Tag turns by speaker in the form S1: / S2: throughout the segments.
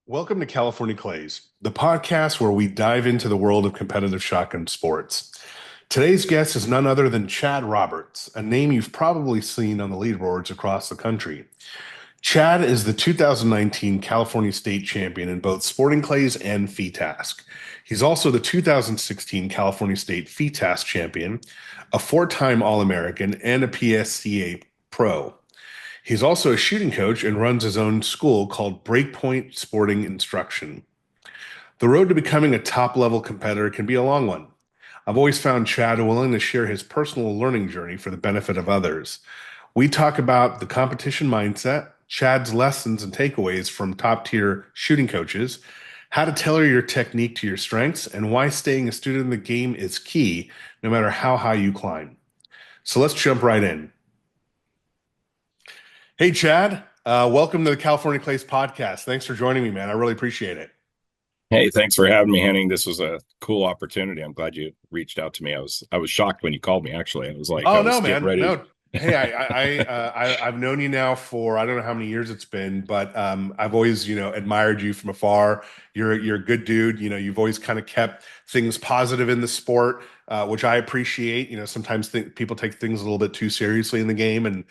S1: Welcome to California Clays, the podcast where we dive into the world of competitive shotgun sports. Today's guest is none other than Chad Roberts, a name you've probably seen on the leaderboards across the country. Chad is the 2019 California State Champion in both Sporting Clays and FITASC. He's also the 2016 California State FITASC Champion, a four-time All-American, and a PSCA Pro. He's also a shooting coach and runs his own school called Breakpoint Shooting Instruction. The road to becoming a top level competitor can be a long one. I've always found Chad willing to share his personal learning journey for the benefit of others. We talk about the competition mindset, Chad's lessons and takeaways from top tier shooting coaches, how to tailor your technique to your strengths, and why staying a student in the game is key no matter how high you climb. So let's jump right in. Hey, Chad, welcome to the California Clays podcast. Thanks for joining me, man. I really appreciate it.
S2: Hey, thanks for having me, Henning. This was a cool opportunity. I'm glad you reached out to me. I was shocked when you called me, actually. I was like, I
S1: Oh
S2: was
S1: no,
S2: getting
S1: man,
S2: ready.
S1: no. Hey, I've known you now for I don't know how many years it's been, but I've always admired you from afar. You're a good dude. You've always kind of kept things positive in the sport, which I appreciate. Sometimes people take things a little bit too seriously in the game, and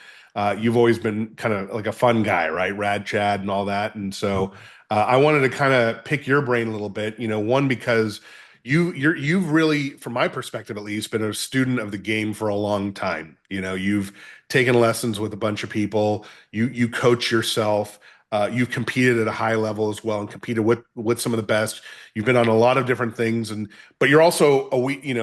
S1: you've always been kind of like a fun guy, right? Rad Chad and all that. And so I wanted to kind of pick your brain a little bit. One because you've really, from my perspective at least, been a student of the game for a long time. You've taken lessons with a bunch of people. You coach yourself. You've competed at a high level as well and competed with some of the best. You've been on a lot of different things, but you're also you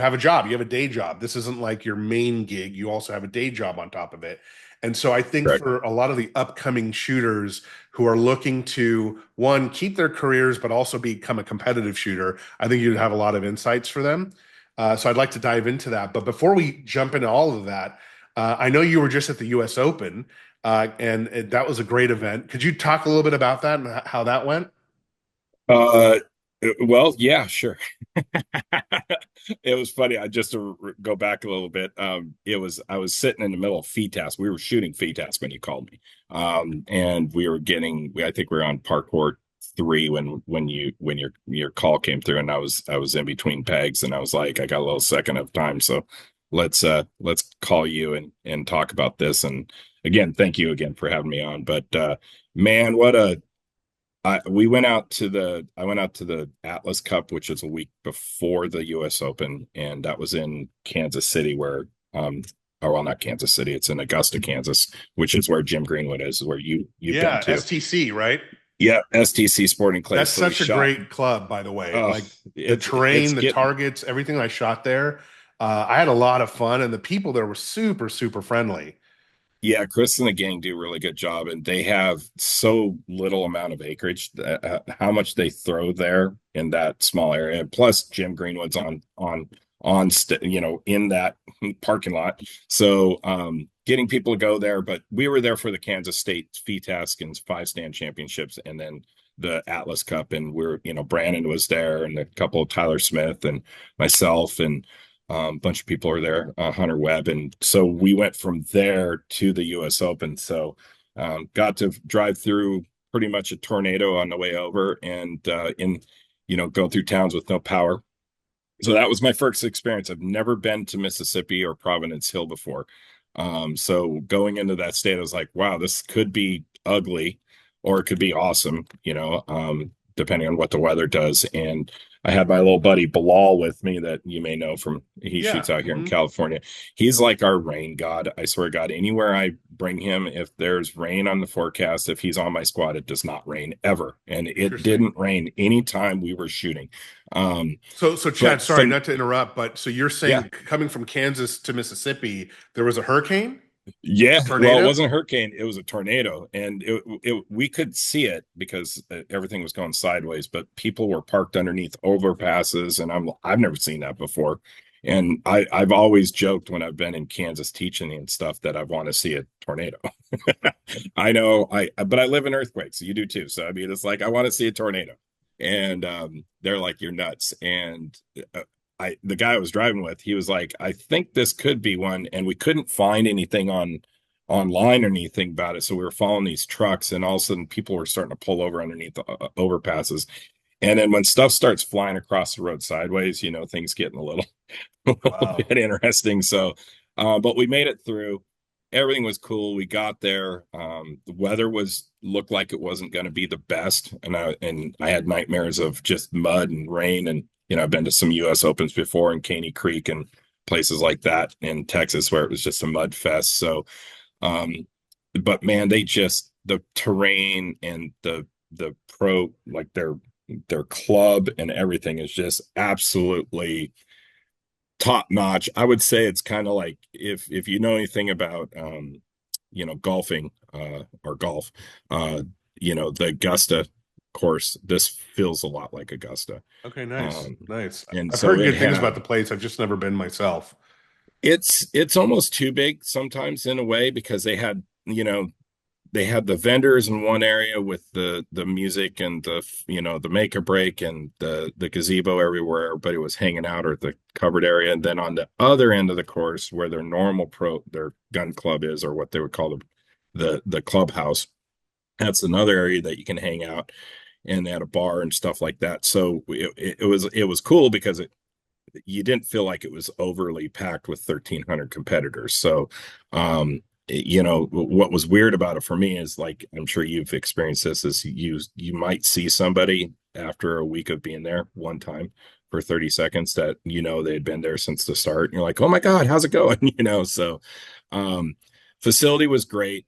S1: have a job. You have a day job. This isn't like your main gig. You also have a day job on top of it. And so I think
S2: Correct.
S1: for a lot of the upcoming shooters who are looking to, one, keep their careers, but also become a competitive shooter, I think you'd have a lot of insights for them. So I'd like to dive into that. But before we jump into all of that, I know you were just at the US Open, and that was a great event. Could you talk a little bit about that and how that went?
S2: Uh, well, yeah, sure. It was funny. I just to go back a little bit. I was sitting in the middle of FITASC. We were shooting FITASC when you called me. And we were I think we were on parkour three when your call came through, and I was in between pegs, and I was like, I got a little second of time, so let's call you and talk about this. And again, thank you again for having me on. But man, what a I went out to the Atlas Cup, which is a week before the US Open, and that was in Kansas City where or well, not Kansas City, it's in Augusta, Kansas, which is where Jim Greenwood is, where you've been
S1: Yeah,
S2: to.
S1: STC, right?
S2: Yeah, STC Sporting Clays.
S1: That's
S2: So we
S1: such a
S2: shot.
S1: great club, by the way.
S2: Oh,
S1: Like the
S2: it's
S1: terrain, the
S2: getting.
S1: targets, everything I shot there. I had a lot of fun, and the people there were super, super friendly.
S2: Yeah, Chris and the gang do a really good job, and they have so little amount of acreage. How much they throw there in that small area. Plus, Jim Greenwood's in that parking lot. So, getting people to go there. But we were there for the Kansas State FITASC and five stand championships, and then the Atlas Cup, and Brandon was there, and a couple of Tyler Smith and myself and a bunch of people are there, Hunter Webb. And so we went from there to the US Open. So got to drive through pretty much a tornado on the way over, and going through towns with no power. So that was my first experience. I've never been to Mississippi or Providence Hill before. So going into that state, I was like, wow, this could be ugly or it could be awesome, depending on what the weather does. And I had my little buddy Bilal with me that you may know from, he
S1: Yeah.
S2: shoots out here in
S1: Hmm.
S2: California. He's like our rain god. I swear to God, anywhere I bring him, if there's rain on the forecast, if he's on my squad, it does not rain ever. And it
S1: Interesting.
S2: didn't rain anytime we were shooting. Um,
S1: So Chad,
S2: but
S1: sorry
S2: from
S1: not to interrupt, but so you're
S2: Yeah,
S1: saying coming from Kansas to Mississippi, there was a hurricane,
S2: yeah.
S1: a
S2: Well, it
S1: tornado?
S2: wasn't a hurricane; it was a tornado, and we could see it because everything was going sideways. But people were parked underneath overpasses, and I've never seen that before. And I've always joked when I've been in Kansas teaching and stuff that I want to see a tornado. I know but I live in earthquakes. You do too. So I mean, it's like I want to see a tornado, and they're like, "You're nuts." And the guy I was driving with, he was like, I think this could be one, and we couldn't find anything on online or anything about it. So we were following these trucks, and all of a sudden people were starting to pull over underneath the overpasses. And then when stuff starts flying across the road sideways, things getting a little, a little
S1: Wow.
S2: bit interesting. So, but we made it through. Everything was cool. We got there. The weather looked like it wasn't going to be the best, and I had nightmares of just mud and rain. And I've been to some U.S. Opens before in Caney Creek and places like that in Texas where it was just a mud fest. So, but man, the terrain and the pro, like their club and everything is just absolutely top notch. I would say it's kind of like if you know anything about golfing or golf, the Augusta course, this feels a lot like Augusta.
S1: Okay, nice. Nice.
S2: And
S1: I've
S2: so
S1: heard
S2: it
S1: good things about
S2: had
S1: the place. I've just never been myself.
S2: it's almost too big sometimes in a way, because they had the vendors in one area with the music and the make or break and the gazebo everywhere. Everybody was hanging out, or the covered area. And then on the other end of the course, where their gun club is, or what they would call the clubhouse, that's another area that you can hang out, and at a bar and stuff like that. So it was cool because you didn't feel like it was overly packed with 1,300 competitors. So, what was weird about it for me is, like, I'm sure you've experienced this, is you might see somebody after a week of being there one time for 30 seconds that they had been there since the start, and you're like, oh my God, how's it going? So um facility was great.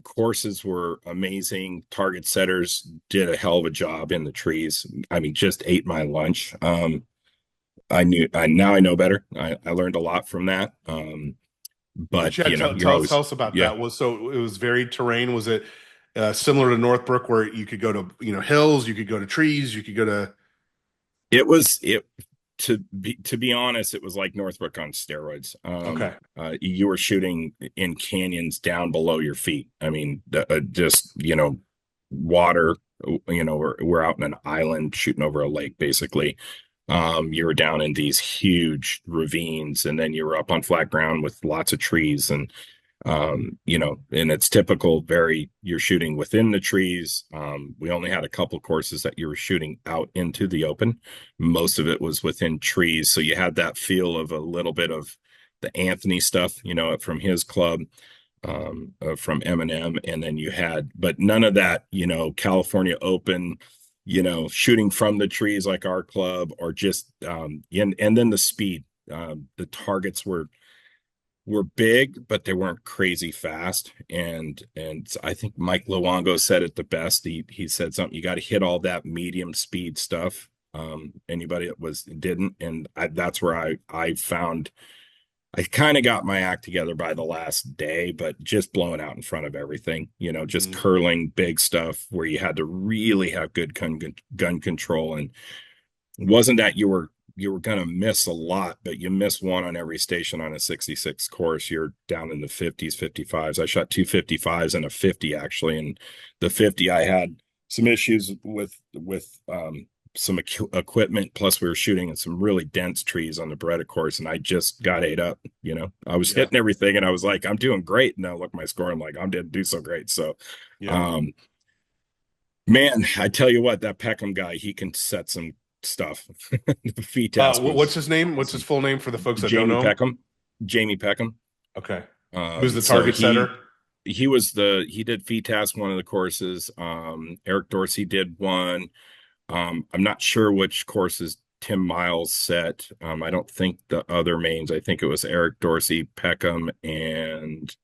S2: Courses were amazing. Target setters did a hell of a job in the trees. I mean, just ate my lunch. Now I know better. I learned a lot from that. But
S1: Chad,
S2: you're
S1: tell
S2: always,
S1: us about
S2: yeah.
S1: that. So it was varied terrain. Was it similar to Northbrook, where you could go to hills, you could go to trees, you could go to?
S2: It was it to be honest, it was like Northbrook on steroids.
S1: Okay.
S2: You were shooting in canyons down below your feet. I mean, just water. We're out in an island shooting over a lake, basically. You were down in these huge ravines, and then you were up on flat ground with lots of trees. And and it's typical, you're shooting within the trees. We only had a couple courses that you were shooting out into the open. Most of it was within trees, so you had that feel of a little bit of the Anthony stuff, from his club, from Eminem. And then but none of that, California Open, shooting from the trees like our club, or just and then the speed. The targets were big, but they weren't crazy fast. And I think Mike Luongo said it the best. He said something: you got to hit all that medium speed stuff. Anybody that didn't, and that's where I found I kind of got my act together by the last day, but just blowing out in front of everything, just
S1: Mhm.
S2: curling big stuff where you had to really have good gun control. And it wasn't that you were going to miss a lot, but you miss one on every station on a 66 course. You're down in the 50s, 55s. I shot two 55s and a 50, actually. And the 50, I had some issues with some equipment. Plus, we were shooting in some really dense trees on the Beretta course, and I just got ate up. I was
S1: Yeah.
S2: hitting everything, and I was like, I'm doing great. Now look at my score. I'm like, I didn't do so great. So,
S1: Yeah.
S2: um, man, I tell you what, that Peckham guy, he can set some stuff. The FITASC
S1: What's
S2: was
S1: his name? What's his
S2: awesome.
S1: full name for the folks that don't
S2: Jamie
S1: know him?
S2: Peckham. Jamie Peckham.
S1: Okay. Who's the
S2: So
S1: target
S2: he
S1: setter?
S2: he did FITASC one of the courses. Eric Dorsey did one. I'm not sure which courses Tim Miles set. I don't think the other mains. I think it was Eric Dorsey, Peckham, and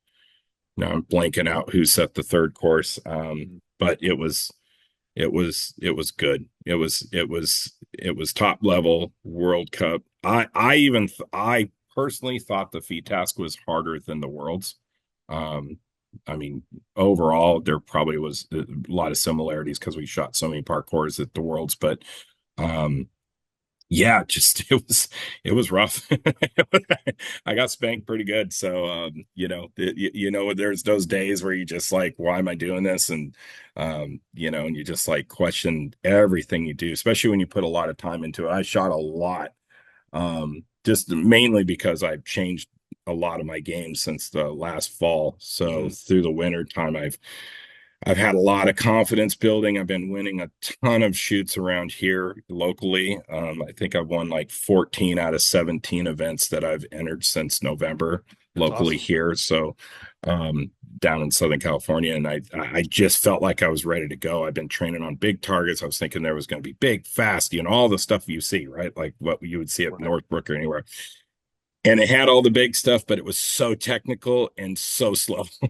S2: now I'm blanking out who set the third course. But it was good. It was top level World Cup. I personally thought the FITASC was harder than the Worlds. Um, I mean, overall, there probably was a lot of similarities because we shot so many parkours at the Worlds, but um, yeah, just it was rough. I got spanked pretty good. So there's those days where you just like, why am I doing this? And and you just like question everything you do, especially when you put a lot of time into it. I shot a lot, just mainly because I've changed a lot of my games since the last fall. So
S1: Mhm.
S2: through the winter time, I've had a lot of confidence building. I've been winning a ton of shoots around here locally. I think I've won like 14 out of 17 events that I've entered since November
S1: That's
S2: locally
S1: awesome.
S2: here. So down in Southern California, and I just felt like I was ready to go. I've been training on big targets. I was thinking there was going to be big, fast, all the stuff you see, right? Like what you would see at
S1: Right.
S2: Northbrook or anywhere. And it had all the big stuff, but it was so technical and so slow.
S1: So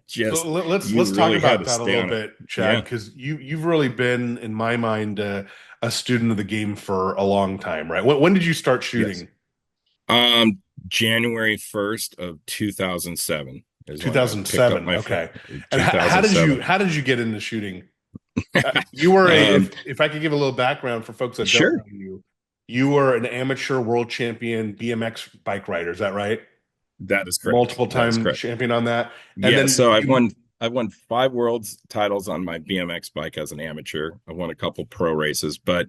S2: Just you
S1: let's talk
S2: really had
S1: about
S2: to
S1: that a
S2: stay
S1: little
S2: on it.
S1: bit, Chad,
S2: Yeah.
S1: because you've really been, in my mind, a student of the game for a long time, right? When did you start
S2: Yes.
S1: shooting?
S2: Um, January 1st of 2007 is when I picked up
S1: 2007.
S2: my
S1: Okay. And
S2: two thousand seven.
S1: how did you get into shooting? You were a
S2: Um,
S1: if I could give a little background for folks that don't know
S2: sure.
S1: you, you were an amateur world champion BMX bike rider. Is that right?
S2: That is correct.
S1: Multiple
S2: That is
S1: time
S2: correct.
S1: champion on that, and
S2: Yeah,
S1: then
S2: so
S1: you.
S2: I've won 5 world's titles on my BMX bike as an amateur. I won a couple pro races, but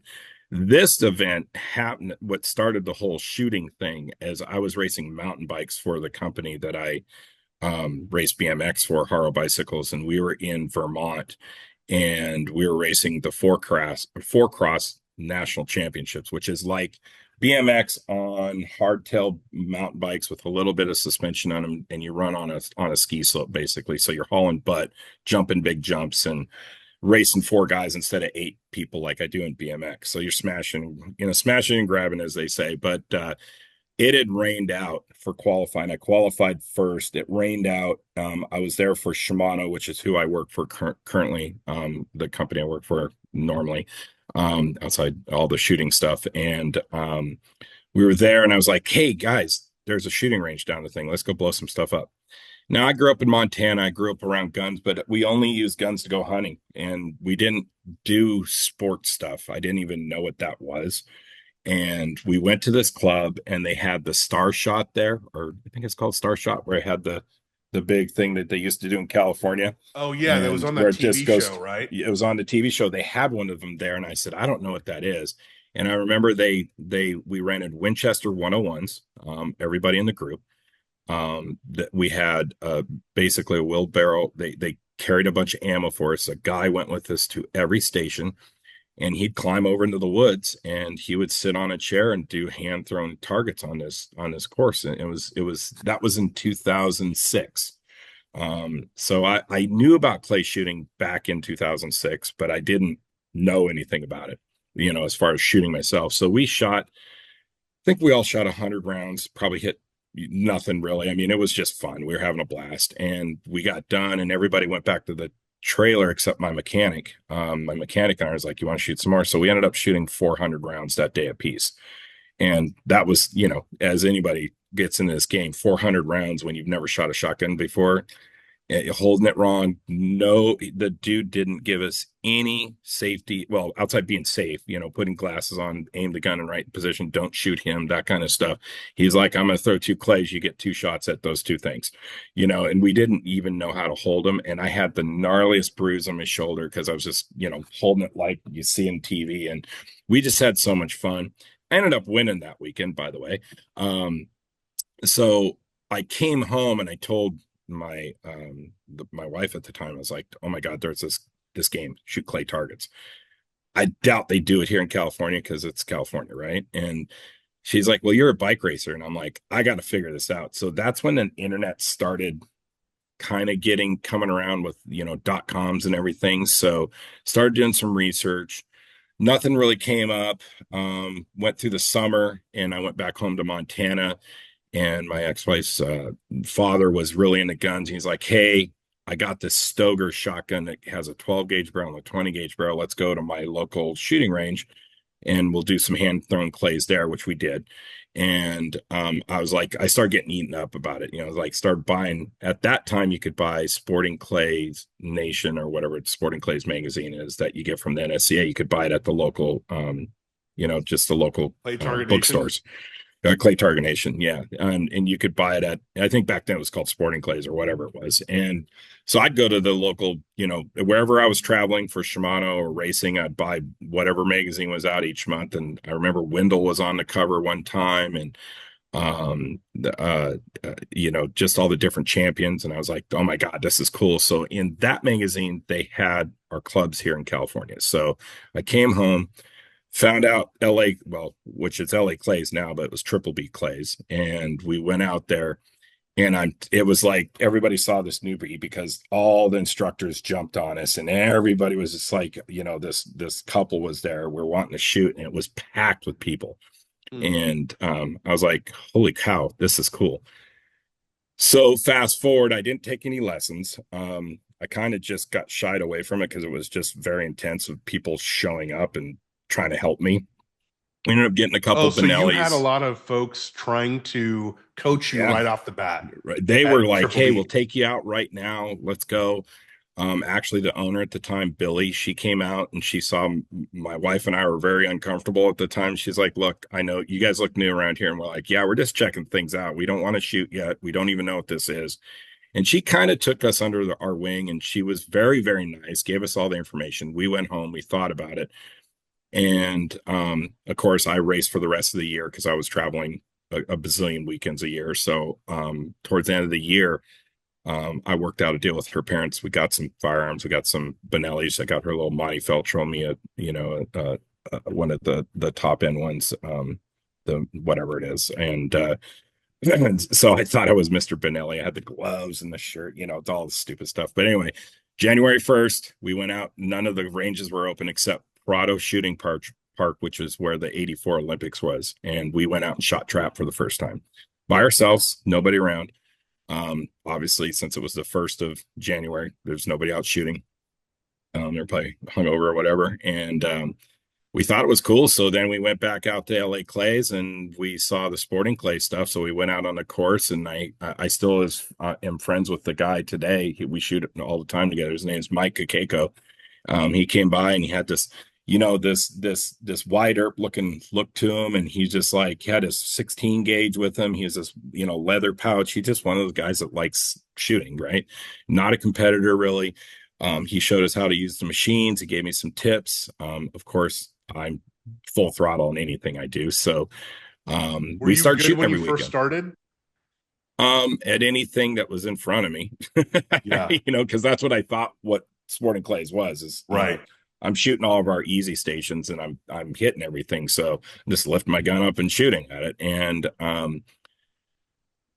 S2: this event happened. What started the whole shooting thing is I was racing mountain bikes for the company that I raced BMX for, Haro Bicycles, and we were in Vermont, and we were racing the four cross national championships, which is like BMX on hardtail mountain bikes with a little bit of suspension on them, and you run on a ski slope basically. So you're hauling butt, jumping big jumps, and racing 4 guys instead of 8 people like I do in BMX. So you're smashing and grabbing, as they say. But it had rained out for qualifying. I qualified first. It rained out. I was there for Shimano, which is who I work for currently, the company I work for normally, outside all the shooting stuff. And we were there, and I was like, "Hey guys, there's a shooting range down the thing. Let's go blow some stuff up." Now, I grew up in Montana. I grew up around guns, but we only used guns to go hunting, and we didn't do sports stuff. I didn't even know what that was. And we went to this club, and they had the Star Shot there, or I think it's called Star Shot, where it had the big thing that they used to do in California,
S1: Oh yeah, that was
S2: and
S1: on
S2: where
S1: that
S2: it just
S1: TV
S2: goes.
S1: show, right?
S2: It was on the TV show. They had one of them there, and I said, I don't know what that is. And I remember we rented Winchester 101s, everybody in the group. That we had basically a wheelbarrow. They carried a bunch of ammo for us. A guy went with us to every station, and he'd climb over into the woods, and he would sit on a chair and do hand thrown targets on this course. And it was that was in 2006. So I knew about clay shooting back in 2006, but I didn't know anything about it, as far as shooting myself. So I think we all shot 100 rounds, probably hit nothing really. I mean, it was just fun. We were having a blast, and we got done, and everybody went back to the trailer except my mechanic. My mechanic and I was like, "You want to shoot some more?" So we ended up shooting 400 rounds that day apiece. And that was, as anybody gets into this game, 400 rounds when you've never shot a shotgun before, holding it wrong. No, the dude didn't give us any safety. Well, outside being safe, putting glasses on, aim the gun in right position, don't shoot him, that kind of stuff. He's like, I'm going to throw 2 clays. You get 2 shots at those 2 things, and we didn't even know how to hold them. And I had the gnarliest bruise on my shoulder because I was just, holding it like you see in TV. And we just had so much fun. I ended up winning that weekend, by the way. So I came home and I told my wife at the time. I was like, "Oh my God, there's this game, shoot clay targets." I doubt they do it here in California because it's California, right? And she's like, "Well, you're a bike racer," and I'm like, "I got to figure this out." So that's when the internet started kind of coming around with .coms and everything. So started doing some research. Nothing really came up. Went through the summer, and I went back home to Montana, and my ex-wife's father was really into guns. He's like, "Hey, I got this Stoger shotgun that has a 12 gauge barrel and a 20 gauge barrel. Let's go to my local shooting range, and we'll do some hand thrown clays there," which we did. And I was like, I started getting eaten up about it. Like start buying. At that time, you could buy Sporting Clays Nation or whatever Sporting Clays magazine is that you get from the NSCA. You could buy it at the local, just the local
S1: Play Target Nation.
S2: bookstores. Clay Targanation, yeah, and you could buy it at, I think back then it was called Sporting Clays or whatever it was. And so I'd go to the local, wherever I was traveling for Shimano or racing, I'd buy whatever magazine was out each month. And I remember Wendell was on the cover one time, and just all the different champions. And I was like, oh my God, this is cool. So in that magazine, they had our clubs here in California. So I came home, found out LA, well, which is LA Clays now, but it was Triple B Clays. And we went out there, and it was like everybody saw this newbie because all the instructors jumped on us, and everybody was just like, this couple was there. We're wanting to shoot, and it was packed with people.
S1: Hmm.
S2: And I was like, holy cow, this is cool. So fast forward, I didn't take any lessons. I kind of just got shied away from it because it was just very intense with people showing up and trying to help me. We ended up getting a couple
S1: Oh, so you had a
S2: Benellis.
S1: lot of folks trying to coach you
S2: Yeah,
S1: right off the bat
S2: right. They were
S1: at
S2: like,
S1: Triple
S2: hey, we'll
S1: B.
S2: take you out right now. Let's go. Actually, the owner at the time, Billy, she came out and she saw my wife and I were very uncomfortable at the time. She's like, look, I know you guys look new around here. And we're like, yeah, we're just checking things out. We don't want to shoot yet. We don't even know what this is. And she kind of took us under our wing, and she was very, very nice, gave us all the information. We went home, we thought about it. And of course, I raced for the rest of the year because I was traveling a bazillion weekends a year. So towards the end of the year, I worked out a deal with her parents. We got some firearms, we got some Benellis. I got her a little Monty Feltro me one of the top end ones, the whatever it is. And so I thought I was Mr. Benelli. I had the gloves and the shirt, it's all the stupid stuff. But anyway, January 1st, we went out. None of the ranges were open except Prado Shooting Park, which is where the 84 Olympics was. And we went out and shot trap for the first time by ourselves, nobody around. Obviously, since it was the 1st of January, there's nobody out shooting. They're probably hungover or whatever. And we thought it was cool. So then we went back out to LA Clays and we saw the sporting clay stuff. So we went out on the course, and I still am friends with the guy today. We shoot all the time together. His name's Mike Kakeko. He came by and he had this, this wide earp looking look to him. And he just like he had his 16 gauge with him. He has this, leather pouch. He's just one of those guys that likes shooting, right? Not a competitor really. He showed us how to use the machines. He gave me some tips. Of course, I'm full throttle in anything I do. So
S1: Were
S2: we
S1: you
S2: start
S1: good
S2: shooting
S1: when you
S2: every
S1: first
S2: weekend.
S1: started?
S2: At anything that was in front of me,
S1: Yeah,
S2: because that's what I thought what Sporting Clays was, is,
S1: right.
S2: I'm shooting all of our easy stations and I'm hitting everything. So I'm just lifting my gun up and shooting at it. And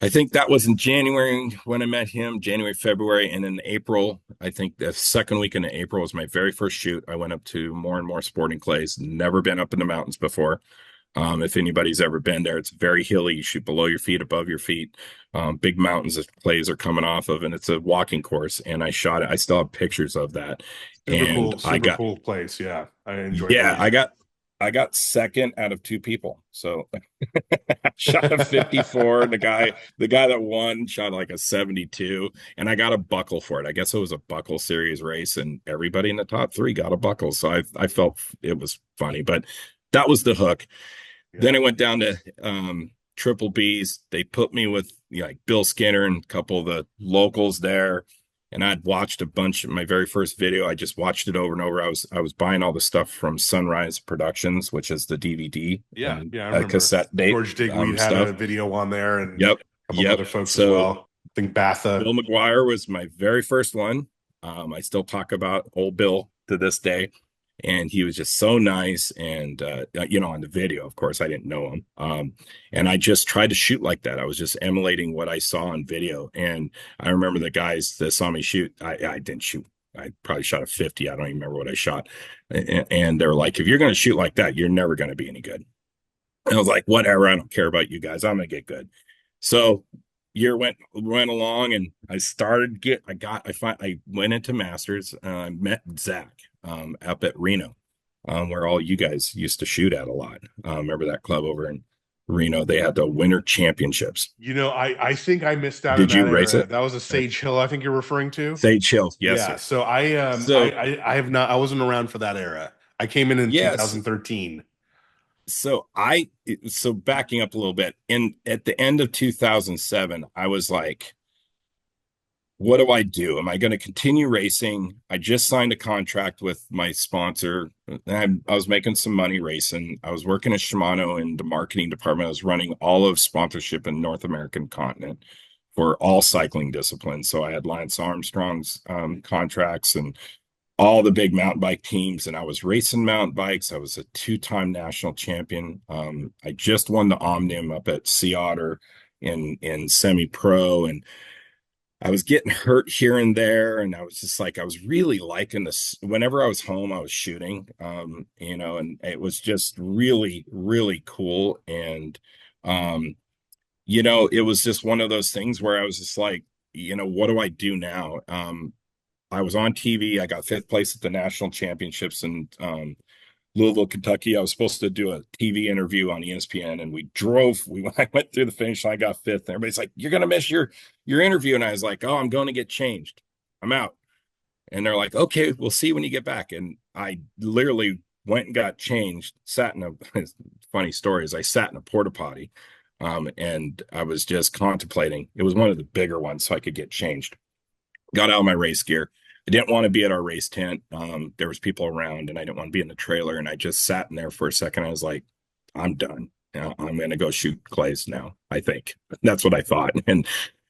S2: I think that was in January when I met him, January, February. And in April, I think the second weekend of April was my very first shoot. I went up to more and more sporting clays, never been up in the mountains before. If anybody's ever been there, it's very hilly. You shoot below your feet, above your feet. Big mountains that clays are coming off of, and it's a walking course. And I shot it. I still have pictures of that. And
S1: Super cool place. Yeah, I enjoyed
S2: yeah,
S1: racing.
S2: I got second out of two people. So shot a 54. The guy that won shot like a 72, and I got a buckle for it. I guess it was a buckle series race, and everybody in the top three got a buckle. So I felt it was funny, but that was the hook. Then
S1: Yeah.
S2: I went down to Triple B's. They put me with like Bill Skinner and a couple of the locals there. And I'd watched a bunch of my very first video. I just watched it over and over. I was buying all the stuff from Sunrise Productions, which is the DVD
S1: Yeah,
S2: and
S1: yeah, I remember.
S2: cassette date
S1: George Digweed had a
S2: stuff.
S1: video on there and
S2: Yep,
S1: a couple of
S2: yep.
S1: other folks as
S2: So
S1: well. I think Batha.
S2: Bill McGuire was my very first one. I still talk about old Bill to this day, and he was just so nice. And on the video, of course, I didn't know him, and I just tried to shoot like that. I was just emulating what I saw on video. And I remember the guys that saw me shoot. I didn't shoot. I probably shot a 50. I don't even remember what I shot. And they're like, if you're going to shoot like that, you're never going to be any good. And I was like, whatever. I don't care about you guys. I'm going to get good. So year went along, and I went into masters. I met Zach up at Reno, where all you guys used to shoot at a lot. Remember that club over in Reno? They had the winter championships.
S1: I think I missed out on
S2: Did you
S1: that
S2: race
S1: era.
S2: it?
S1: That was a Sage Hill, I think you're referring to.
S2: Sage Hill, yes,
S1: Yeah.
S2: sir.
S1: So
S2: So
S1: I have not, I wasn't around for that era. I came in
S2: yes,
S1: 2013.
S2: so backing up a little bit, in at the end of 2007, I was like, what do I do? Am I going to continue racing? I just signed a contract with my sponsor. I was making some money racing. I was working at Shimano in the marketing department. I was running all of sponsorship in North American continent for all cycling disciplines. So I had Lance Armstrong's contracts and all the big mountain bike teams, and I was racing mountain bikes. I was a two-time national champion. I just won the Omnium up at Sea Otter in semi-pro, and I was getting hurt here and there, and I was just like, I was really liking this. Whenever I was home, I was shooting, and it was just really, really cool. And, it was just one of those things where I was just like, what do I do now? I was on TV. I got fifth place at the national championships in Louisville, Kentucky. I was supposed to do a TV interview on ESPN, and I went through the finish line, I got fifth, and everybody's like, "You're gonna miss your interview." And I was like, "Oh, I'm going to get changed. I'm out." And they're like, "Okay, we'll see when you get back." And I literally went and got changed, sat in a funny story is I sat in a porta potty, and I was just contemplating. It was one of the bigger ones, so I could get changed. Got out of my race gear. I didn't want to be at our race tent. There was people around, and I didn't want to be in the trailer. And I just sat in there for a second. I was like, I'm done. I'm going to go shoot clays now. I think that's what I thought. And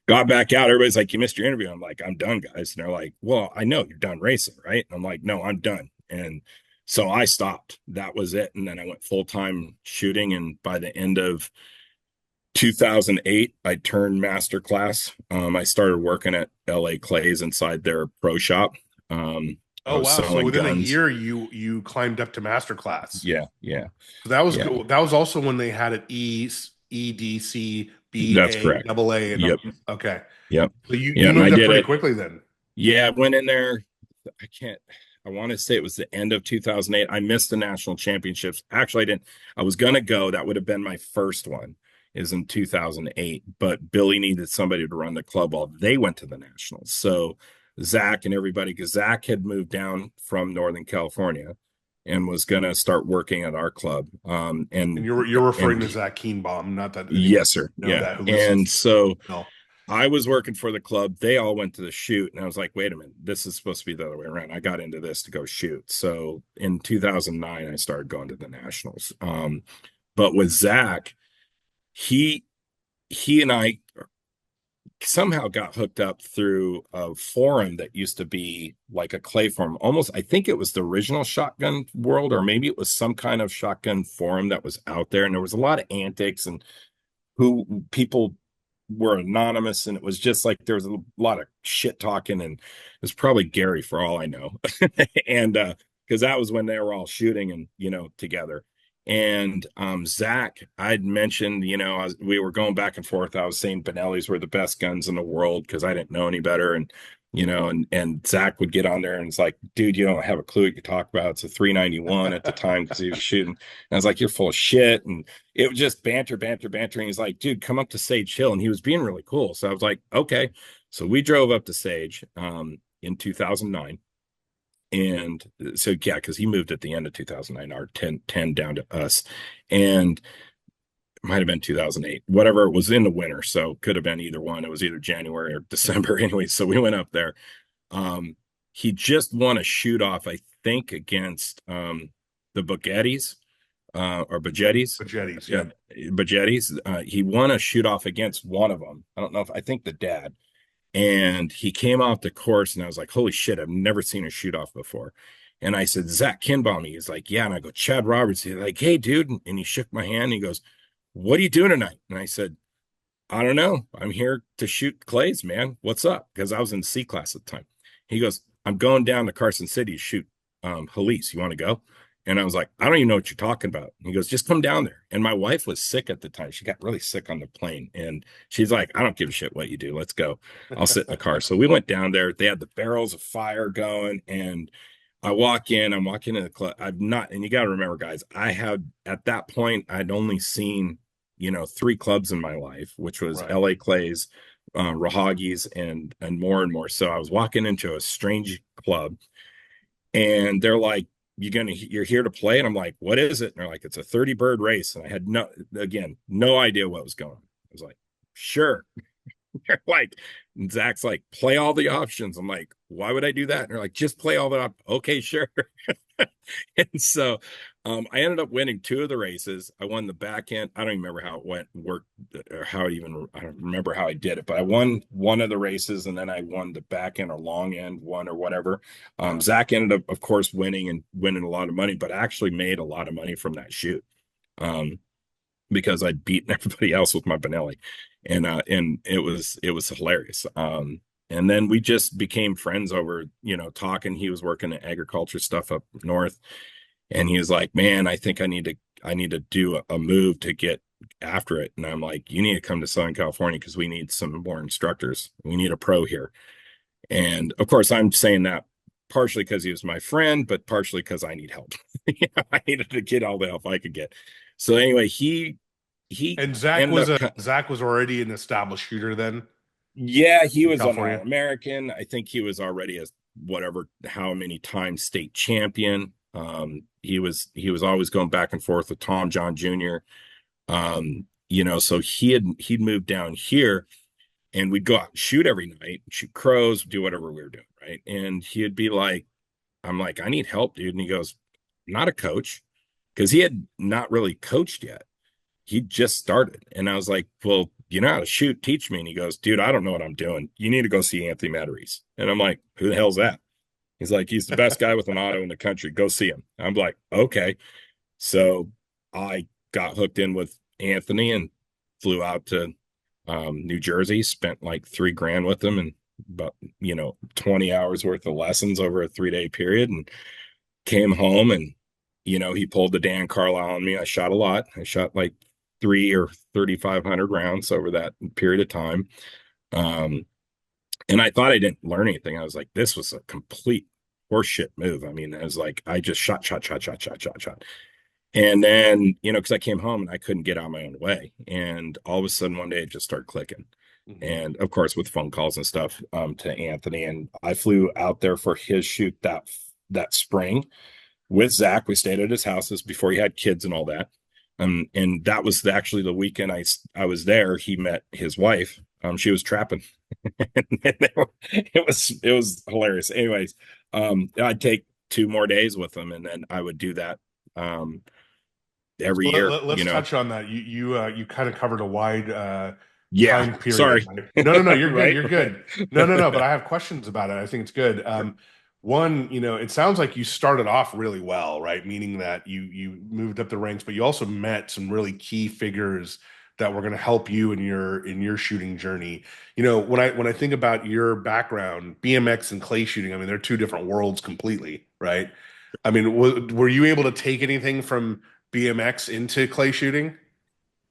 S2: got back out. Everybody's like, "You missed your interview." I'm like, "I'm done, guys." And they're like, "Well, I know you're done racing, right?" And I'm like, "No, I'm done." And so I stopped. That was it. And then I went full time shooting. And by the end of 2008, I turned master class. I started working at LA Clays inside their pro shop. I
S1: Oh
S2: was
S1: wow! So
S2: selling
S1: within a
S2: guns.
S1: year, you climbed up to master class.
S2: Yeah, yeah,
S1: So that was
S2: yeah.
S1: cool. That was also when they had it EDC,
S2: That's
S1: BA,
S2: correct.
S1: double A, and
S2: Yep,
S1: okay.
S2: yep,
S1: So you
S2: yeah.
S1: you
S2: And I
S1: moved up
S2: did
S1: pretty
S2: it.
S1: quickly then.
S2: Yeah, I went in there. I can't. I want to say it was the end of 2008. I missed the national championships. Actually, I didn't. I was gonna go. That would have been my first one. Is in 2008, but Billy needed somebody to run the club while they went to the nationals. So Zach and everybody, because Zach had moved down from Northern California and was gonna start working at our club.
S1: And you're referring
S2: And
S1: to Zach Keenbaum, not that anyone
S2: yes, sir.
S1: know
S2: Yeah.
S1: that who
S2: And
S1: listens.
S2: so
S1: No.
S2: I was working for the club. They all went to the shoot, and I was like, "Wait a minute, this is supposed to be the other way around." I got into this to go shoot. So in 2009, I started going to the nationals. But with Zach, he he and I somehow got hooked up through a forum that used to be like a clay forum. Almost, I think it was the original shotgun world, or maybe it was some kind of shotgun forum that was out there. And there was a lot of antics and who people were anonymous. And it was just like there was a lot of shit talking. And it was probably Gary for all I know. And because that was when they were all shooting and, together. And Zach, I'd mentioned, we were going back and forth. I was saying Benelli's were the best guns in the world because I didn't know any better. And Zach would get on there and it's like, "Dude, you don't have a clue what you talk about. It's a 391 at the time because he was shooting." And I was like, "You're full of shit." And it was just banter, banter, banter. And he's like, "Dude, come up to Sage Hill." And he was being really cool. So I was like, "Okay." So we drove up to Sage in 2009. And so, yeah, because he moved at the end of 2009, our 10 down to us. And it might have been 2008, whatever. It was in the winter. So could have been either one. It was either January or December anyway. So we went up there. He just won a shoot off, I think, against the Bugettis or Bajettis.
S1: Jetties,
S2: Yeah,
S1: yeah.
S2: Bajettis. He won a shoot off against one of them. I don't know if I think the dad. And he came off the course, and I was like, "Holy shit, I've never seen a shoot off before." And I said, "Zach Kinbaum." He's like, "Yeah." And I go, "Chad Roberts." He's like, "Hey, dude." And he shook my hand. And he goes, "What are you doing tonight?" And I said, "I don't know. I'm here to shoot clays, man. What's up?" Because I was in C class at the time. He goes, "I'm going down to Carson City to shoot Halise. You want to go?" And I was like, "I don't even know what you're talking about." And he goes, "Just come down there." And my wife was sick at the time. She got really sick on the plane. And she's like, "I don't give a shit what you do. Let's go. I'll sit in the car." So we went down there. They had the barrels of fire going. And I'm walking in the club. I've not, and you got to remember, guys, I had at that point, I'd only seen, three clubs in my life, which was
S1: Right.
S2: LA Clays, Rahagi's, and more and more. So I was walking into a strange club, and they're like, "You're here to play?" And I'm like, "What is it?" And they're like, "It's a 30 bird race." And I had no idea what was going on. I was like, "Sure." They're like, and Zach's like, play all the options. I'm like, why would I do that? And they're like, just play all the okay, sure. And so I ended up winning two of the races. I won the back end. I don't even remember how it worked, or how it even, I don't remember how I did it, but I won one of the races, and then I won the back end or long end one or whatever. Zach ended up, of course, winning and winning a lot of money, but I actually made a lot of money from that shoot. Because I'd beaten everybody else with my Benelli, and it was hilarious. And then we just became friends over, talking. He was working at agriculture stuff up north, and he was like, "Man, I think I need to do a move to get after it." And I'm like, "You need to come to Southern California because we need some more instructors. We need a pro here." And of course, I'm saying that partially because he was my friend, but partially because I need help. I needed to get all the help I could get. So anyway, he
S1: And Zach
S2: ended
S1: was
S2: up,
S1: a Zach was already an established shooter then
S2: yeah, he
S1: in
S2: was an
S1: California.
S2: All-American. I think he was already a whatever, how many times state champion. He was always going back and forth with Tom John Jr. So he'd moved down here, and we'd go out and shoot every night, shoot crows, do whatever we were doing, right? And he'd be like, I'm like, I need help, dude. And he goes, not a coach, because he had not really coached yet. He just started. And I was like, well, you know how to shoot, teach me. And he goes, dude, I don't know what I'm doing. You need to go see Anthony Matarese. And I'm like, who the hell's that? He's like, he's the best guy with an auto in the country. Go see him. I'm like, okay. So I got hooked in with Anthony and flew out to New Jersey, spent like $3,000 with him, and about 20 hours worth of lessons over a 3-day period, and came home. And he pulled the Dan Carlisle on me. I shot a lot. I shot like 3 or 3,500 rounds over that period of time. And I thought I didn't learn anything. I was like, this was a complete horseshit move. I mean, I was like, I just shot. And then, because I came home and I couldn't get out of my own way. And all of a sudden one day it just started clicking.
S1: Mhm.
S2: And of course, with phone calls and stuff, to Anthony. And I flew out there for his shoot that spring with Zach. We stayed at his houses before he had kids and all that. And that was actually the weekend I was there. He met his wife. She was trapping. And it was hilarious. Anyways, I'd take 2 more days with them, and then I would do that every
S1: So
S2: year.
S1: let's touch on that. You kind of covered a wide
S2: Yeah.
S1: time period.
S2: Sorry.
S1: Right? No, you're good.
S2: Right.
S1: You're
S2: Right.
S1: good. No, but I have questions about it. I think it's good. One, it sounds like you started off really well, right? Meaning that you moved up the ranks, but you also met some really key figures that were going to help you in your shooting journey. When I think about your background, BMX and clay shooting, I mean, they're two different worlds completely, right? I mean, were you able to take anything from BMX into clay shooting?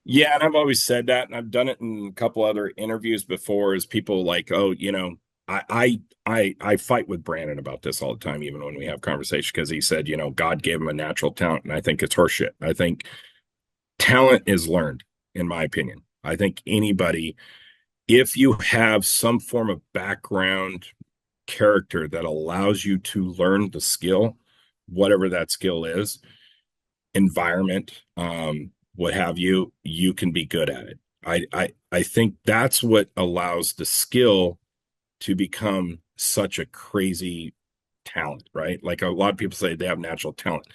S2: Yeah, and I've always said that, and I've done it in a couple other interviews before. Is people like, oh, I fight with Brandon about this all the time, even when we have conversation, because he said, God gave him a natural talent, and I think it's horseshit. I think talent is learned, in my opinion. I think anybody, if you have some form of background character that allows you to learn the skill, whatever that skill is, environment, what have you, you can be good at it. I think that's what allows the skill to become such a crazy talent, right? Like a lot of people say they have natural talent.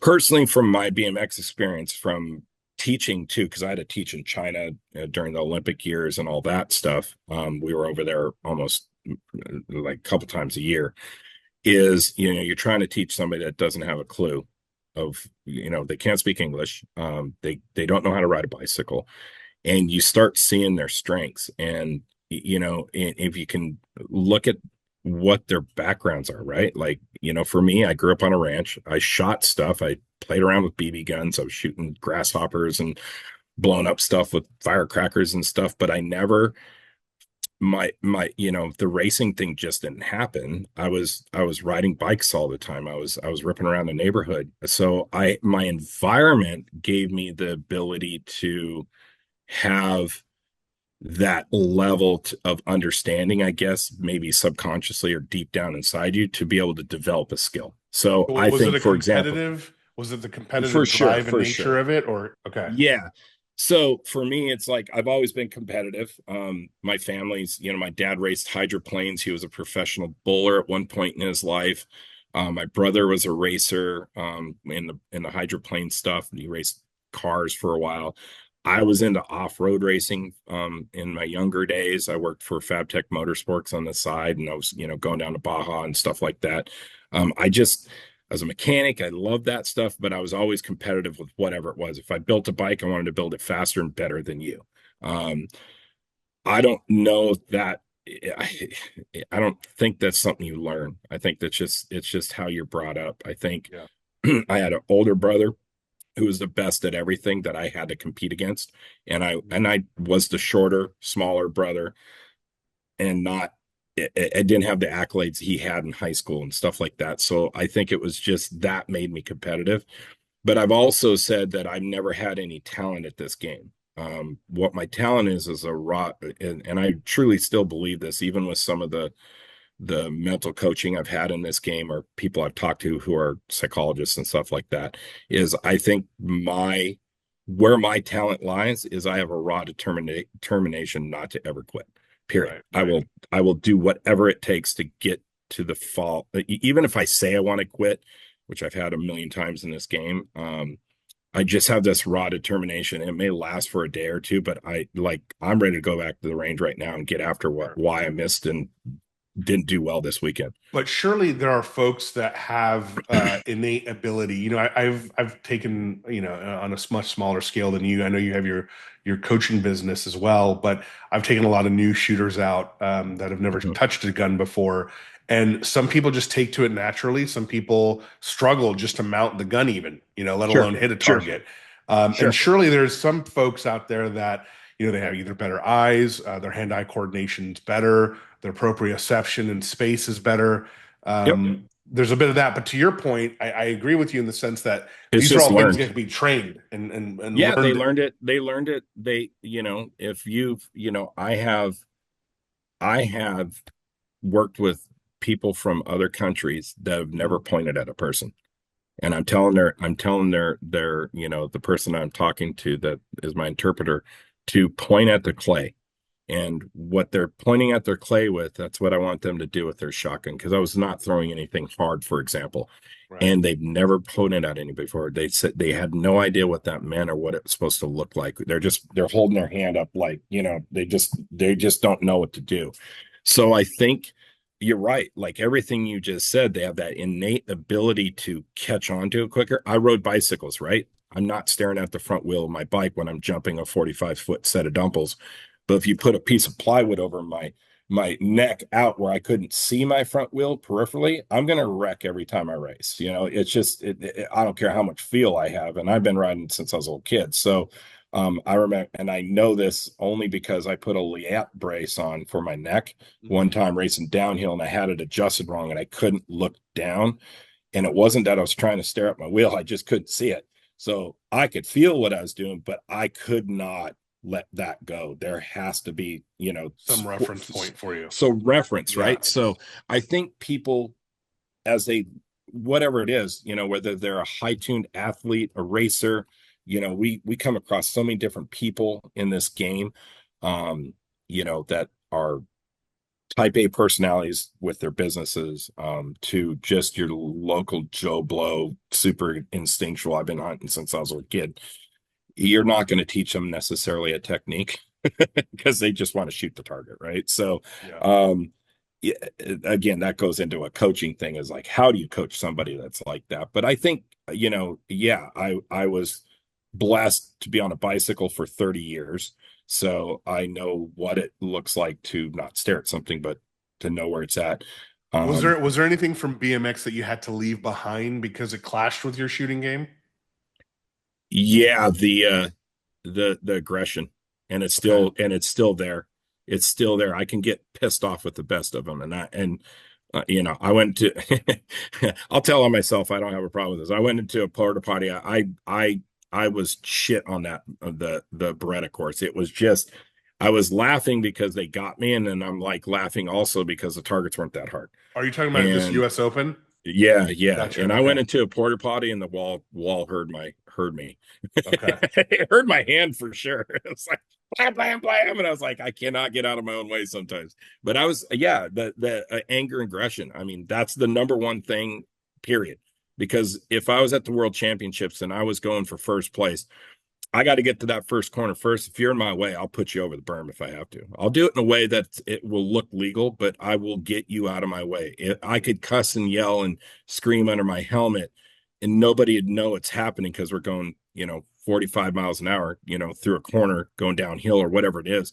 S2: Personally, from my BMX experience, from teaching too, because I had to teach in China during the Olympic years and all that stuff. We were over there almost like a couple times a year. Is you're trying to teach somebody that doesn't have a clue of they can't speak English, they don't know how to ride a bicycle, and you start seeing their strengths. And if you can look at what their backgrounds are, right? Like, for me, I grew up on a ranch. I shot stuff. I played around with BB guns. I was shooting grasshoppers and blowing up stuff with firecrackers and stuff, but I never the racing thing just didn't happen. I was riding bikes all the time. I was ripping around the neighborhood. So my environment gave me the ability to have that level of understanding, I guess, maybe subconsciously or deep down inside you, to be able to develop a skill. So I
S1: Was it
S2: think,
S1: a
S2: for example,
S1: competitive? Was it the
S2: for
S1: competitive
S2: sure,
S1: drive and
S2: for
S1: nature
S2: sure.
S1: of it, or okay?
S2: Yeah. So for me, it's like I've always been competitive. My family's, my dad raced hydroplanes. He was a professional bowler at one point in his life. My brother was a racer in the hydroplane stuff. He raced cars for a while. I was into off-road racing in my younger days. I worked for Fabtech Motorsports on the side, and I was, going down to Baja and stuff like that. I just as a mechanic, I loved that stuff, but I was always competitive with whatever it was. If I built a bike, I wanted to build it faster and better than you. Um, I don't know that I, I don't think that's something you learn. I think that's just it's just how you're brought up. I think
S1: Yeah.
S2: I had an older brother who was the best at everything that I had to compete against, and I was the shorter, smaller brother, and not I didn't have the accolades he had in high school and stuff like that. So I think it was just that made me competitive. But I've also said that I've never had any talent at this game. What my talent is a raw, and I truly still believe this, even with some of the mental coaching I've had in this game or people I've talked to who are psychologists and stuff like that, is I think my where my talent lies is I have a raw determination not to ever quit. Period.
S1: Right.
S2: I
S1: Right.
S2: will do whatever it takes to get to the fall. Even if I say I want to quit, which I've had a million times in this game, I just have this raw determination. It may last for a day or two, but I'm ready to go back to the range right now and get after
S1: Sure.
S2: why I missed and didn't do well this weekend.
S1: But surely there are folks that have innate ability. I've taken, on a much smaller scale than you. I know you have your coaching business as well, but I've taken a lot of new shooters out that have never
S2: Mhm.
S1: touched a gun before. And some people just take to it naturally. Some people struggle just to mount the gun, even, let
S2: Sure,
S1: alone hit a
S2: sure,
S1: target. And
S2: sure.
S1: surely there's some folks out there that, they have either better eyes, their hand-eye coordination's better, their proprioception and space is better.
S2: Yep.
S1: There's a bit of that, but to your point, I agree with you in the sense that
S2: It's
S1: these are
S2: just
S1: all things that
S2: learned.
S1: can be trained and
S2: Yeah, they
S1: learned.
S2: learned it. They learned it. If you've, I have worked with people from other countries that have never pointed at a person. And I'm telling their, the person I'm talking to that is my interpreter to point at the clay. And what they're pointing at their clay with, that's what I want them to do with their shotgun. Because I was not throwing anything hard, for example,
S1: Right.
S2: and they've never pointed at anybody before. They said they had no idea what that meant or what it was supposed to look like. They're holding their hand up like, they just don't know what to do. So I think you're right. Like everything you just said, they have that innate ability to catch on to it quicker. I rode bicycles, right? I'm not staring at the front wheel of my bike when I'm jumping a 45-foot set of dumbbells. But if you put a piece of plywood over my neck out where I couldn't see my front wheel peripherally, I'm going to wreck every time I race. It's just, I don't care how much feel I have. And I've been riding since I was a little kid. So I remember, and I know this only because I put a Liat brace on for my neck one
S1: Mhm.
S2: time racing downhill and I had it adjusted wrong and I couldn't look down. And it wasn't that I was trying to stare at my wheel, I just couldn't see it. So I could feel what I was doing, but I could not let that go. There has to be,
S1: Some reference point for you.
S2: so reference,
S1: Yeah.
S2: right? So I think people, as they, whatever it is, whether they're a high tuned athlete, a racer, we come across so many different people in this game, that are type A personalities with their businesses, to just your local Joe Blow, super instinctual. I've been hunting since I was a kid. You're not going to teach them necessarily a technique because they just want to shoot the target, right? So,
S1: Yeah.
S2: um, yeah, again, that goes into a coaching thing is like, how do you coach somebody that's like that? But I think, yeah, I was blessed to be on a bicycle for 30 years. So I know what it looks like to not stare at something, but to know where it's at.
S1: Was
S2: Um,
S1: there was there anything from BMX that you had to leave behind because it clashed with your shooting game?
S2: yeah, the aggression, and
S1: Okay.
S2: it's still there. It's still there. I can get pissed off with the best of them, I went to I'll tell on myself I don't have a problem with this. I went into a porta potty. I was shit on that the Beretta course. It was just I was laughing because they got me, and then I'm like laughing also because the targets weren't that hard.
S1: Are you talking about this
S2: And
S1: US Open?
S2: Yeah, yeah.
S1: Gotcha.
S2: And I
S1: Okay.
S2: went into a porta potty and the wall heard me.
S1: Okay.
S2: It hurt my hand for sure. It's like blam, blam, blam. And I was like, I cannot get out of my own way sometimes. But I was, yeah, the anger and aggression. I mean, that's the number one thing, period. Because if I was at the world championships and I was going for first place, I got to get to that first corner first. If you're in my way, I'll put you over the berm if I have to. I'll do it in a way that it will look legal, but I will get you out of my way. I could cuss and yell and scream under my helmet, and nobody would know it's happening because we're going, 45 miles an hour, through a corner, going downhill or whatever it is.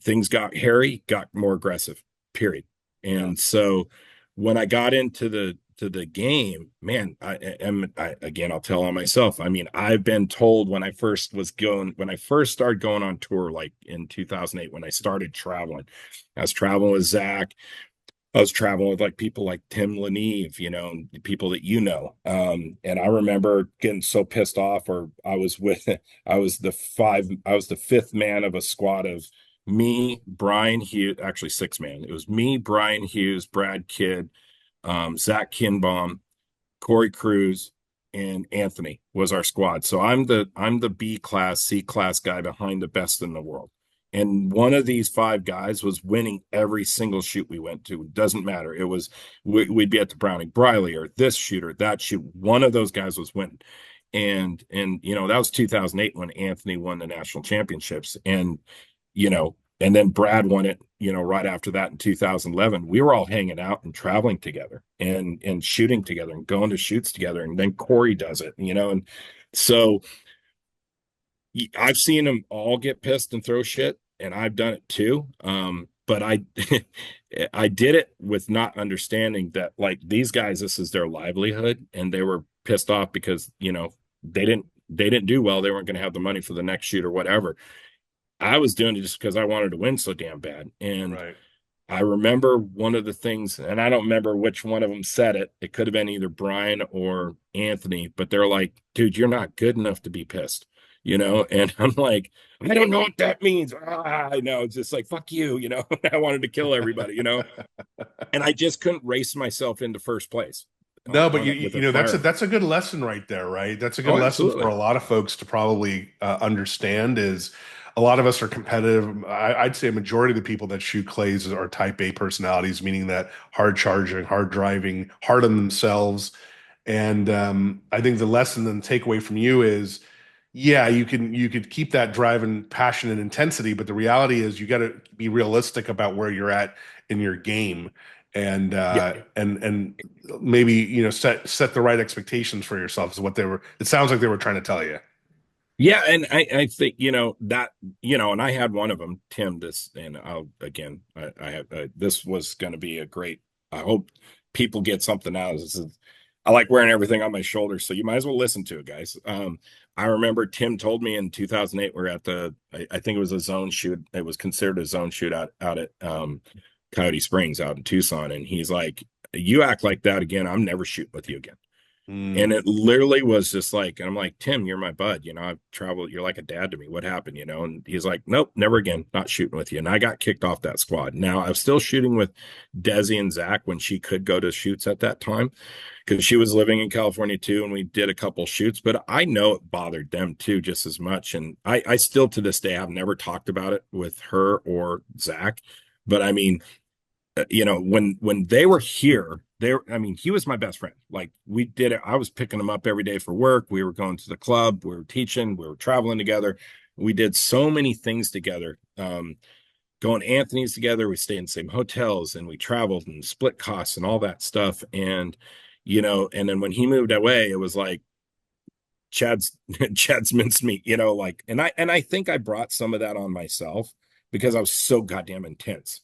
S2: Things got hairy, got more aggressive, period.
S1: Yeah.
S2: And so when I got into the game, man, again, I'll tell on myself. I mean, I've been told when I first started going on tour, like in 2008, when I started traveling, I was traveling with Zach. I was traveling with like people like Tim Leneve, people that and I remember getting so pissed off, or I was the fifth man of a squad of me, Brian Hughes, actually six man. It was me, Brian Hughes, Brad Kidd, Zach Kinbaum, Corey Cruz, and Anthony was our squad. So I'm the B class, C class guy behind the best in the world. And one of these five guys was winning every single shoot we went to. It doesn't matter. It was we'd be at the Browning Briley or this shoot or that shoot. One of those guys was winning. And that was 2008 when Anthony won the national championships. And then Brad won it, right after that in 2011. We were all hanging out and traveling together and shooting together and going to shoots together. And then Corey does it, and so I've seen them all get pissed and throw shit, and I've done it too. But I I did it with not understanding that like these guys, this is their livelihood, and they were pissed off because they didn't do well. They weren't going to have the money for the next shoot or whatever. I was doing it just because I wanted to win so damn bad. And
S1: Right.
S2: I remember one of the things, and I don't remember which one of them said it. It could have been either Brian or Anthony, but they're like, dude, you're not good enough to be pissed. And I'm like, I don't know what that means. I know. It's just like, fuck you. I wanted to kill everybody. And I just couldn't race myself into first place
S1: No, but
S2: with a
S1: that's a
S2: firearm.
S1: good lesson right there, right? That's a good
S2: Oh,
S1: lesson for
S2: absolutely.
S1: a lot of folks to probably understand. Is a lot of us are competitive. I'd say a majority of the people that shoot clays are type A personalities, meaning that hard charging, hard driving, hard on themselves. And I think the lesson and takeaway from you is, yeah, you could keep that drive and passion and intensity, but the reality is you got to be realistic about where you're at in your game, and
S2: Yeah.
S1: maybe set the right expectations for yourself is what they were. It sounds like they were trying to tell you.
S2: Yeah, and I think that and I had one of them, Tim. This, and I'll again, I have this was going to be a great. I hope people get something out of this. I like wearing everything on my shoulders, so you might as well listen to it, guys. I remember Tim told me in 2008 we're at I think it was a zone shoot. It was considered a zone shoot out at Coyote Springs out in Tucson, and he's like, "You act like that again, I'm never shooting with you again." And
S1: Mm,
S2: it literally was just like, and I'm like, Tim, you're my bud. I've traveled. You're like a dad to me. What happened? And he's like, nope, never again. Not shooting with you. And I got kicked off that squad. Now I was still shooting with Desi and Zach when she could go to shoots at that time because she was living in California too. And we did a couple shoots, but I know it bothered them too, just as much. And I still to this day, have never talked about it with her or Zach. But I mean, when they were here, I mean, he was my best friend. Like we did it. I was picking him up every day for work. We were going to the club. We were teaching. We were traveling together. We did so many things together. Going to Anthony's together. We stayed in the same hotels and we traveled and split costs and all that stuff. And then when he moved away, it was like Chad's Chad's mincemeat, like, and I think I brought some of that on myself because I was so goddamn intense.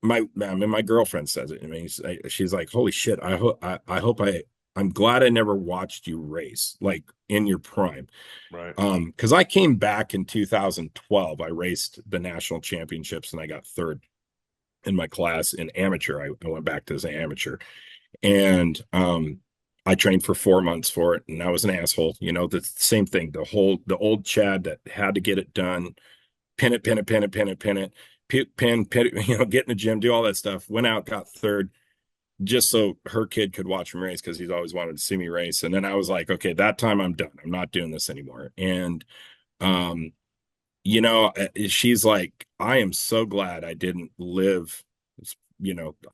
S2: I mean, my girlfriend says it. I mean, she's like, "Holy shit! I'm glad I never watched you race like in your prime."
S1: right.
S2: Because I came back in 2012. I raced the national championships and I got third in my class in amateur. I went back to as an amateur, and I trained for 4 months for it, and I was an asshole. The same thing. The old Chad that had to get it done, pin it, pin it, pin it, pin it, pin it, pin, get in the gym, do all that stuff. Went out, got third. just so her kid could watch me race because he's always wanted to see me race. And then I was like, okay, that time I'm done. I'm not doing this anymore. And um, she's like, I am so glad I didn't live.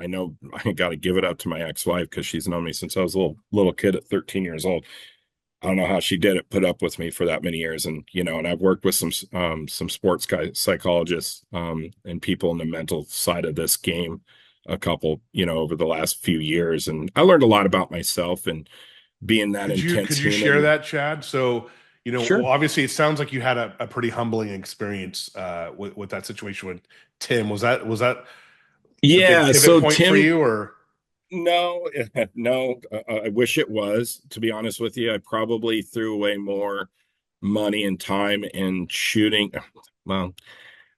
S2: I know I got to give it up to my ex-wife because she's known me since I was a little kid at 13 years old. I don't know how she did it, put up with me for that many years. And, and I've worked with some sports guys, psychologists, and people in the mental side of this game, a couple, over the last few years. And I learned a lot about myself and being that intense
S1: Could you share
S2: human.
S1: that, Chad? So,
S2: Sure.
S1: obviously it sounds like you had a pretty humbling experience with that situation with Tim. Was that a big
S2: Yeah.
S1: pivot
S2: So
S1: point for
S2: Tim,
S1: you, or
S2: no, no, I wish it was, to be honest with you. I probably threw away more money and time in shooting. Well,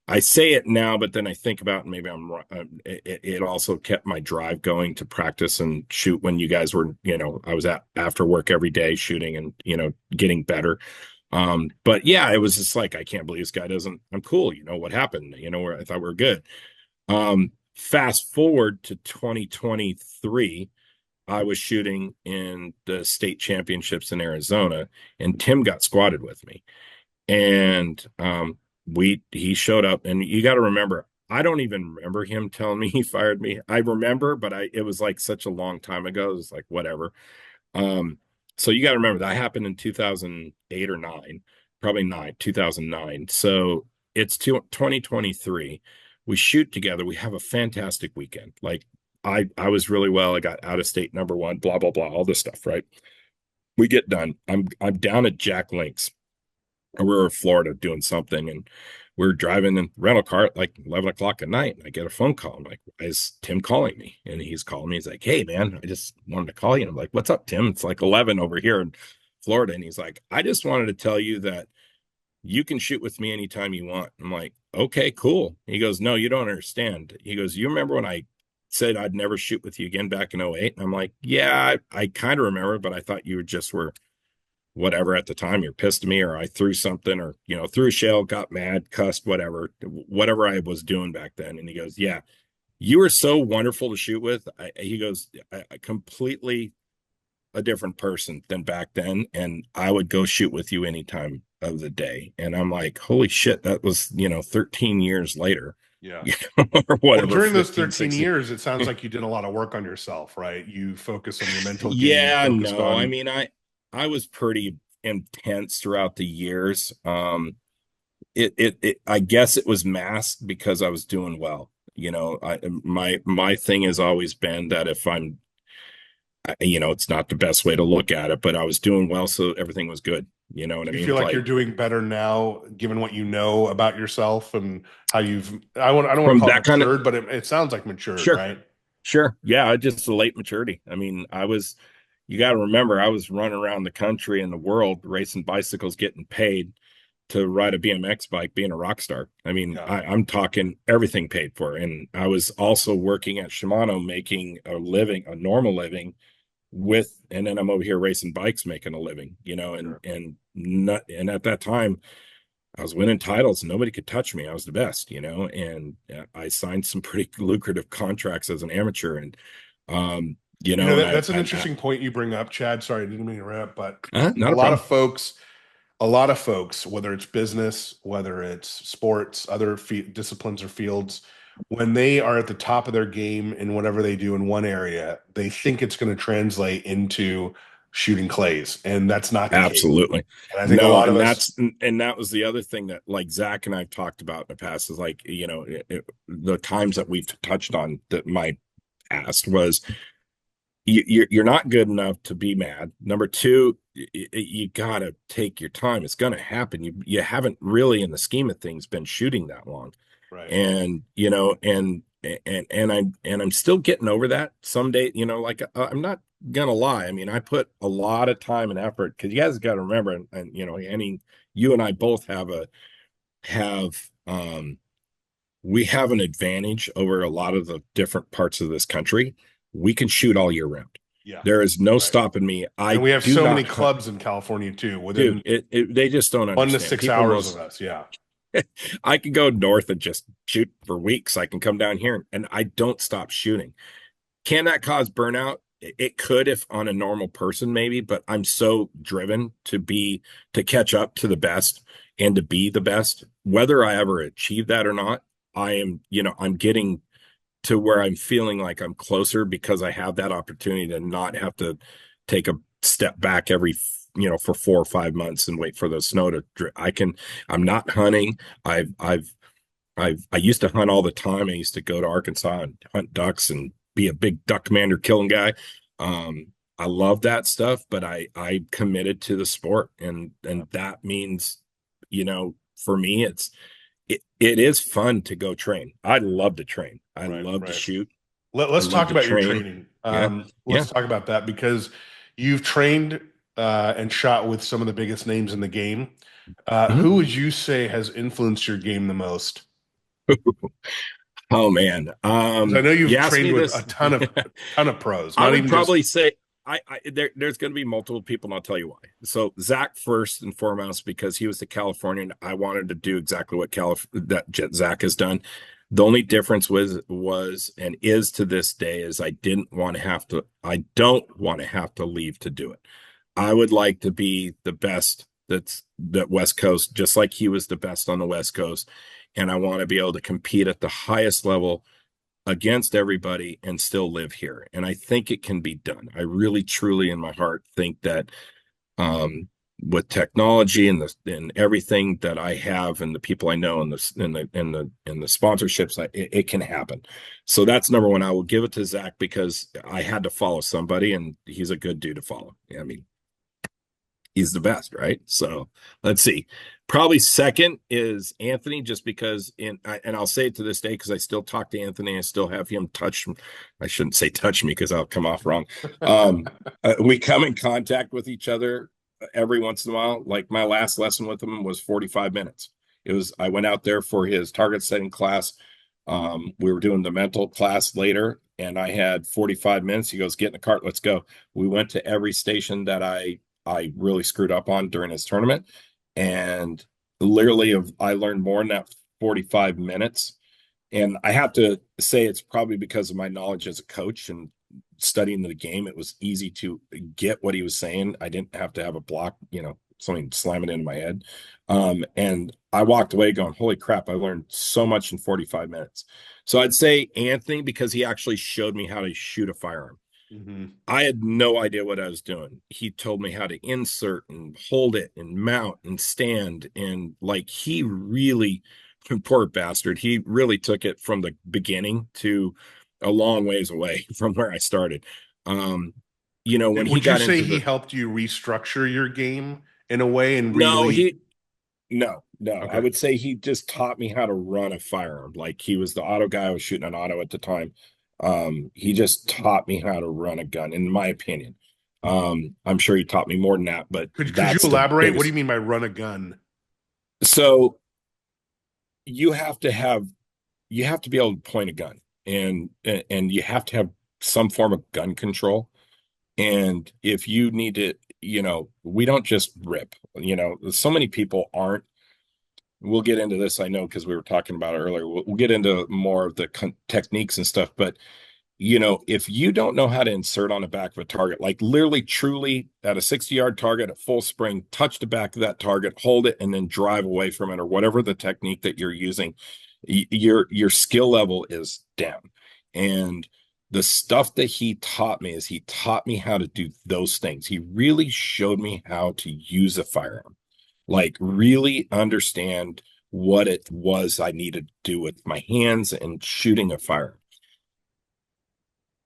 S2: I say it now, but then I think about it, maybe I'm wrong. It also kept my drive going to practice and shoot when you guys were, I was at after work every day shooting and, getting better. But yeah, it was just like, I can't believe this guy doesn't, I'm cool. What happened? I thought we were good. Fast forward to 2023, I was shooting in the state championships in Arizona, and Tim got squatted with me. And he showed up, and you got to remember, I don't even remember him telling me he fired me. I remember, but it was like such a long time ago. It was like whatever. Um, so you got to remember that happened in 2008 or 9, probably 2009. So it's 2023. We shoot together. We have a fantastic weekend. Like I was really well. I got out of state number one, blah, blah, blah, all this stuff, right? We get done. I'm down at Jack Link's. We were in Florida doing something, and we're driving in rental car at like 11 o'clock at night. And I get a phone call. I'm like, why is Tim calling me? And he's calling me. He's like, hey, man, I just wanted to call you. And I'm like, what's up, Tim? It's like 11 over here in Florida. And he's like, I just wanted to tell you that you can shoot with me anytime you want. I'm like, okay, cool. He goes, no, you don't understand. He goes, you remember when I said I'd never shoot with you again back in '08? And I'm like, yeah, I kind of remember, but I thought you just were whatever at the time. You're pissed at me, or I threw something, or threw a shell, got mad, cussed, whatever I was doing back then. And he goes, yeah, you were so wonderful to shoot with. He goes, I completely a different person than back then, and I would go shoot with you any time of the day. And I'm like, holy shit, that was 13 years later.
S1: yeah.
S2: Or
S1: Well,
S2: whatever,
S1: during those
S2: 15,
S1: 13
S2: 16.
S1: years, it sounds like you did a lot of work on yourself, right? You focused on your mental game. You
S2: Yeah,
S1: focused
S2: no, I
S1: on,
S2: mean, I was pretty intense throughout the years. I guess it was masked because I was doing well. My thing has always been that if it's not the best way to look at it, but I was doing well, so everything was good. You know what I
S1: do you
S2: mean?
S1: feel like you're
S2: Like
S1: doing better now, given what you know about yourself and how I don't want to
S2: from
S1: call it
S2: that kind of,
S1: matured, but it sounds like matured,
S2: sure,
S1: right?
S2: sure. Yeah, just a late maturity. I mean, you got to remember, I was running around the country and the world racing bicycles, getting paid to ride a BMX bike, being a rock star. I mean,
S1: Yeah.
S2: I'm talking everything paid for. And I was also working at Shimano, making a living, a normal living and then I'm over here racing bikes, making a living,
S1: Sure.
S2: and at that time I was winning titles and nobody could touch me. I was the best, and I signed some pretty lucrative contracts as an amateur. And, and
S1: That's an interesting point you bring up, Chad. Sorry, I didn't mean to interrupt, but a
S2: not a
S1: lot of
S2: problem.
S1: folks, a lot of folks, whether it's business, whether it's sports, other disciplines or fields, when they are at the top of their game in whatever they do in one area, they think it's going to translate into shooting clays, and that's not the case.
S2: Absolutely.
S1: And I think a
S2: No,
S1: lot of
S2: and
S1: us,
S2: that was the other thing that like Zach and I've talked about in the past is like, the times that we've touched on that my past was you're not good enough to be mad. Number two, you gotta take your time. It's gonna happen. You haven't really, in the scheme of things, been shooting that long,
S1: right?
S2: and I'm still getting over that. Someday, like I'm not gonna lie. I mean, I put a lot of time and effort because you guys got to remember, and any you and I both have we have an advantage over a lot of the different parts of this country. We can shoot all year round.
S1: Yeah,
S2: There is no
S1: right.
S2: stopping me. I
S1: And we have
S2: do
S1: so many
S2: not hunt,
S1: clubs in California too,
S2: dude.
S1: within
S2: They just don't
S1: one to
S2: understand.
S1: six
S2: People
S1: hours of
S2: most
S1: us. Yeah,
S2: I can go north and just shoot for weeks. I can come down here and I don't stop shooting. Can that cause burnout? It could if on a normal person, maybe, but I'm so driven to catch up to the best and to be the best. Whether I ever achieve that or not, I am, I'm getting to where I'm feeling like I'm closer because I have that opportunity to not have to take a step back every, for 4 or 5 months and wait for the snow to I'm not hunting. I used to hunt all the time. I used to go to Arkansas and hunt ducks and be a big duck commander killing guy. I love that stuff, but I committed to the sport, and that means, for me, it is fun to go train. I love to train. I love to shoot.
S1: Let's talk about your training.
S2: Yeah.
S1: Let's talk about that, because you've trained and shot with some of the biggest names in the game. Who would you say has influenced your game the most?
S2: Oh man.
S1: 'Cause I know you've trained with
S2: this.
S1: a ton of pros.
S2: I would probably say there's going to be multiple people, and I'll tell you why. So Zach first and foremost, because he was the Californian. I wanted to do exactly what that Zach has done. The only difference was and is to this day is I don't want to have to leave to do it. I would like to be the best that West Coast, just like he was the best on the West Coast. And I want to be able to compete at the highest level against everybody and still live here. And I think it can be done. I really, truly, in my heart, think that with technology and everything that I have and the people I know and the sponsorships, it can happen. So that's number one. I will give it to Zach because I had to follow somebody, and he's a good dude to follow. I mean, he's the best, right? So let's see. Probably second is Anthony, just because and I'll say it to this day because I still talk to Anthony. I still have him I shouldn't say touch me because I'll come off wrong. We come in contact with each other every once in a while. Like my last lesson with him was 45 minutes. I went out there for his target setting class. We were doing the mental class later, and I had 45 minutes. He goes, "Get in the cart, let's go." We went to every station that I really screwed up on during his tournament. And literally I learned more in that 45 minutes. And I have to say it's probably because of my knowledge as a coach and studying the game. It was easy to get what he was saying. I didn't have to have a block, something slam it into my head. And I walked away going, holy crap, I learned so much in 45 minutes. So I'd say Anthony, because he actually showed me how to shoot a firearm. Mm-hmm. I had no idea what I was doing. He told me how to insert and hold it and mount and stand. And he really, poor bastard, he really took it from the beginning to a long ways away from where I started. When
S1: would you say he helped you restructure your game in a way and really?
S2: No. Okay. I would say he just taught me how to run a firearm. Like he was the auto guy. I was shooting an auto at the time. He just taught me how to run a gun, in my opinion. I'm sure he taught me more than that, but
S1: could you elaborate? What do you mean by run a gun?
S2: So you have to be able to point a gun, and you have to have some form of gun control. And if you need to, we don't just rip, so many people aren't. We'll get into this, I know, because we were talking about it earlier. We'll get into more of the techniques and stuff. But, if you don't know how to insert on the back of a target, like literally, truly at a 60-yard target at full spring, touch the back of that target, hold it, and then drive away from it, or whatever the technique that you're using, your skill level is down. And the stuff that he taught me is he taught me how to do those things. He really showed me how to use a firearm. Really understand what it was I needed to do with my hands and shooting a firearm.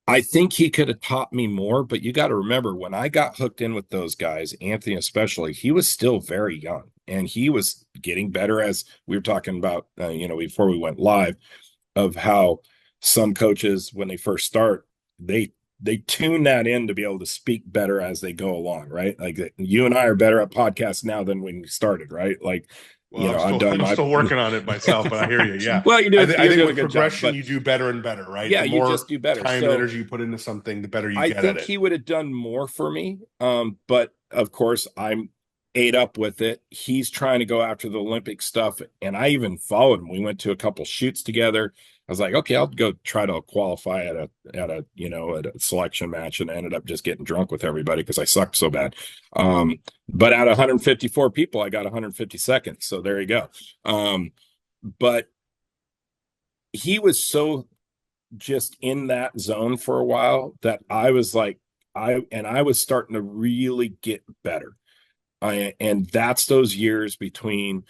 S2: I think he could have taught me more, but you got to remember, when I got hooked in with those guys, Anthony especially, he was still very young, and he was getting better, as we were talking about, before we went live, of how some coaches, when they first start, they tune that in to be able to speak better as they go along, right? Like you and I are better at podcasts now than when we started, right?
S1: Well, I'm still working on it myself, but I hear you. Yeah.
S2: Well, you do.
S1: I think with progression, you do better and better, right?
S2: Yeah,
S1: the
S2: more
S1: more
S2: you just do better.
S1: Time and energy you put into something, the better you get at it.
S2: I think he would have done more for me. But of course, I'm ate up with it. He's trying to go after the Olympic stuff, and I even followed him. We went to a couple shoots together. I was like, okay, I'll go try to qualify at a selection match, and I ended up just getting drunk with everybody because I sucked so bad. But out of 154 people, I got 152nd. So there you go. But he was so just in that zone for a while that I was like, I was starting to really get better. And that's those years between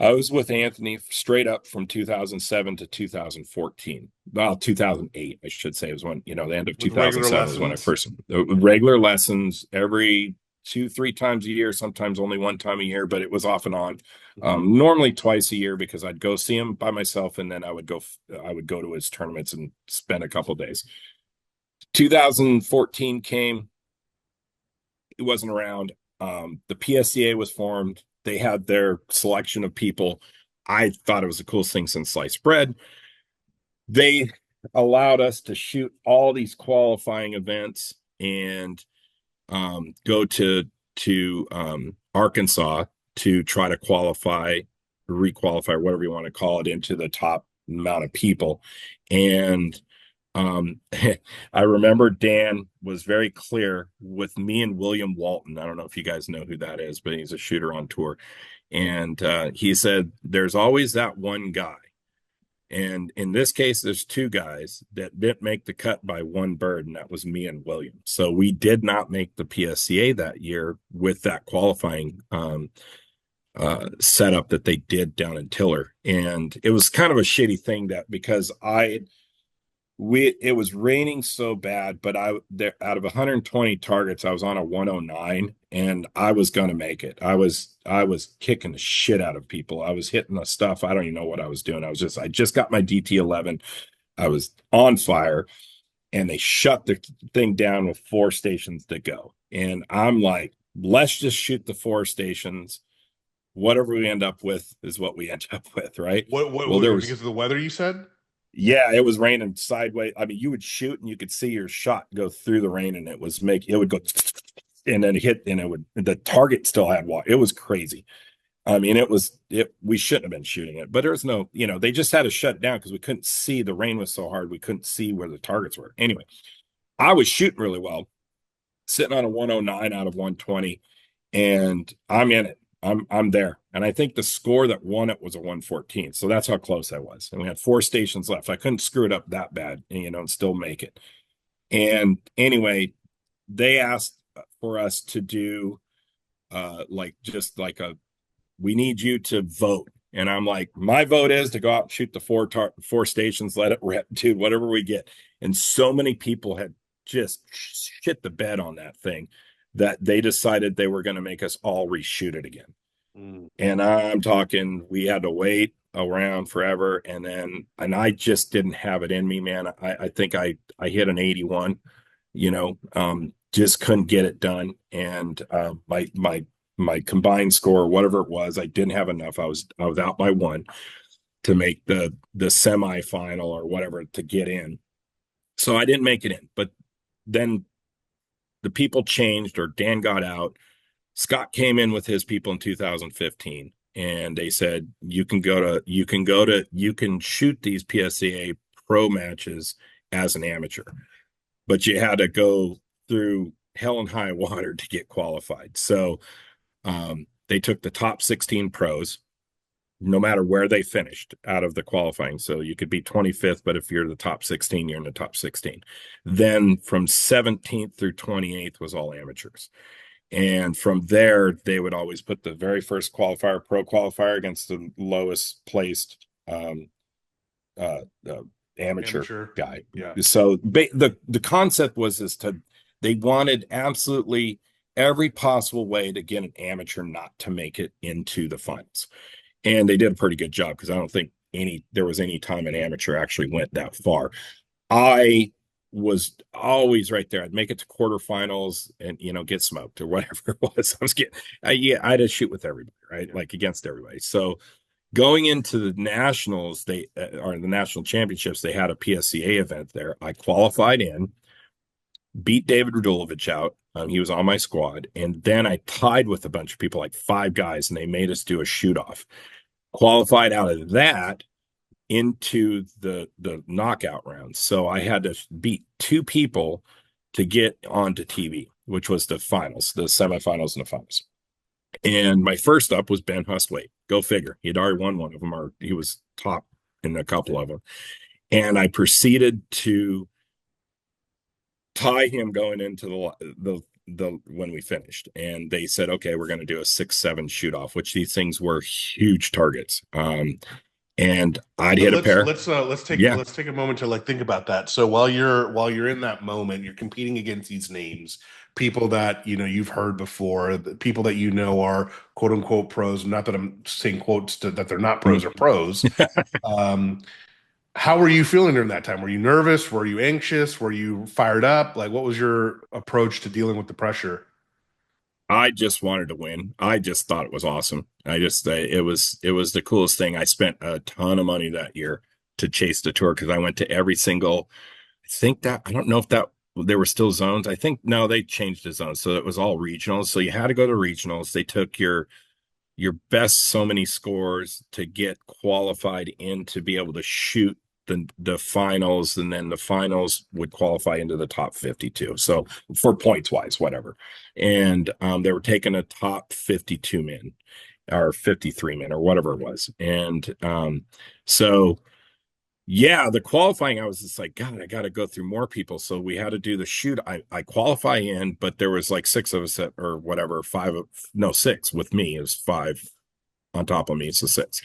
S2: I was with Anthony straight up from 2007 to 2014. Well, 2008, I should say, was when, the end of
S1: With regular
S2: 2007 was when I
S1: lessons.
S2: first regular lessons every 2, 3 times a year, sometimes only one time a year, but it was off and on. Normally twice a year because I'd go see him by myself, and then I would go to his tournaments and spend a couple days. 2014 came, it wasn't around. The PSCA was formed. They had their selection of people. I thought it was the coolest thing since sliced bread. They allowed us to shoot all these qualifying events and go to Arkansas to try to requalify, whatever you want to call it, into the top amount of people. And I remember Dan was very clear with me and William Walton. I don't know if you guys know who that is, but he's a shooter on tour. And he said, there's always that one guy. And in this case, there's two guys that didn't make the cut by one bird, and that was me and William. So we did not make the PSCA that year with that qualifying setup that they did down in Tiller. And it was kind of a shitty thing because it was raining so bad, but out of 120 targets, I was on a 109, and I was going to make it. I was kicking the shit out of people. I was hitting the stuff. I don't even know what I was doing. I just got my DT11. I was on fire, and they shut the thing down with 4 stations to go. And I'm like, let's just shoot the 4 stations. Whatever we end up with is what we end up with, right?
S1: Well, there was because of the weather, you said?
S2: Yeah, it was raining sideways. I mean, you would shoot and you could see your shot go through the rain, and it would go and then hit, and the target still had water. It was crazy. I mean, we shouldn't have been shooting it, but there's no, they just had to shut down because we couldn't see. The rain was so hard, we couldn't see where the targets were. Anyway, I was shooting really well, sitting on a 109 out of 120, and I'm in it. I'm there. And I think the score that won it was a 114. So that's how close I was. And we had 4 stations left. I couldn't screw it up that bad, and still make it. And anyway, they asked for us to do we need you to vote. And I'm like, my vote is to go out and shoot the 4 stations, let it rip, dude, whatever we get. And so many people had just shit the bed on that thing that they decided they were going to make us all reshoot it again. And I'm talking, we had to wait around forever. And I just didn't have it in me, man. I think I hit an 81, just couldn't get it done. And my combined score, whatever it was, I didn't have enough. I was out by 1 to make the semifinal or whatever to get in. So I didn't make it in. But then the people changed, or Dan got out. Scott came in with his people in 2015, and they said, you can shoot these PSCA Pro matches as an amateur, but you had to go through hell and high water to get qualified. So they took the top 16 pros, no matter where they finished out of the qualifying. So you could be 25th, but if you're the top 16, you're in the top 16. Then from 17th through 28th was all amateurs. And from there, they would always put the very first pro qualifier against the lowest placed amateur guy.
S1: Yeah.
S2: So the concept was they wanted absolutely every possible way to get an amateur not to make it into the finals. And they did a pretty good job, because I don't think there was any time an amateur actually went that far. I was always right there. I'd make it to quarterfinals and, get smoked or whatever it was. I had to shoot with everybody, right?
S1: Yeah.
S2: Like against everybody. So going into the nationals, or the national championships, they had a PSCA event there. I qualified in, beat David Radulovich out. He was on my squad. And then I tied with a bunch of people, like 5 guys, and they made us do a shoot off. Qualified out of that into the knockout rounds. So I had to beat two people to get onto TV, which was the finals, the semifinals and the finals. And my first up was Ben Hustwaite. Go figure. He'd already won one of them, or he was top in a couple of them. And I proceeded to tie him going into the when we finished. And they said, okay, we're going to do a 6-7 shoot off, which these things were huge targets. And I'd hit a pair.
S1: Let's take a moment to like think about that. So while you're in that moment, you're competing against these names, people that you've heard before, the people that are quote unquote pros. Not that I'm saying quotes that they're not pros or pros. How were you feeling during that time? Were you nervous? Were you anxious? Were you fired up? Like, what was your approach to dealing with the pressure?
S2: I just wanted to win. I just thought it was awesome. It was the coolest thing. I spent a ton of money that year to chase the tour because I went to every single. I don't know if that there were still zones. I think no, they changed the zones, so it was all regionals. So you had to go to regionals. They took your best so many scores to get qualified in to be able to shoot the finals, and then the finals would qualify into the top 52. So for points wise, whatever. And they were taking a top 52 men or 53 men or whatever it was. And so yeah, the qualifying, I was just like, God, I got to go through more people. So we had to do the shoot. I qualify in, but there was like six of us or whatever, six with me. It was five on top of me. It's a six.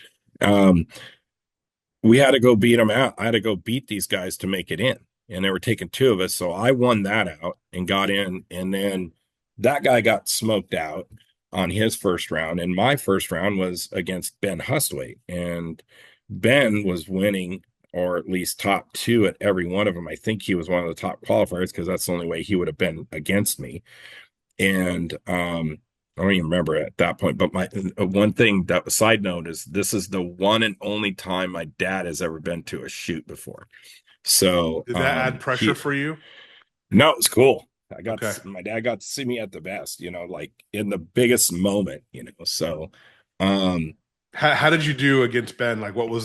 S2: We had to go beat them out. I had to go beat these guys to make it in. And they were taking two of us. So I won that out and got in. And then that guy got smoked out on his first round. And my first round was against Ben Hustwaite. And Ben was winning, or at least top two at every one of them. I think he was one of the top qualifiers because that's the only way he would have been against me. And I don't even remember at that point. But my one thing, that side note, is this is the one and only time my dad has ever been to a shoot before. So
S1: Did that add pressure for you?
S2: No, it was cool. My dad got to see me at the best, like in the biggest moment, So
S1: how did you do against Ben? Like,
S2: we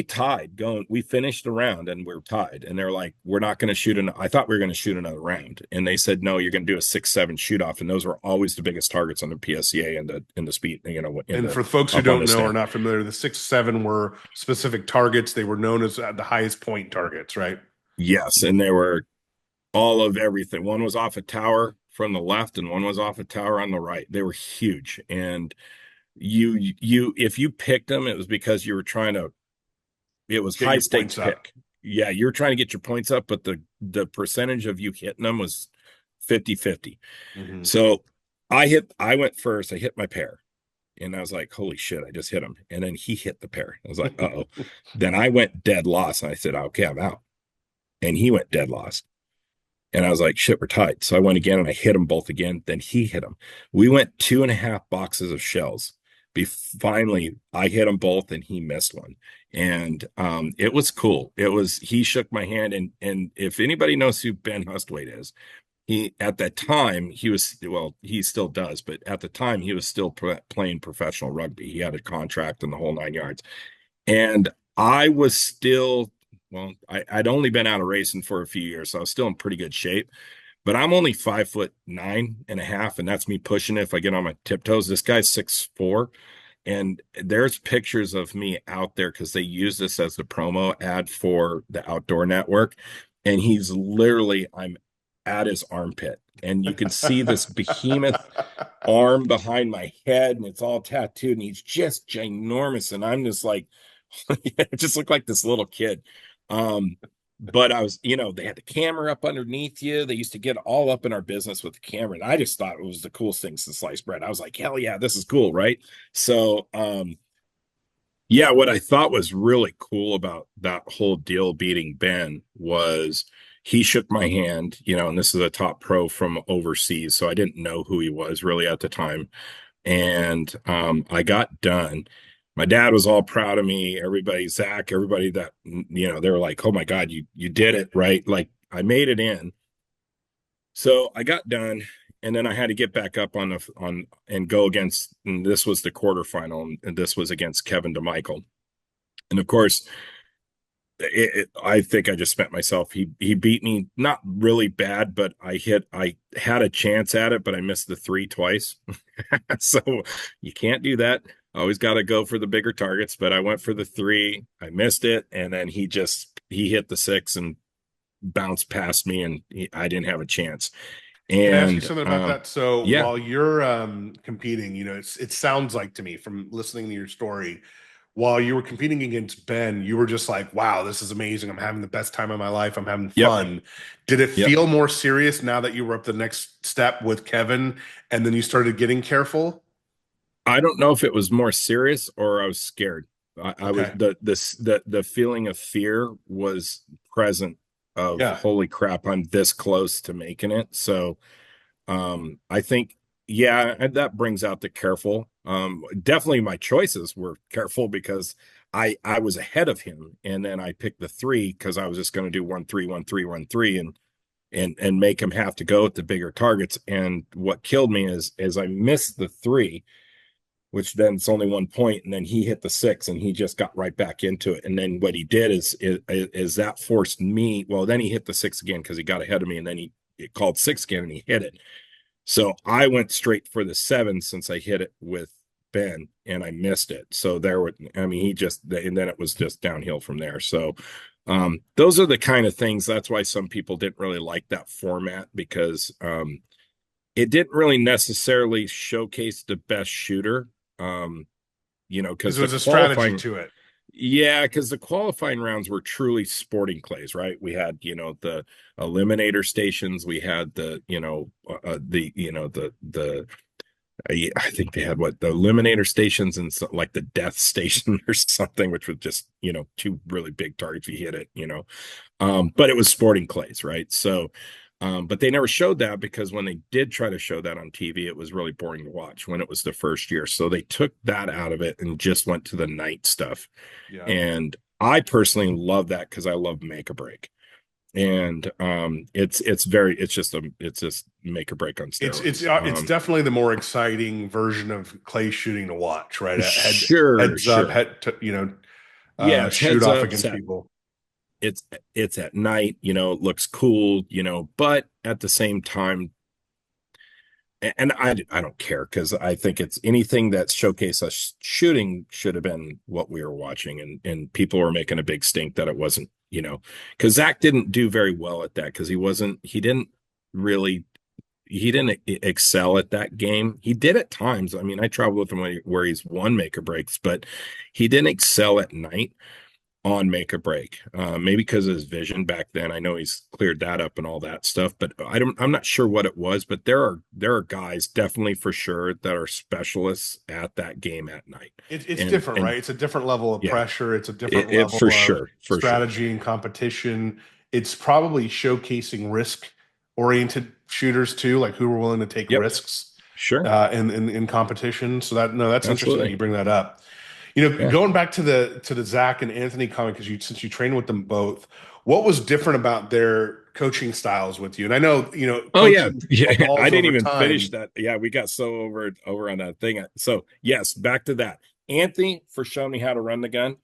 S2: tied going. We finished the round and we're tied. And they're like, we're not going to shoot I thought we were going to shoot another round. And they said, no, you're going to do a 6-7 shoot off. And those were always the biggest targets on the PSCA and in the speed,
S1: and for folks who don't know or not familiar, the 6-7 were specific targets. They were known as the highest point targets, right?
S2: Yes. And they were all of everything. One was off a tower from the left and one was off a tower on the right. They were huge. And if you picked them, it was because you were it was high stakes pick. Yeah, you were trying to get your points up, but the percentage of you hitting them was 50-50. Mm-hmm. So I went first, I hit my pair, and I was like, holy shit, I just hit him. And then he hit the pair. I was like, uh-oh. Then I went dead lost, and I said, okay, I'm out. And he went dead lost. And I was like, shit, we're tied. So I went again and I hit them both again. Then he hit them. We went 2.5 boxes of shells. Finally, I hit them both and he missed one. And it was cool. He shook my hand. And if anybody knows who Ben Hustwaite is, at that time, he still does, but at the time he was still playing professional rugby. He had a contract and the whole 9 yards. And I was still, I'd only been out of racing for a few years, so I was still in pretty good shape. But I'm only 5'9.5", and that's me pushing it if I get on my tiptoes. This guy's 6'4", and there's pictures of me out there because they use this as the promo ad for the Outdoor Network. And I'm at his armpit, and you can see this behemoth arm behind my head, and it's all tattooed, and he's just ginormous. And I'm just like, it just looked like this little kid. But I was, they had the camera up underneath you. They used to get all up in our business with the camera. And I just thought it was the coolest thing since sliced bread. I was like, hell yeah, this is cool. Right. So, yeah, what I thought was really cool about that whole deal beating Ben was he shook my hand, and this is a top pro from overseas. So I didn't know who he was really at the time. And I got done. My dad was all proud of me. Zach, everybody that, they were like, oh my God, you did it, right? Like I made it in. So I got done, and then I had to get back up and go against, and this was the quarterfinal, and this was against Kevin DeMichael. And of course, I think I just spent myself. He beat me, not really bad, but I had a chance at it, but I missed the three twice. So you can't do that. Always got to go for the bigger targets, but I went for the three. I missed it, and then he hit the six and bounced past me, and I didn't have a chance.
S1: Can I ask you
S2: And
S1: something about that? So
S2: yeah,
S1: while you're competing, it sounds like to me from listening to your story, while you were competing against Ben, you were just like, wow, this is amazing. I'm having the best time of my life. I'm having
S2: yep,
S1: fun. Did it
S2: yep.
S1: feel more serious now that you were up the next step with Kevin and then you started getting careful?
S2: I don't know if it was more serious or I was scared. I was
S1: Okay.
S2: the feeling of fear was present of
S1: Yeah.
S2: holy crap, I'm this close to making it. So I think yeah, and that brings out the careful. Definitely my choices were careful because I was ahead of him and then I picked the three because I was just going to do 1 3 1 3 1 3 and make him have to go at the bigger targets. And what killed me is I missed the three, which then it's only 1 point, and then he hit the six, and he just got right back into it. And then what he did is that forced me. Well, then he hit the six again because he got ahead of me, and then he it called six again, and he hit it. So I went straight for the seven since I hit it with Ben, and I missed it. So there were, I mean, and then it was just downhill from there. So those are the kind of things. That's why some people didn't really like that format because it didn't really necessarily showcase the best shooter. Um,
S1: Because
S2: because
S1: there
S2: the
S1: was a strategy
S2: qualifying,
S1: to it.
S2: yeah, because the qualifying rounds were truly sporting clays, right? We had, the eliminator stations, we had I think they had what the eliminator stations and so, like the death station or something, which was just, two really big targets. You hit it. But it was sporting clays, right? So, but they never showed that because when they did try to show that on TV, it was really boring to watch when it was the first year. So they took that out of it and just went to the night stuff.
S1: Yeah.
S2: And I personally love that because I love make or break. And it's just make or break on
S1: It's
S2: steroids.
S1: definitely the more exciting version of clay shooting to watch, right?
S2: Sure,
S1: Heads up,
S2: sure. Yeah, it's
S1: shoot
S2: heads
S1: off
S2: up,
S1: against people.
S2: it's at night, it looks cool, but at the same time, and I don't care because I think it's anything that showcased us shooting should have been what we were watching, and people were making a big stink that it wasn't, because Zach didn't do very well at that because really he didn't excel at that game. He did at times. I mean, I traveled with him where he's won make or breaks, but he didn't excel at night on make or break. Maybe because of his vision back then. I know he's cleared that up and all that stuff, but I'm not sure what it was. But there are guys definitely for sure that are specialists at that game at night.
S1: It's different,
S2: And
S1: right? It's a different level of
S2: yeah,
S1: pressure. It's a different
S2: it for
S1: level of
S2: sure, for sure.
S1: strategy and competition. It's probably showcasing risk-oriented shooters too, like who are willing to take
S2: Yep,
S1: risks
S2: sure,
S1: in competition. So that's interesting that
S2: absolutely.
S1: you bring that up.
S2: Yeah.
S1: Going back to the Zach and Anthony comment, because since you trained with them both, what was different about their coaching styles with you? And I know,
S2: Oh yeah,
S1: coaching
S2: yeah. I
S1: evolves
S2: didn't
S1: over
S2: even finish
S1: time.
S2: that. Yeah, we got so over on that thing. So yes, back to that. Anthony for showing me how to run the gun.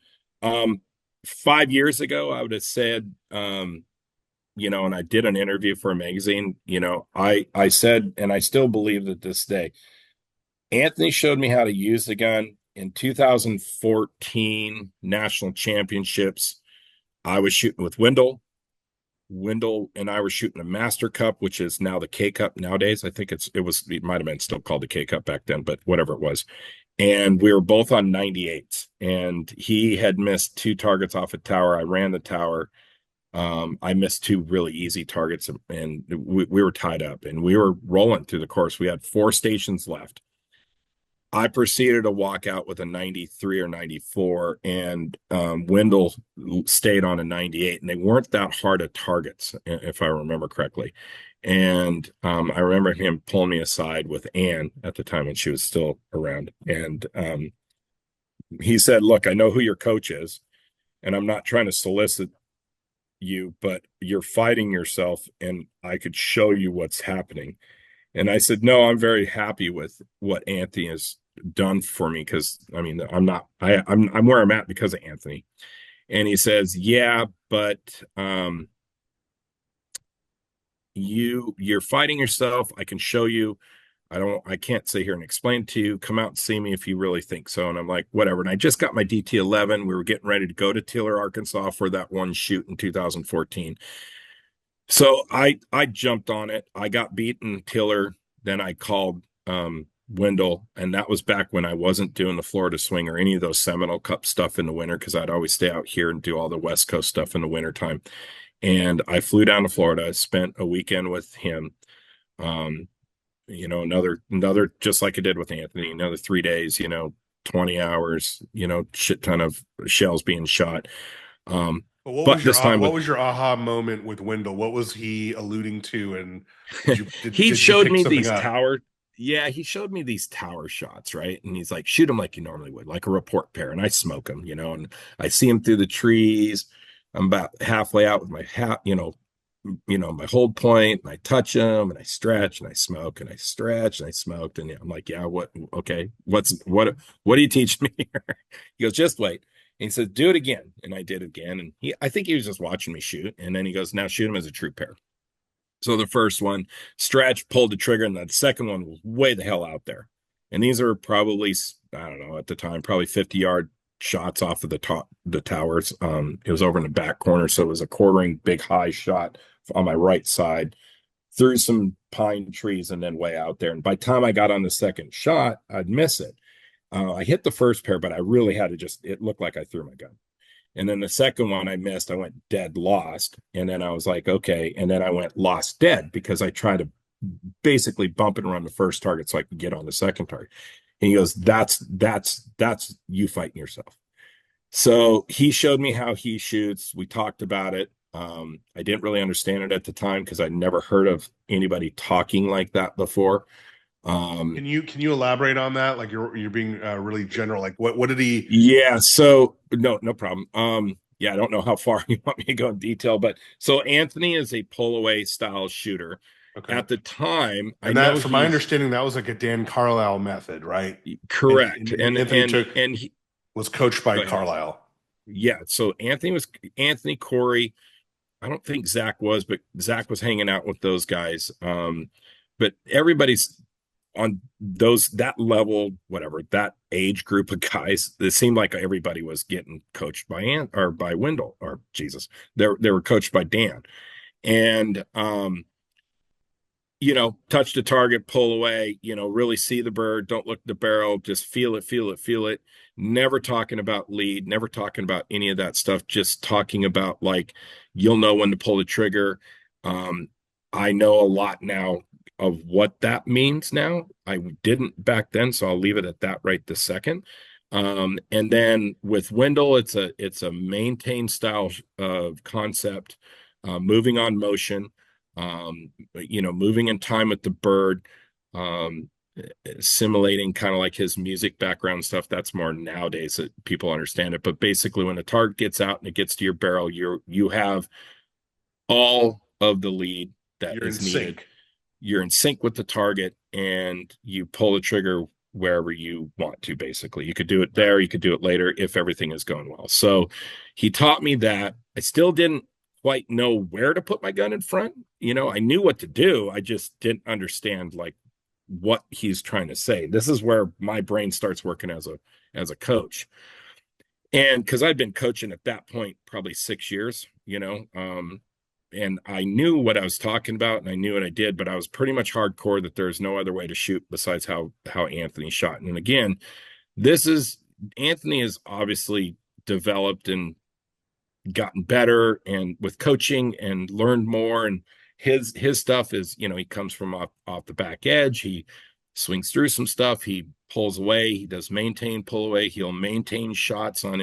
S2: 5 years ago, I would have said, and I did an interview for a magazine. I said, and I still believe that this day, Anthony showed me how to use the gun in 2014 national championships. I was shooting with Wendell and I were shooting a Master Cup, which is now the K Cup nowadays. I think it might have been still called the K Cup back then, but whatever it was. And we were both on 98s, and he had missed two targets off a tower. I ran the tower. I missed two really easy targets, and we were tied up, and we were rolling through the course. We had four stations left. I proceeded to walk out with a 93 or 94, and Wendell stayed on a 98, and they weren't that hard of targets, if I remember correctly. And I remember him pulling me aside with Ann at the time when she was still around. And he said, look, I know who your coach is, and I'm not trying to solicit you, but you're fighting yourself, and I could show you what's happening. And I said, no, I'm very happy with what Anthony done for me because I mean I'm where I'm at because of Anthony. And he says, yeah, but you're fighting yourself. I can show you. I can't sit here and explain to you. Come out and see me if you really think so. And I'm like, whatever. And I just got my DT11. We were getting ready to go to Taylor, Arkansas for that one shoot in 2014. So I jumped on it. I got beaten Taylor. Then I called Wendell, and that was back when I wasn't doing the Florida Swing or any of those Seminole Cup stuff in the winter because I'd always stay out here and do all the West Coast stuff in the wintertime. And I flew down to Florida, spent a weekend with him. Another just like I did with Anthony, another 3 days, 20 hours, shit ton of shells being shot. But this time
S1: what was your aha moment with Wendell? What was he alluding to? And
S2: he
S1: did you
S2: showed
S1: pick
S2: me
S1: something
S2: these
S1: up?
S2: he showed me these tower shots, right? And he's like, shoot them like you normally would, like a report pair. And I smoke them, and I see them through the trees. I'm about halfway out with my hat, my hold point, and I touch them and I stretch and I smoke and I stretch and I smoked. And I'm like, yeah, okay, what do you teach me here? He goes, just wait. And he says, do it again. And I did it again. And I think he was just watching me shoot. And then he goes, now shoot him as a true pair. So the first one, stretch, pulled the trigger, and the second one was way the hell out there. And these are probably, I don't know, at the time, probably 50-yard shots off of the towers. It was over in the back corner, so it was a quartering big high shot on my right side through some pine trees and then way out there. And by the time I got on the second shot, I'd miss it. I hit the first pair, but I really had to it looked like I threw my gun. And then the second one I missed, I went dead lost. And then I was like, okay. And then I went lost dead because I tried to basically bump it around the first target so I could get on the second target. And he goes, that's you fighting yourself. So he showed me how he shoots. We talked about it. I didn't really understand it at the time because I'd never heard of anybody talking like that before.
S1: Can you elaborate on that? Like you're being really general. Like what did he?
S2: Yeah, so no problem. Yeah, I don't know how far you want me to go in detail, but so Anthony is a pull away style shooter.
S1: Okay.
S2: At the time, I
S1: And that,
S2: know
S1: from my
S2: he's
S1: understanding, that was like a Dan Carlisle method, right? And,
S2: correct.
S1: and Anthony was coached by
S2: Go ahead.
S1: Carlisle.
S2: Yeah, so Anthony Corey. I don't think Zach was, but Zach was hanging out with those guys. But everybody's on that level, whatever, that age group of guys. It seemed like everybody was getting coached by by Wendell, or Jesus, they were coached by Dan. And touch the target, pull away, really see the bird, don't look at the barrel, just feel it, feel it, feel it. Never talking about lead, never talking about any of that stuff, just talking about like, you'll know when to pull the trigger. I know a lot now of what that means now. I didn't back then, so I'll leave it at that right this second. And then with Wendell, it's a maintain style of concept, moving on motion, moving in time with the bird, simulating kind of like his music background stuff. That's more nowadays that people understand it. But basically, when a target gets out and it gets to your barrel, you have all of the lead that is needed.
S1: Sync.
S2: You're in sync with the target, and you pull the trigger wherever you want to. Basically, you could do it there, you could do it later if everything is going well. So he taught me that. I still didn't quite know where to put my gun in front. I knew what to do. I just didn't understand like what he's trying to say. This is where my brain starts working as a coach. And because I'd been coaching at that point probably 6 years, and I knew what I was talking about and I knew what I did, but I was pretty much hardcore that there's no other way to shoot besides how Anthony shot. And again, Anthony has obviously developed and gotten better and with coaching and learned more. And his stuff is, he comes from off the back edge. He swings through some stuff. He pulls away. He does maintain, pull away. He'll maintain shots on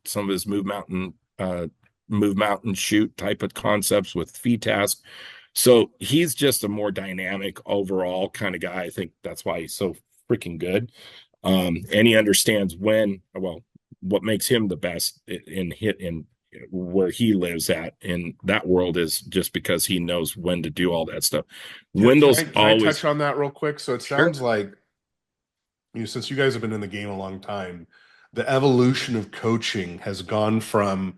S2: some of his move mountain shoot type of concepts with FITASC. So he's just a more dynamic overall kind of guy. I think that's why he's so freaking good. And he understands what makes him the best in where he lives at in that world is just because he knows when to do all that stuff.
S1: Wendell's can I touch on that real quick? So it sounds like since you guys have been in the game a long time, the evolution of coaching has gone from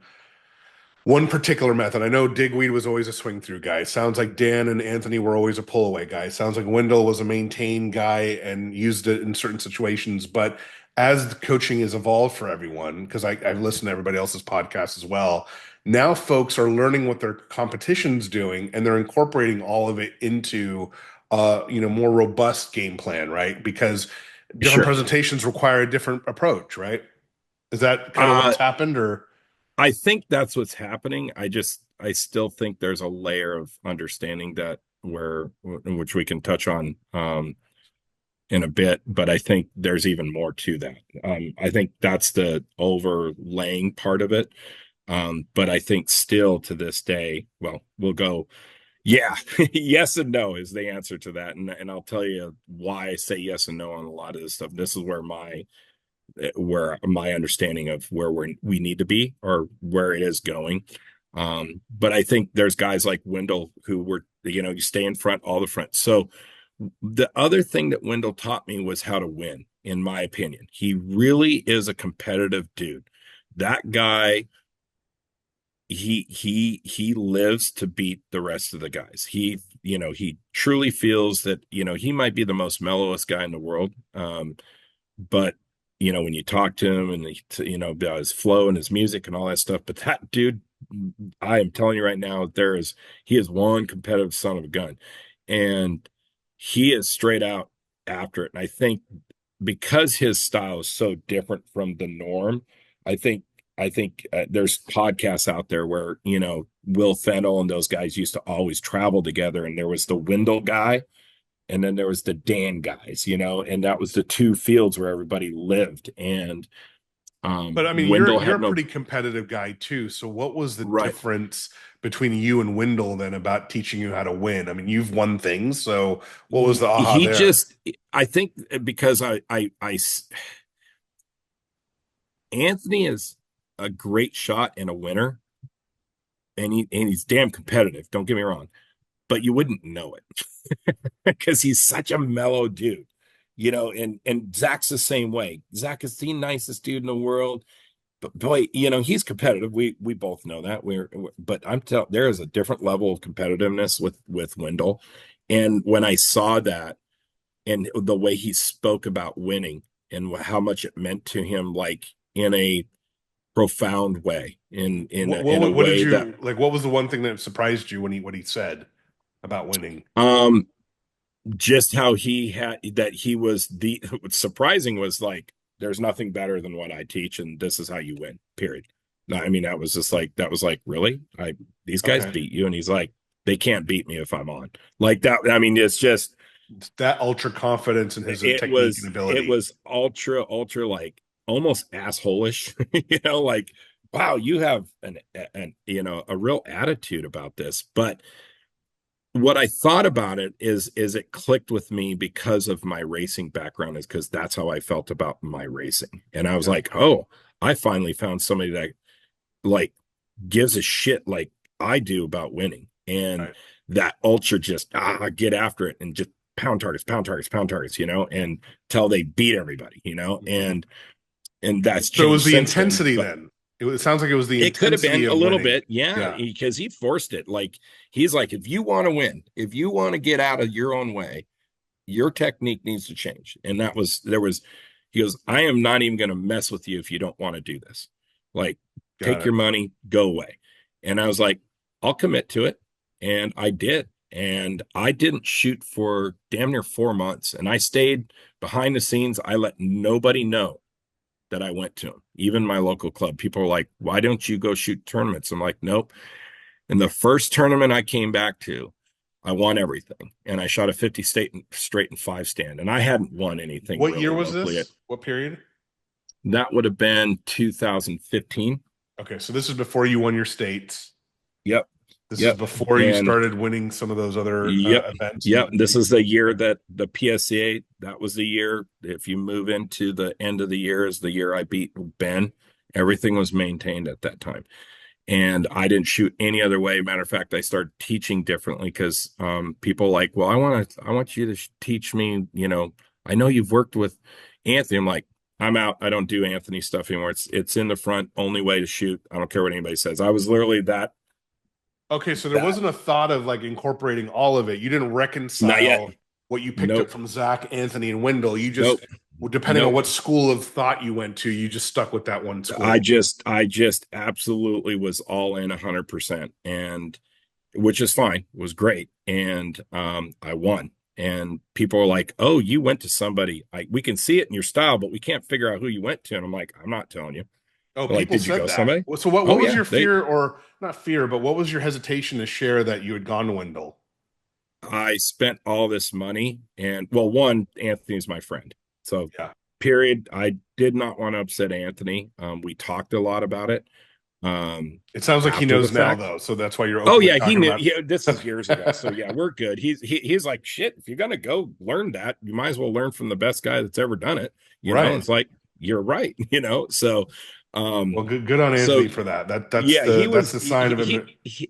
S1: one particular method. I know Digweed was always a swing through guy. Sounds like Dan and Anthony were always a pull away guy. Sounds like Wendell was a maintain guy and used it in certain situations. But as the coaching has evolved for everyone, because I've listened to everybody else's podcast as well, now folks are learning what their competition's doing and they're incorporating all of it into more robust game plan, right? Because different
S2: Sure.
S1: presentations require a different approach, right? Is that kind of
S2: Uh,
S1: what's happened or?
S2: I think that's what's happening. I still think there's a layer of understanding that where in which we can touch on in a bit, but I think there's even more to that. I think that's the overlaying part of it. But I think still to this day, well, we'll go, yeah, yes and no is the answer to that. And I'll tell you why I say yes and no on a lot of this stuff. This is where my understanding of where we need to be or where it is going. But I think there's guys like Wendell who were, you stay in front, all the front. So the other thing that Wendell taught me was how to win, in my opinion. He really is a competitive dude. That guy, he lives to beat the rest of the guys. He truly feels that, he might be the most mellowest guy in the world. But when you talk to him and about his flow and his music and all that stuff, but that dude, I am telling you right now, he is one competitive son of a gun, and he is straight out after it. And I think because his style is so different from the norm, I think there's podcasts out there where Will Fennell and those guys used to always travel together, and there was the Wendell guy and then there was the Dan guys, and that was the two fields where everybody lived. And
S1: But I mean,
S2: Wendell
S1: you're
S2: had
S1: a
S2: no
S1: pretty competitive guy too. So what was the
S2: right.
S1: difference between you and Wendell then about teaching you how to win? I mean, you've won things, so what was the aha
S2: He
S1: there?
S2: just, I think, because Anthony is a great shot and a winner, and he's damn competitive. Don't get me wrong, but you wouldn't know it because he's such a mellow dude, and Zach's the same way. Zach is the nicest dude in the world, but boy, he's competitive. We both know that. But there is a different level of competitiveness with Wendell, and when I saw that and the way he spoke about winning and how much it meant to him, like in a profound way, in a
S1: What did
S2: way that
S1: you like? What was the one thing that surprised you when what he said about winning?
S2: um just how he had that he was what's surprising was like there's nothing better than what I teach, and this is how you win, period. I mean, that was like, really? These guys
S1: Okay,
S2: beat you? And he's like, they can't beat me if I'm on like that. I mean, it's just
S1: that ultra confidence in his
S2: it
S1: technique and
S2: was it
S1: ability.
S2: was ultra like almost assholish, like, wow, you have an a real attitude about this. But what I thought about it is it clicked with me because of my racing background, is because that's how I felt about my racing. And I was
S1: Yeah,
S2: like, oh, I finally found somebody that like gives a shit like I do about winning. And
S1: right.
S2: that ultra just get after it and just pound targets, pound targets, pound targets, and till they beat everybody,
S1: Mhm.
S2: and that's
S1: So it was
S2: changed
S1: the
S2: since then.
S1: intensity
S2: But
S1: then. It sounds like it was the
S2: it could have
S1: intensity
S2: been a
S1: of
S2: little
S1: winning.
S2: bit, yeah,
S1: Yeah,
S2: because he forced it. Like he's like, if you want to win, if you want to get out of your own way, your technique needs to change. And he goes, I am not even going to mess with you if you don't want to do this. Like,
S1: got
S2: take your
S1: it.
S2: money, go away. And I was like, I'll commit to it. And I did. And I didn't shoot for damn near 4 months. And I stayed behind the scenes. I let nobody know that I went to him, even my local club. People were like, why don't you go shoot tournaments? I'm like, nope. And the first tournament I came back to, I won everything. And I shot a 50 straight and five stand. And I hadn't won anything
S1: What year
S2: really
S1: was
S2: locally.
S1: this? What period?
S2: That would have been 2015.
S1: Okay, so this is before you won your states.
S2: Yep.
S1: This is
S2: Yep.
S1: before you
S2: And
S1: started winning some of those other
S2: yep.
S1: events.
S2: Yep. This is the year
S1: Okay.
S2: that the PSCA, that was the year. If you move into the end of the year, is the year I beat Ben. Everything was maintained at that time. And I didn't shoot any other way. Matter of fact, I started teaching differently because people like, well, I want you to teach me. I know you've worked with, Anthony, I'm like, I'm out. I don't do Anthony stuff anymore. It's in the front, only way to shoot. I don't care what anybody says. I was literally
S1: Okay, so there
S2: that
S1: wasn't a thought of like incorporating all of it. You didn't
S2: not yet.
S1: reconcile what you picked up
S2: Nope.
S1: from Zach, Anthony, and Wendell. You just,
S2: Nope.
S1: well, depending on
S2: Nope.
S1: what school of thought you went to, you just stuck with that one
S2: I
S1: school.
S2: just I just absolutely was all in 100%, and which is fine, was great. And I won. And people are like, "Oh, you went to somebody. We can see it in your style, but we can't figure out who you went to." And I'm like, "I'm not telling you."
S1: Oh,
S2: They're like,
S1: people
S2: "Did you
S1: said
S2: go
S1: that.
S2: somebody?"
S1: So what
S2: Oh
S1: was
S2: yeah,
S1: your
S2: they
S1: fear, or not fear, but what was your hesitation to share that you had gone to Wendell?
S2: I spent all this money, and well, one, Anthony's my friend. So
S1: Yeah.
S2: period. I did not want to upset Anthony. We talked a lot about it
S1: It sounds like he
S2: after the
S1: knows now,
S2: fact.
S1: though, so that's why you're
S2: Oh
S1: openly
S2: yeah, he
S1: talking
S2: knew.
S1: about.
S2: Yeah, this is years ago. So yeah, we're good. He's like, shit, if you're gonna go learn that, you might as well learn from the best guy that's ever done it.
S1: Right.
S2: It's like, you're right, So
S1: Well, good on
S2: so
S1: Anthony for that.
S2: yeah,
S1: That's the sign of him.
S2: he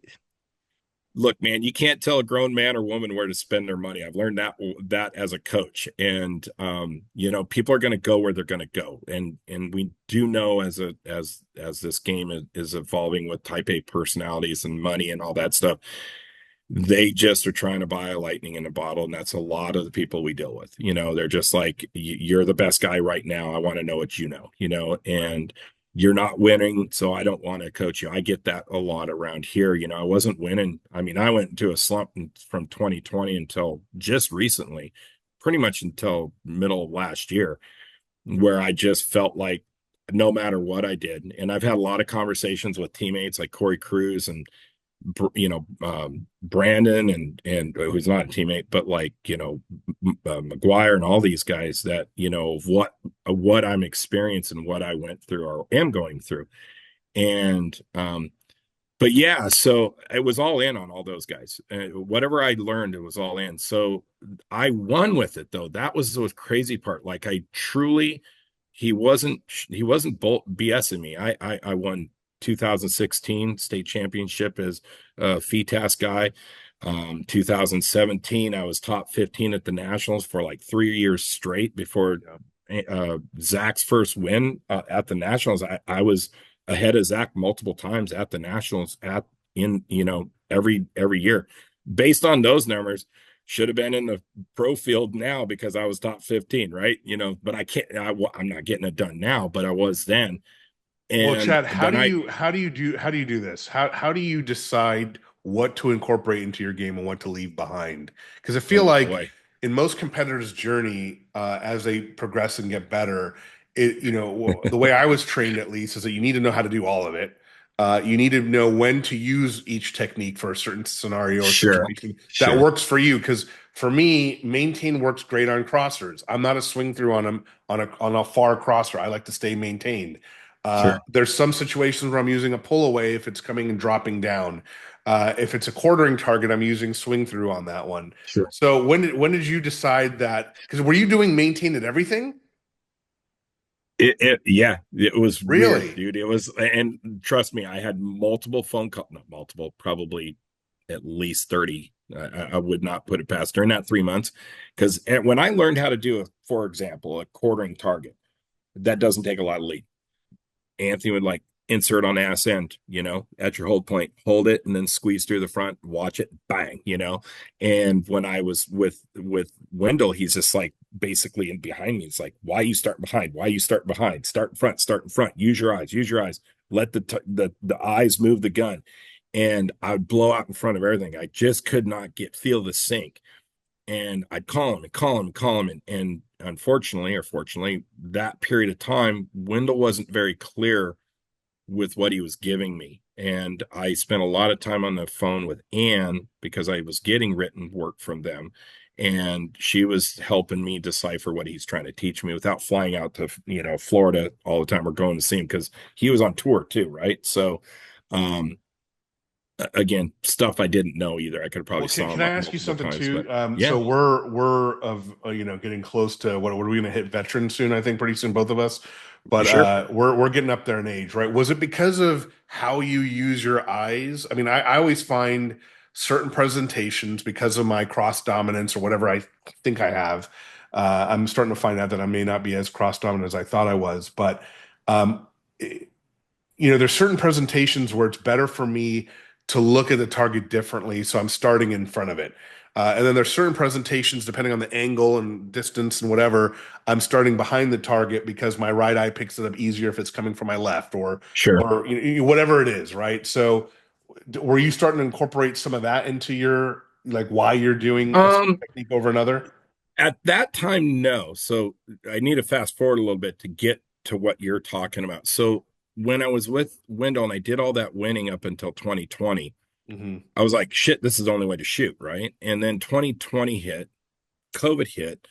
S2: look, man, you can't tell a grown man or woman where to spend their money. I've learned that as a coach. And people are going to go where they're going to go. And we do know as this game is evolving with type A personalities and money and all that stuff, they just are trying to buy a lightning in a bottle. And that's a lot of the people we deal with. They're just like, you're the best guy right now. I want to know what and you're not winning, so I don't want to coach you. I get that a lot around here. I wasn't winning. I mean, I went into a slump from 2020 until just recently, pretty much until middle of last year, where I just felt like no matter what I did, and I've had a lot of conversations with teammates like Corey Cruz and Brandon and who's not a teammate, but like McGuire and all these guys that of what I'm experiencing, what I went through or am going through, and but yeah, so it was all in on all those guys. Whatever I learned, it was all in. So I won with it though. That was the crazy part. Like I truly, he wasn't BSing me. I won 2016 state championship as a FITASC guy. 2017, I was top 15 at the nationals for like 3 years straight before Zach's first win at the nationals. I was ahead of Zach multiple times at the nationals every year. Based on those numbers, should have been in the pro field now because I was top 15, right? But I can't. I'm not getting it done now, but I was then.
S1: Well,
S2: And
S1: Chad,
S2: then
S1: how do you do this? How do you decide what to incorporate into your game and what to leave behind? Because I feel
S2: oh
S1: like
S2: boy,
S1: in most competitors' journey, as they progress and get better, the way I was trained at least is that you need to know how to do all of it. You need to know when to use each technique for a certain scenario or
S2: sure,
S1: situation that
S2: sure,
S1: works for you. Because for me, maintain works great on crossers. I'm not a swing through on them on a far crosser. I like to stay maintained.
S2: sure,
S1: There's some situations where I'm using a pull away if it's coming and dropping down. If it's a quartering target, I'm using swing through on that one.
S2: sure.
S1: So when did you decide that? Because were you doing maintain at everything?
S2: Yeah, it was weird,
S1: Really?
S2: dude. It was, and trust me, I had multiple phone calls, not multiple, probably at least 30. I would not put it past during that 3 months because when I learned how to do, for example, a quartering target, that doesn't take a lot of lead. Anthony would like insert on ass end, at your hold point, hold it, and then squeeze through the front, watch it, bang. And when I was with Wendell, he's just like basically in behind me. It's like, why you start behind? Why you start behind? Start in front, start in front. Use your eyes, use your eyes. Let the eyes move the gun. And I'd blow out in front of everything. I just could not feel the sync. And I'd call him and call him and call him. And unfortunately or fortunately, that period of time, Wendell wasn't very clear with what he was giving me. And I spent a lot of time on the phone with Anne because I was getting written work from them. And she was helping me decipher what he's trying to teach me without flying out to, Florida all the time or going to see him because he was on tour too, right? So, again, stuff I didn't know either. I could have probably
S1: Well,
S2: saw
S1: can
S2: him
S1: I ask you
S2: multiple
S1: something
S2: times, but
S1: too?
S2: yeah,
S1: So we're of getting close to what are we going to hit veteran soon? I think pretty soon, both of us. But
S2: sure.
S1: we're getting up there in age, right? Was it because of how you use your eyes? I mean, I always find certain presentations because of my cross dominance or whatever I think I have. I'm starting to find out that I may not be as cross dominant as I thought I was, but um, there's certain presentations where it's better for me to look at the target differently, so I'm starting in front of it. And then there's certain presentations, depending on the angle and distance and whatever, I'm starting behind the target because my right eye picks it up easier if it's coming from my left, or
S2: Sure.
S1: whatever it is, right? So, were you starting to incorporate some of that into your like why you're doing a certain
S2: Um,
S1: technique over another?
S2: at that time, no. So I need to fast forward a little bit to get to what you're talking about. So when I was with Wendell and I did all that winning up until 2020,
S1: Hmm.
S2: I was like, shit, this is the only way to shoot, right? And then 2020 hit, COVID hit,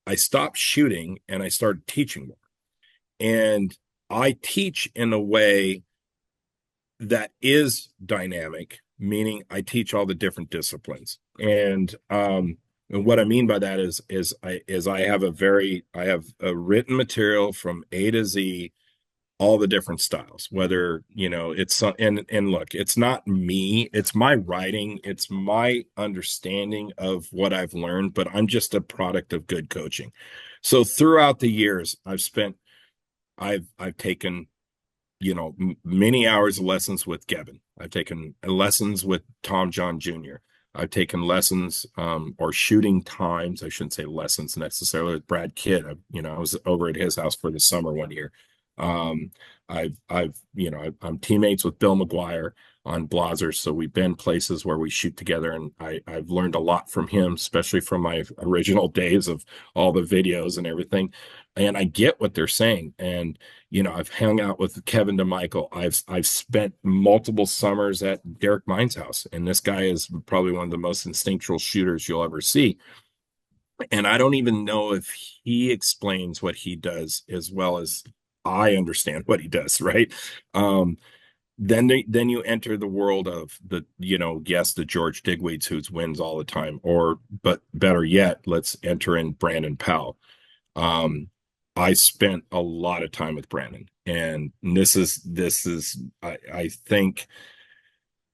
S2: I stopped shooting and I started teaching more. And I teach in a way that is dynamic, meaning I teach all the different disciplines. And what I mean by that is I have a written material from A to Z, all the different styles, whether it's and look, it's not me, it's my writing, it's my understanding of what I've learned, but I'm just a product of good coaching. So throughout the years I've taken many hours of lessons with Gavin. I've taken lessons with Tom John Jr. I've taken lessons or shooting times. I shouldn't say lessons necessarily with Brad Kidd. I was over at his house for the summer one year. Um, I'm teammates with Bill McGuire on Blazers, so we've been places where we shoot together, and I've learned a lot from him, especially from my original days of all the videos and everything. And I get what they're saying, and I've hung out with Kevin DeMichael. I've spent multiple summers at Derek Mine's house, and this guy is probably one of the most instinctual shooters you'll ever see. And I don't even know if he explains what he does as well as I understand what he does, right? Um, then you enter the world of yes, the George Digweeds who wins all the time, but better yet, let's enter in Brandon Powell. Um, I spent a lot of time with Brandon, and this is I think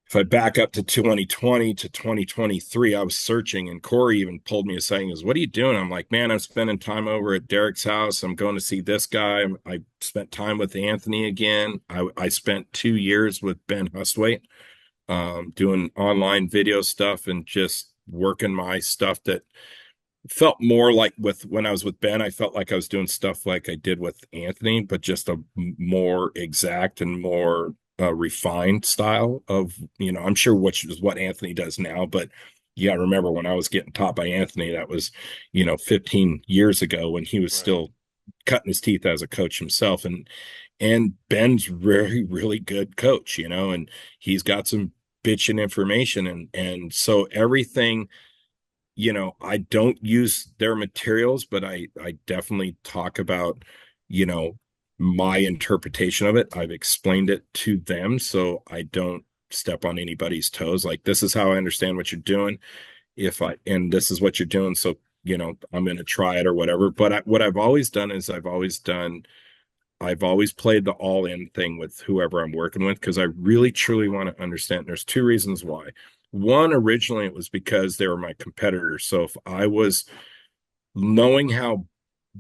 S2: if I back up to 2020 to 2023, I was searching, and Corey even pulled me aside and goes, "What are you doing?" I'm like, "Man, I'm spending time over at Derek's house. I'm going to see this guy. I spent time with Anthony again. I spent 2 years with Ben Hustwaite, doing online video stuff and just working my stuff that felt more like with when I was with Ben, I felt like I was doing stuff like I did with Anthony, but just a more exact and more refined style of, I'm sure which is what Anthony does now, but you got to remember when I was getting taught by Anthony, that was, 15 years ago when he was
S1: Right.
S2: still cutting his teeth as a coach himself. And Ben's really, really good coach, and he's got some bitchin' information. And so everything, I don't use their materials, but I definitely talk about, you know, my interpretation of it. I've explained it to them so I don't step on anybody's toes. Like, this is how I understand what you're doing. And this is what you're doing. So, I'm going to try it or whatever. But what I've always done is I've always played the all in thing with whoever I'm working with because I really truly want to understand. There's two reasons why. One, originally it was because they were my competitors. So if I was knowing how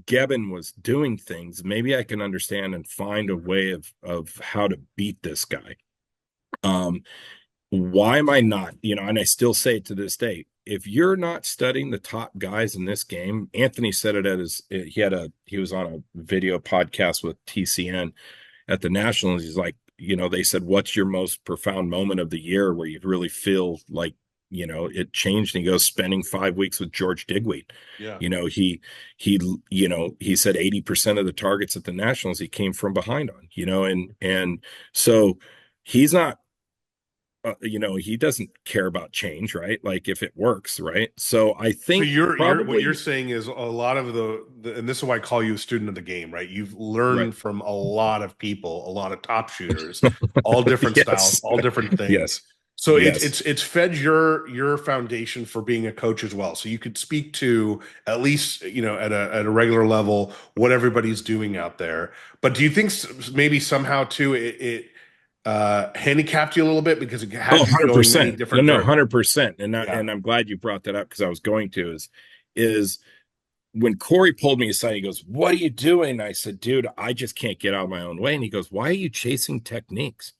S2: Gavin was doing things, maybe I can understand and find a way of how to beat this guy. Um, why am I not? And I still say it to this day, if you're not studying the top guys in this game, Anthony said it at he was on a video podcast with TCN at the Nationals. He's like, they said, what's your most profound moment of the year where you really feel like, it changed? And he goes, spending 5 weeks with George Digweed.
S1: Yeah.
S2: He he said 80% of the targets at the Nationals he came from behind on, and so he's not he doesn't care about change, right? Like if it works, right? So I
S1: So
S2: think
S1: you're what you're
S2: probably
S1: saying is a lot of and this is why I call you a student of the game, right? You've
S2: right.
S1: learned from a lot of people, a lot of top shooters, all different styles,
S2: Yes.
S1: all different things.
S2: Yes.
S1: So
S2: Yes.
S1: it's fed your foundation for being a coach as well. So you could speak to at least, at a regular level what everybody's doing out there. But do you think maybe somehow too it handicapped you a little bit because it
S2: Oh,
S1: had you going many
S2: 100%. No,
S1: different
S2: no,
S1: directions?
S2: 100%. And
S1: Yeah.
S2: I'm glad you brought that up because I was going to is when Corey pulled me aside, he goes, "What are you doing?" I said, "Dude, I just can't get out of my own way." And he goes, "Why are you chasing techniques?"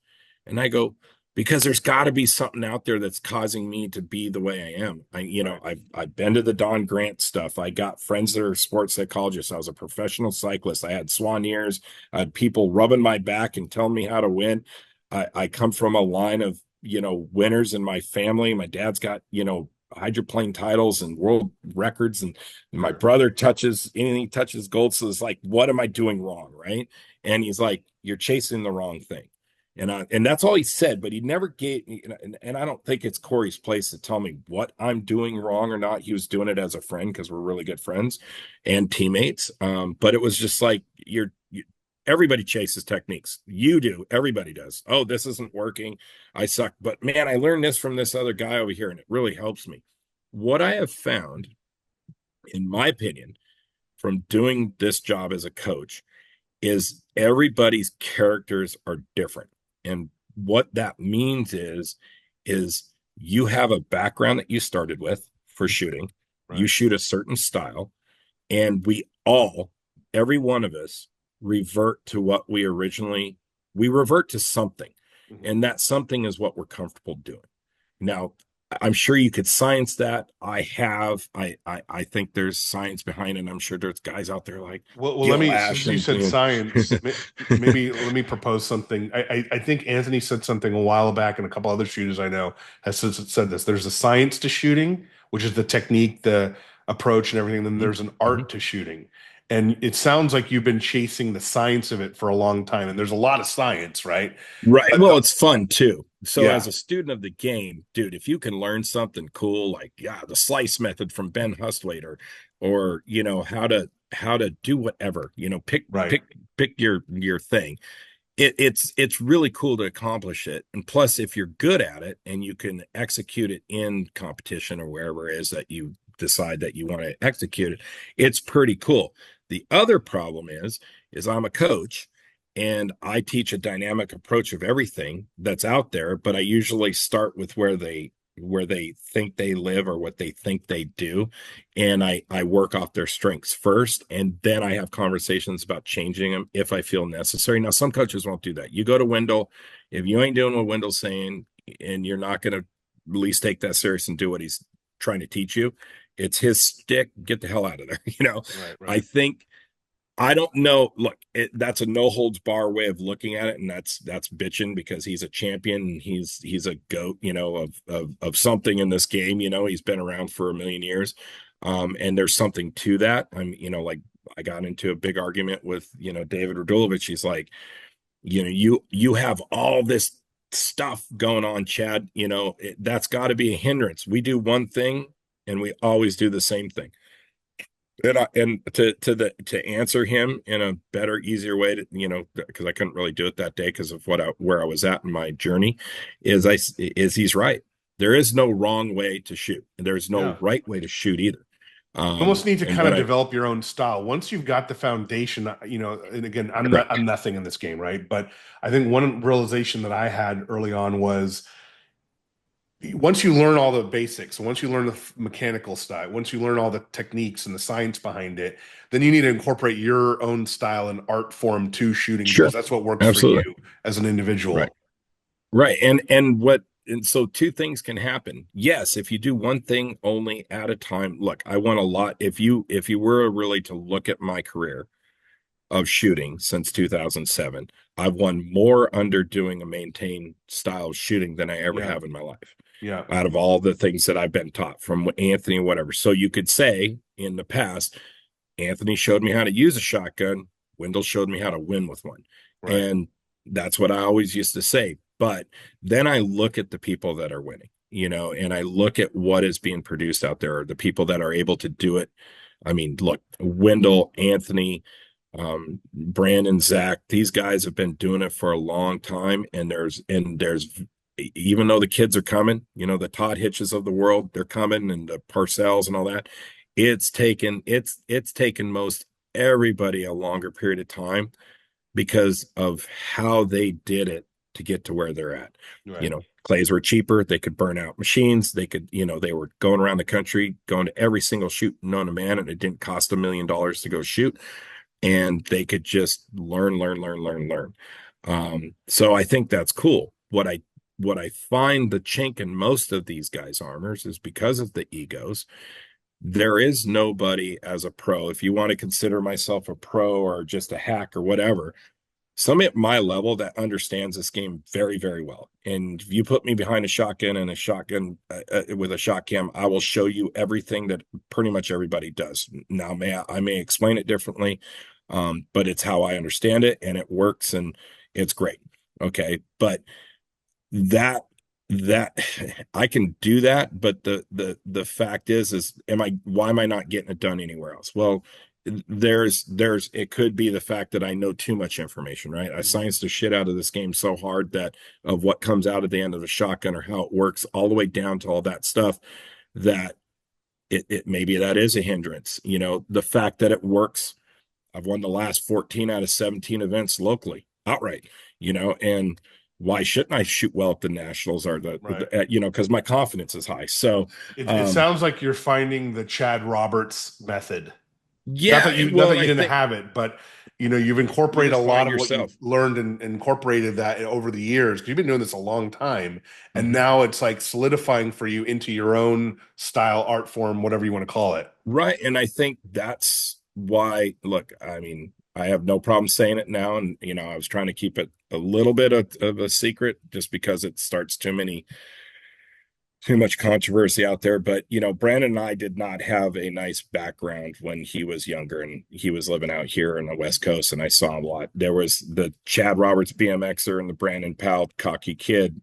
S2: And I go, "Because there's got to be something out there that's causing me to be the way I am.
S1: Right.
S2: I've been to the Don Grant stuff. I got friends that are sports psychologists. I was a professional cyclist. I had swan ears. I had people rubbing my back and telling me how to win. I come from a line of, winners in my family. My dad's got, hydroplane titles and world records, and my
S1: Sure.
S2: brother touches anything, touches gold. So it's like, what am I doing wrong? Right?" And he's like, "You're chasing the wrong thing." And that's all he said, but he never gave, and I don't think it's Corey's place to tell me what I'm doing wrong or not. He was doing it as a friend because we're really good friends and teammates. But it was just like, everybody chases techniques. You do, everybody does. "Oh, this isn't working. I suck. But man, I learned this from this other guy over here, and it really helps me." What I have found, in my opinion, from doing this job as a coach, is everybody's characters are different. And what that means is you have a background that you started with for shooting. You
S1: Right.
S2: shoot a certain style, and every one of us revert to what we revert to something.
S1: Mhm.
S2: And that something is what we're comfortable doing. Now, I'm sure you could science that. I think there's science behind it. And I'm sure there's guys out there like
S1: Well, let
S2: Gil
S1: me,
S2: Ash
S1: since you
S2: and
S1: said science, maybe let me propose something. I think Anthony said something a while back, and a couple other shooters I know has said this. There's a science to shooting, which is the technique, the approach, and everything. Then there's an
S2: Mhm.
S1: art to shooting. And it sounds like you've been chasing the science of it for a long time. And there's a lot of science, right?
S2: Right.
S1: But
S2: Well, it's fun too. So
S1: yeah,
S2: as a student of the game, dude, if you can learn something cool like, yeah, the slice method from Ben Hustwaite, or how to do whatever, pick
S1: right.
S2: pick pick your thing. It's really cool to accomplish it. And plus, if you're good at it and you can execute it in competition or wherever it is that you decide that you want to execute it, it's pretty cool. The other problem is I'm a coach, and I teach a dynamic approach of everything that's out there, but I usually start with where they think they live or what they think they do, and I work off their strengths first, and then I have conversations about changing them if I feel necessary. Now, some coaches won't do that. You go to Wendell, if you ain't doing what Wendell's saying, and you're not going to at least take that serious and do what he's trying to teach you, it's his stick. Get the hell out of there.
S1: Right,
S2: I
S1: right.
S2: think, I don't know. Look, that's a no holds bar way of looking at it, and that's bitching because he's a champion and he's a goat, of something in this game. He's been around for a million years, and there's something to that. Like, I got into a big argument with David Radulovich. He's like, you have all this stuff going on, Chad. That's got to be a hindrance. We do one thing, and we always do the same thing. And to answer him in a better, easier way, because I couldn't really do it that day because of where I was at in my journey, is he's right. There is no wrong way to shoot. There's no
S1: Yeah.
S2: right way to shoot either.
S1: You almost need to
S2: And
S1: kind
S2: when
S1: of
S2: I
S1: develop your own style. Once you've got the foundation, and again, I'm
S2: correct,
S1: nothing in this game, right? But I think one realization that I had early on was once you learn all the basics, once you learn the mechanical style, once you learn all the techniques and the science behind it, then you need to incorporate your own style and art form to shooting because
S2: sure,
S1: that's what works for
S2: absolutely,
S1: you as an
S2: right,
S1: individual.
S2: right, and so two things can happen. Yes, if you do one thing only at a time. Look, I want a lot. If you were really to look at my career of shooting since 2007. I've won more under doing a maintained style of shooting than I ever
S1: Yeah,
S2: have in my life,
S1: yeah,
S2: out of all the things that I've been taught from Anthony, whatever. So you could say in the past, Anthony showed me how to use a shotgun. Wendell showed me how to win with one.
S1: right.
S2: And that's what I always used to say. But then I look at the people that are winning, and I look at what is being produced out there, the people that are able to do it. I mean, look, Wendell, Anthony, Brandon, Zach, these guys have been doing it for a long time. And there's even though the kids are coming, the Todd Hitches of the world, they're coming, and the Parcells and all that. It's taken most everybody a longer period of time because of how they did it to get to where they're at.
S1: Right.
S2: Clays were cheaper. They could burn out machines. They could, they were going around the country, going to every single shoot known to man, and it didn't cost $1 million to go shoot. And they could just learn. So I think that's cool. What I find the chink in most of these guys' armors is because of the egos. There is nobody as a pro. If you want to consider myself a pro or just a hack or whatever, somebody at my level that understands this game very, very well. And if you put me behind a shotgun and a shotgun with a shot cam, I will show you everything that pretty much everybody does. Now, I may explain it differently, but it's how I understand it, and it works, and it's great. Okay, but that I can do that, but the fact is why am I not getting it done anywhere else? Well, there's it could be the fact that I know too much information, right? I scienced the shit out of this game so hard that of what comes out at the end of the shotgun or how it works all the way down to all that stuff, that it maybe that is a hindrance. The fact that it works. I've won the last 14 out of 17 events locally outright, and why shouldn't I shoot well at the nationals or because my confidence is high. So
S1: it sounds like you're finding the Chad Roberts method.
S2: Yeah,
S1: not that you didn't have it, but you've incorporated a lot of what you've learned and incorporated that over the years. You've been doing this a long time, and now it's like solidifying for you into your own style, art form, whatever you want to call it.
S2: Right, and I think that's why. Look, I mean, I have no problem saying it now, and I was trying to keep it a little bit of a secret just because it starts too much controversy out there. But Brandon and I did not have a nice background when he was younger, and he was living out here on the West Coast, and I saw him a lot. There was the Chad Roberts BMXer and the Brandon Powell cocky kid.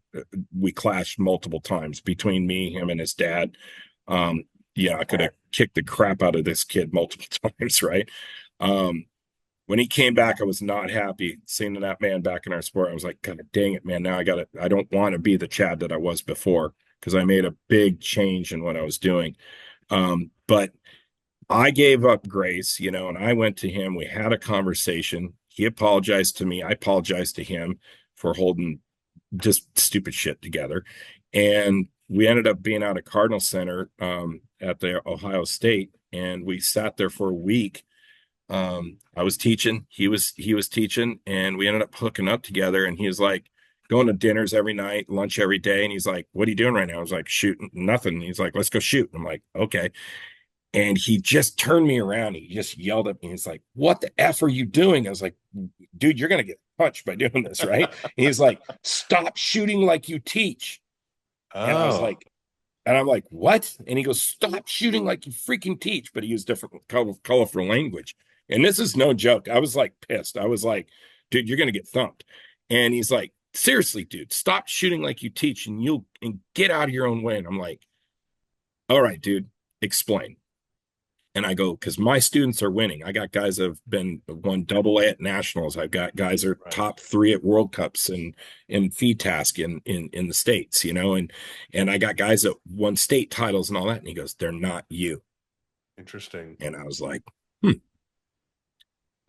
S2: We clashed multiple times between me, him, and his dad. I could have kicked the crap out of this kid multiple times, right? When he came back, I was not happy seeing that man back in our sport. I was like, God dang it, man. Now I don't want to be the Chad that I was before, because I made a big change in what I was doing. But I gave up grace, and I went to him. We had a conversation. He apologized to me. I apologized to him for holding just stupid shit together. And we ended up being out at Cardinal Center at the Ohio State, and we sat there for a week. I was teaching, he was teaching, and we ended up hooking up together. And he was like, going to dinners every night, lunch every day. And he's like, what are you doing right now? I was like, shooting nothing. And he's like, let's go shoot. I'm like, okay. And he just turned me around. He just yelled at me. He's like, what the F are you doing? I was like, dude, you're going to get punched by doing this, right? And he's like, stop shooting like you teach. And I was like, and I'm like, what? And he goes, stop shooting like you freaking teach. But he used different colorful language. And this is no joke. I was like pissed. I was like, dude, you're going to get thumped. And he's like, seriously, dude, stop shooting like you teach and get out of your own way. And I'm like, all right, dude, explain. And I go, because my students are winning. I got guys that have won AA at nationals. I've got guys that are top 3 at World Cups and in FITASC in the States, and I got guys that won state titles and all that. And he goes, they're not you.
S1: Interesting.
S2: And I was like,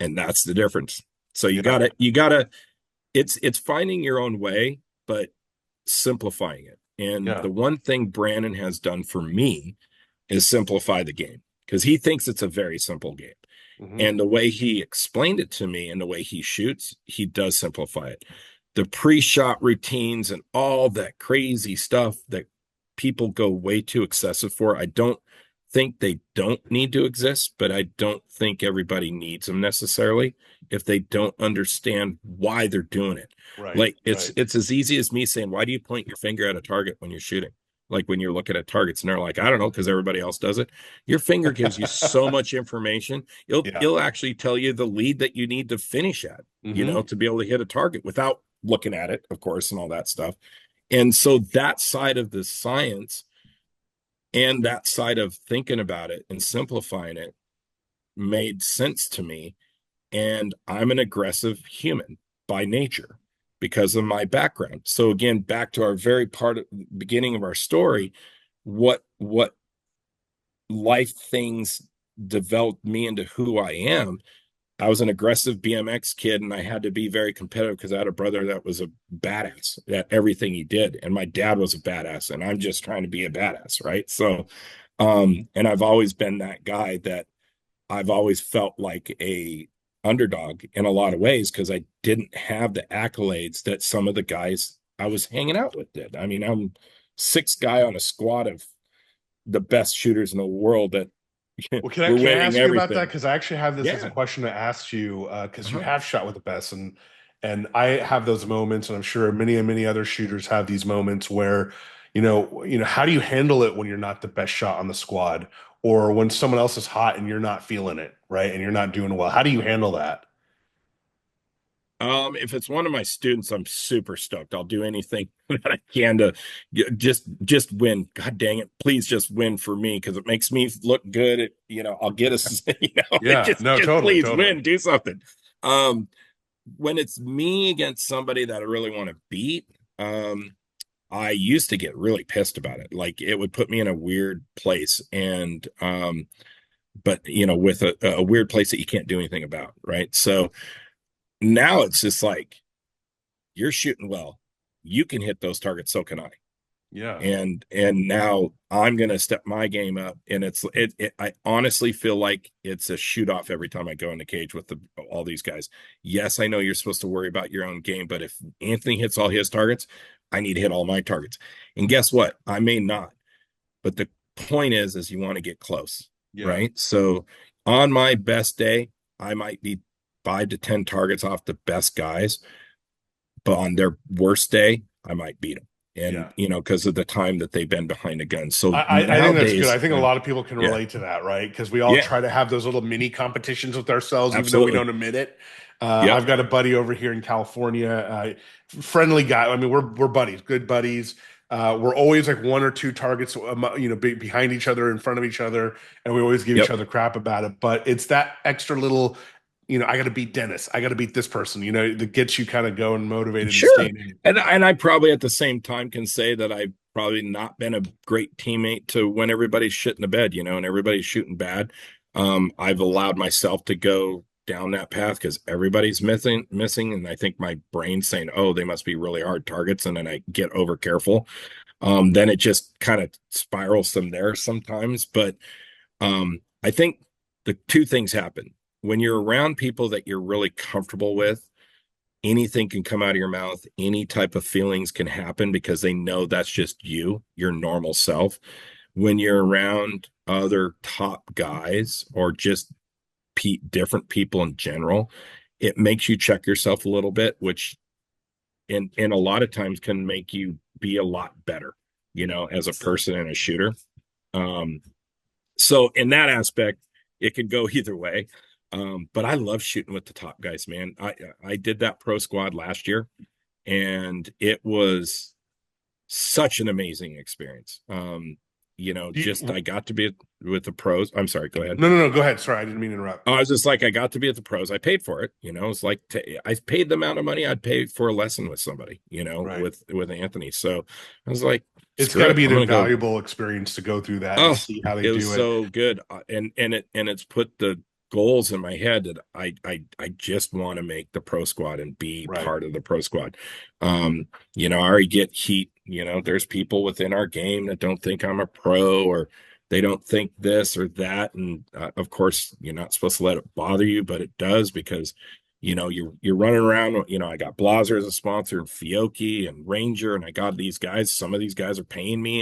S2: And that's the difference. So you gotta, it's finding your own way, but simplifying it. And the one thing Brandon has done for me is simplify the game, because he thinks it's a very simple game. And the way he explained it to me and the way he shoots, he does simplify it. The pre-shot routines and all that crazy stuff that people go way too excessive for, I don't think they don't need to exist, but I don't think everybody needs them necessarily if they don't understand why they're doing it. Like it's as easy as me saying, why do you point your finger at a target when you're shooting? Like when you're looking at targets, and they're like, I don't know, because everybody else does it. Your finger gives you so much information. It'll actually tell you the lead that you need to finish at, to be able to hit a target without looking at it, of course, and all that stuff. And so that side of the science and that side of thinking about it and simplifying it made sense to me. And I'm an aggressive human by nature because of my background. So again, back to our very beginning of our story, what life things developed me into who I am. I was an aggressive BMX kid, and I had to be very competitive because I had a brother that was a badass at everything he did, and my dad was a badass, and I'm just trying to be a badass, right? So, and I've always been that guy that I've always felt like a underdog in a lot of ways because I didn't have the accolades that some of the guys I was hanging out with did. I mean, I'm sixth guy on a squad of the best shooters in the world that
S1: Well, can I
S2: we're
S1: can I
S2: winning
S1: ask you about that?
S2: everything.
S1: Because I actually have this as a
S2: Yeah.
S1: question to ask you, because you
S2: Uh-huh.
S1: have shot with the best, and I have those moments, and I'm sure many and many other shooters have these moments where, how do you handle it when you're not the best shot on the squad, or when someone else is hot and you're not feeling it, right? And you're not doing well. How do you handle that?
S2: If it's one of my students, I'm super stoked. I'll do anything that I can to just win. God dang it. Please just win for me because it makes me look good. I'll get us,
S1: Yeah, no,
S2: just
S1: totally,
S2: please
S1: totally.
S2: win, do something. Um, when it's me against somebody that I really want to beat, I used to get really pissed about it. Like it would put me in a weird place and but with a weird place that you can't do anything about, right? So now it's just like you're shooting well. You can hit those targets, so can I.
S1: Yeah.
S2: And now I'm gonna step my game up, and I honestly feel like it's a shoot off every time I go in the cage with all these guys. Yes, I know you're supposed to worry about your own game, but if Anthony hits all his targets, I need to hit all my targets. And guess what? I may not, but the point is you want to get close,
S1: Yeah.
S2: right? So on my best day, I might be 5 to 10 targets off the best guys, but on their worst day, I might beat them. And
S1: Yeah.
S2: because of the time that they've been behind the gun. So
S1: I think that's good.
S2: nowadays,
S1: I think a lot of people can
S2: yeah,
S1: relate to that, right? Because we all
S2: yeah,
S1: try to have those little mini competitions with ourselves, even though we
S2: absolutely.
S1: don't admit it.
S2: Yep,
S1: I've got a buddy over here in California, friendly guy. I mean, we're buddies, good buddies. We're always like one or two targets, behind each other, in front of each other, and we always give each
S2: yep.
S1: other crap about it. But it's that extra little, I got to beat Dennis. I got to beat this person. That gets you kind of going, motivated, and
S2: Sure.
S1: staying in.
S2: And I probably at the same time can say that I've probably not been a great teammate to when everybody's shitting the bed, and everybody's shooting bad. I've allowed myself to go down that path because everybody's missing, and I think my brain's saying, "Oh, they must be really hard targets," and then I get over careful. Then it just kind of spirals from there sometimes. But I think the two things happen when you're around people that you're really comfortable with. Anything can come out of your mouth. Any type of feelings can happen because they know that's just you, your normal self. When you're around other top guys or just different people in general, it makes you check yourself a little bit, which in a lot of times can make you be a lot better, as a person and a shooter. Um, so in that aspect, it could go either way. But I love shooting with the top guys, man. I did that pro squad last year, and it was such an amazing experience.
S1: Do
S2: Just
S1: you,
S2: I got to be with the pros. I'm sorry, go ahead.
S1: no, no, no. Go ahead. Sorry, I didn't mean to interrupt.
S2: I was just like, I got to be at the pros. I paid for it. It's like I paid the amount of money I'd pay for a lesson with somebody.
S1: Right.
S2: With Anthony. So I was like,
S1: It's got
S2: screw
S1: to
S2: it.
S1: be an
S2: I'm gonna go.
S1: invaluable experience to go through that and
S2: Oh,
S1: see how they
S2: it was
S1: do it.
S2: so good, and it's put the goals in my head that I just want to make the pro squad and be
S1: Right.
S2: part of the pro squad. I already get heat. There's people within our game that don't think I'm a pro or they don't think this or that, and of course you're not supposed to let it bother you, but it does because you're running around. I got Blazer as a sponsor and Fiocchi and Ranger, and I got these guys. Some of these guys are paying me,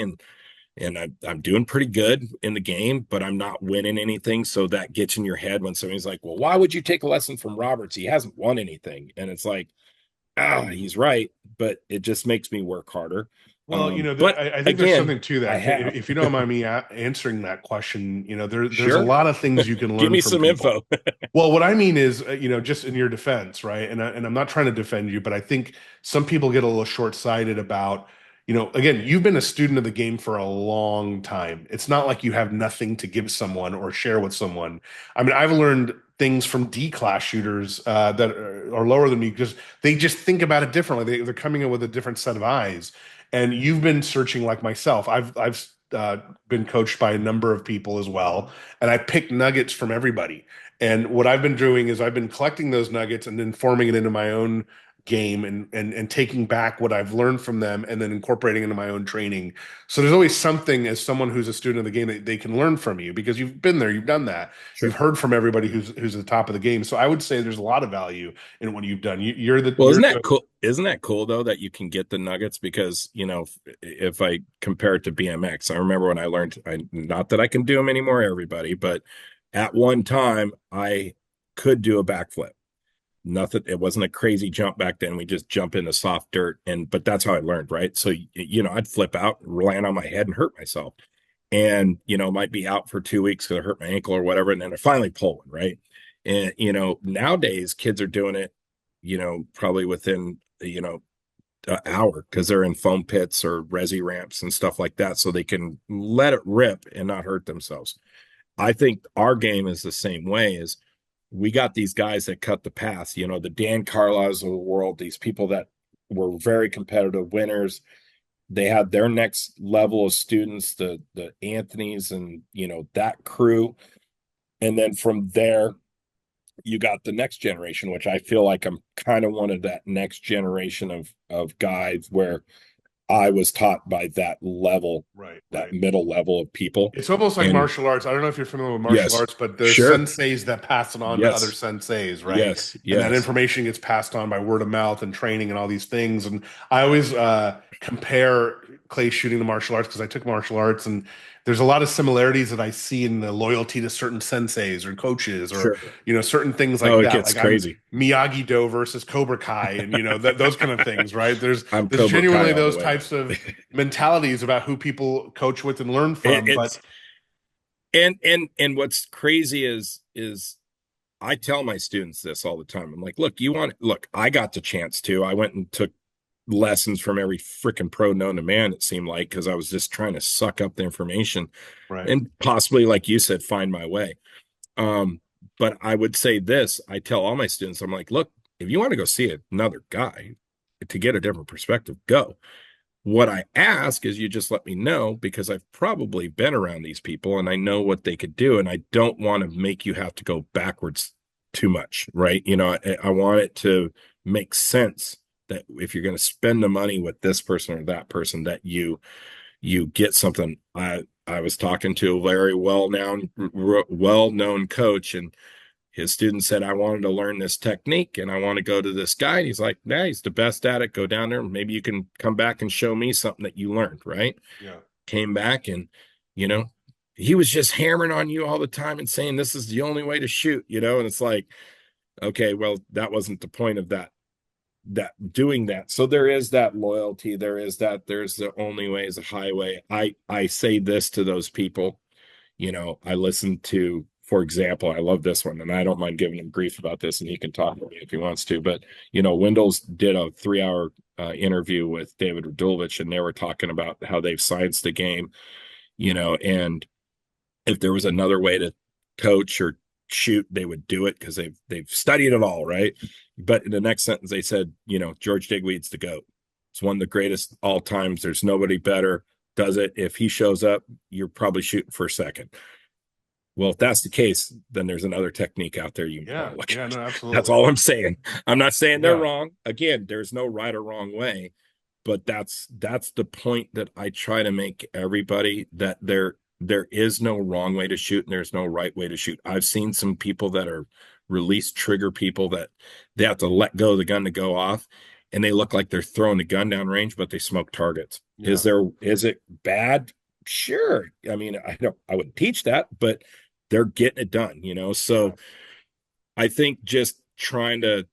S2: and I'm doing pretty good in the game, but I'm not winning anything. So that gets in your head when somebody's like, well, why would you take a lesson from Roberts? He hasn't won anything. And it's like, he's right. But it just makes me work harder.
S1: Well,
S2: But
S1: I think there's
S2: again,
S1: something to
S2: I
S1: that.
S2: have.
S1: If you don't mind me answering that question, there's a
S2: Sure.
S1: lot of things you can
S2: Give
S1: learn
S2: me
S1: from
S2: some
S1: people.
S2: info.
S1: Well, what I mean is, just in your defense, right? And I'm not trying to defend you, but I think some people get a little short-sighted about, again, you've been a student of the game for a long time. It's not like you have nothing to give someone or share with someone. I mean, I've learned things from D class shooters that are lower than me because they just think about it differently. They're coming in with a different set of eyes. And you've been searching like myself. I've been coached by a number of people as well, and I pick nuggets from everybody. And what I've been doing is I've been collecting those nuggets and then forming it into my own game and taking back what I've learned from them and then incorporating into my own training. So there's always something as someone who's a student of the game that they can learn from you because you've been there, you've done that, you've
S2: Sure.
S1: heard from everybody who's at the top of the game. So I would say there's a lot of value in what you've done.
S2: Well,
S1: You're
S2: isn't that
S1: the
S2: cool? Isn't that cool though that you can get the nuggets? Because if I compare it to BMX, I remember when I learned, not that I can do them anymore, everybody, but at one time I could do a backflip. Nothing, it wasn't a crazy jump back then. We just jump into soft dirt, but that's how I learned, right? So I'd flip out, land on my head, and hurt myself, and might be out for 2 weeks because I hurt my ankle or whatever, and then I finally pull one, right? And nowadays kids are doing it probably within an hour because they're in foam pits or resi ramps and stuff like that, so they can let it rip and not hurt themselves. I think our game is the same way. Is we got these guys that cut the path, the Dan Carlisles of the world, these people that were very competitive winners. They had their next level of students, the Anthony's and that crew, and then from there you got the next generation, which I feel like I'm kind of one of that next generation of guys where I was taught by that level,
S1: right,
S2: that
S1: right.
S2: middle level of people.
S1: It's almost like
S2: And
S1: martial arts. I don't know if you're familiar with martial
S2: yes,
S1: arts, but there's
S2: sure.
S1: senseis that pass it on to other
S2: Yes,
S1: senseis, right?
S2: yes,
S1: And that
S2: yes,
S1: information gets passed on by word of mouth and training and all these things. And I always compare clay shooting to martial arts because I took martial arts, and there's a lot of similarities that I see in the loyalty to certain senseis or coaches or
S2: sure.
S1: certain things
S2: Oh,
S1: like
S2: it
S1: that.
S2: gets
S1: Like I'm
S2: crazy.
S1: Miyagi-Do versus Cobra Kai, and those kind of things, right?
S2: I'm
S1: There's
S2: Cobra Kai
S1: genuinely
S2: all the
S1: those
S2: way.
S1: types of mentalities about who people coach with and learn from, but
S2: It's and what's crazy is I tell my students this all the time. I'm like, look, I got the chance to. I went and took lessons from every freaking pro known to man, it seemed like, because I was just trying to suck up the information
S1: right.
S2: and possibly, like you said, find my way. Um, but I would say this, I tell all my students, I'm like, look, if you want to go see another guy to get a different perspective, go. What I ask is you just let me know because I've probably been around these people and I know what they could do. And I don't want to make you have to go backwards too much, right? I want it to make sense that if you're going to spend the money with this person or that person, that you get something. I was talking to a very well-known coach, and his student said, I wanted to learn this technique and I want to go to this guy. And he's like, nah, he's the best at it. Go down there. Maybe you can come back and show me something that you learned, right?
S1: Yeah.
S2: Came back and, you know, he was just hammering on you all the time and saying, this is the only way to shoot, and it's like, okay, well, that wasn't the point of that doing that. So there is that loyalty. There's the only way is a highway. I say this to those people. I listen to, for example, I love this one, and I don't mind giving him grief about this, and he can talk to me if he wants to. But Windows did a 3-hour interview with David Radulovich, and they were talking about how they've scienced the game, and if there was another way to coach or shoot, they would do it because they've studied it all, right? But in the next sentence, they said, George Digweed's the GOAT. It's one of the greatest all times. There's nobody better. Does it. If he shows up, you're probably shooting for a second. Well, if that's the case, then there's another technique out there you
S1: Yeah.
S2: want to look
S1: Yeah.
S2: at.
S1: No,
S2: That's
S1: absolutely.
S2: all I'm saying. I'm not saying they're
S1: Yeah.
S2: wrong. Again, there's no right or wrong way, but that's the point that I try to make everybody, that there is no wrong way to shoot and there's no right way to shoot. I've seen some people that are release trigger people that they have to let go of the gun to go off, and they look like they're throwing the gun down range, but they smoke targets.
S1: Yeah.
S2: Is it bad? Sure. I mean, I wouldn't teach that, but they're getting it done,
S1: Yeah.
S2: So I think just trying to,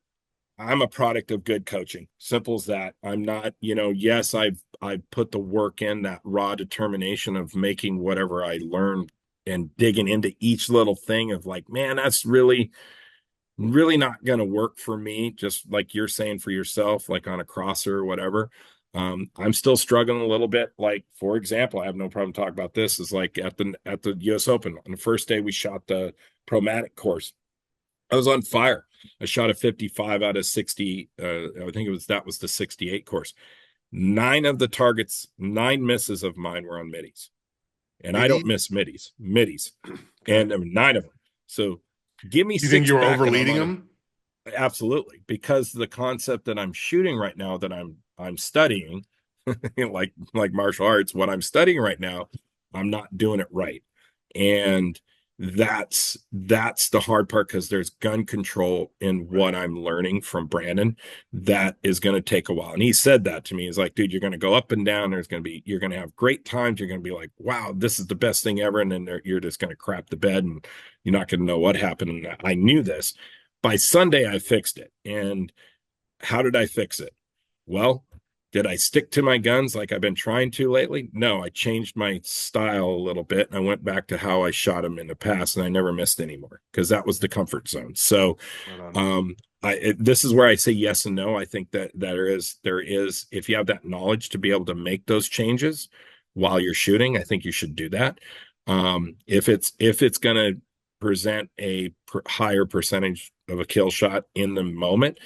S2: I'm a product of good coaching. Simple as that. I'm not, yes, I've put the work in, that raw determination of making whatever I learned and digging into each little thing of like, man, that's really, really not going to work for me. Just like you're saying for yourself, like on a crosser or whatever. I'm still struggling a little bit. Like, for example, I have no problem talking about this, is like at the US Open on the first day we shot the Promatic course. I was on fire. I shot a 55 out of 60. I think that was the 68 course. 9 of the targets, 9 misses of mine were on middies. and I don't
S1: Maybe.
S2: miss middies,
S1: Okay.
S2: and I mean, 9 of them. So give me
S1: You think
S2: 6
S1: you were
S2: back, and I'm
S1: overleading
S2: on a
S1: them?
S2: absolutely, because the concept that I'm shooting right now, that I'm studying, like martial arts, what I'm studying right now, I'm not doing it right. And that's the hard part, because there's gun control in
S1: Right.
S2: what I'm learning from Brandon that is going to take a while. And he said that to me. He's like, dude, you're going to go up and down. You're going to have great times. You're going to be like, wow, this is the best thing ever. And then you're just going to crap the bed, and you're not going to know what happened. And I knew this. By Sunday, I fixed it. And how did I fix it? Well, did I stick to my guns like I've been trying to lately? No, I changed my style a little bit. And I went back to how I shot them in the past, and I never missed anymore, because that was the comfort zone. So,
S1: Right on.
S2: this is where I say yes and no. I think that there is, if you have that knowledge to be able to make those changes while you're shooting, I think you should do that. If it's going to present a higher percentage of a kill shot in the moment,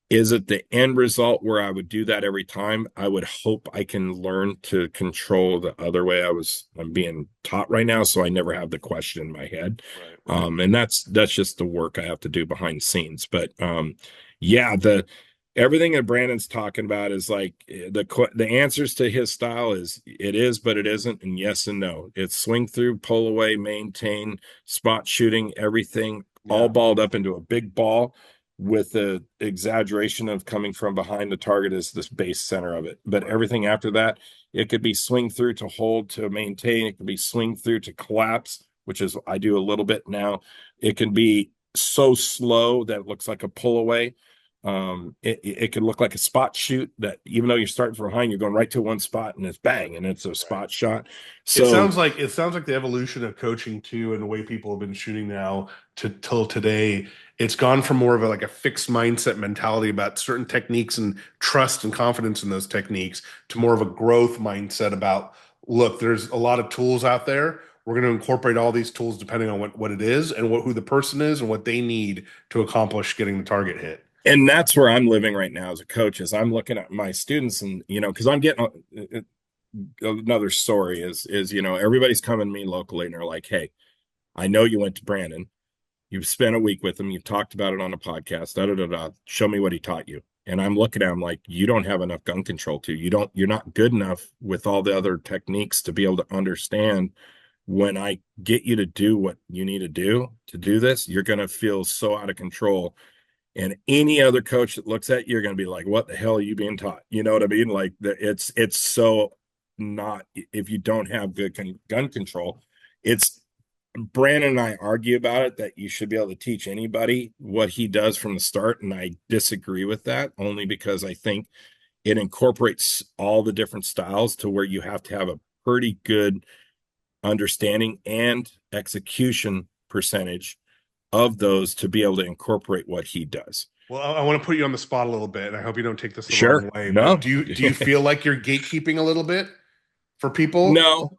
S2: is it the end result where I would do that every time? I would hope I can learn to control the other way I'm being taught right now, so I never have the question in my head.
S1: Right. Right.
S2: And that's just the work I have to do behind the scenes. But yeah, the everything that Brandon's talking about is like the answers to his style is it is, but it isn't, and yes and no. It's swing through, pull away, maintain, spot shooting, everything all
S1: Yeah.
S2: balled up into a big ball, with the exaggeration of coming from behind the target as this base center of it. But
S1: Right.
S2: everything after that, it could be swing through to hold to maintain. It could be swing through to collapse, which is I do a little bit now. It can be so slow that it looks like a pull away. It could look like a spot shoot, that even though you're starting from behind, you're going right to one spot and it's bang, and it's a
S1: Right.
S2: spot shot.
S1: It
S2: So
S1: sounds like the evolution of coaching too, and the way people have been shooting now to till today. It's gone from more of a like a fixed mindset mentality about certain techniques and trust and confidence in those techniques to more of a growth mindset about, look, there's a lot of tools out there. We're going to incorporate all these tools depending on what it is and who the person is and what they need to accomplish getting the target hit.
S2: and that's where I'm living right now as a coach, is I'm looking at my students, and because I'm getting another story is everybody's coming to me locally, and they're like, hey, I know you went to Brandon, you've spent a week with him, you've talked about it on a podcast, da da da da, show me what he taught you. And I'm looking at him like, you don't have enough gun control too. You're not good enough with all the other techniques to be able to understand, when I get you to do what you need to do this, you're going to feel so out of control. And any other coach that looks at you, you're going to be like, what the hell are you being taught? You know what I mean? Like, it's so not, if you don't have good gun control, it's Brandon and I argue about it, that you should be able to teach anybody what he does from the start. And I disagree with that, only because I think it incorporates all the different styles to where you have to have a pretty good understanding and execution percentage of those to be able to incorporate what he does.
S1: Well, I want to put you on the spot a little bit, and I hope you don't take this the wrong
S2: Sure.
S1: way. But
S2: No.
S1: do you feel like you're gatekeeping a little bit for people?
S2: No.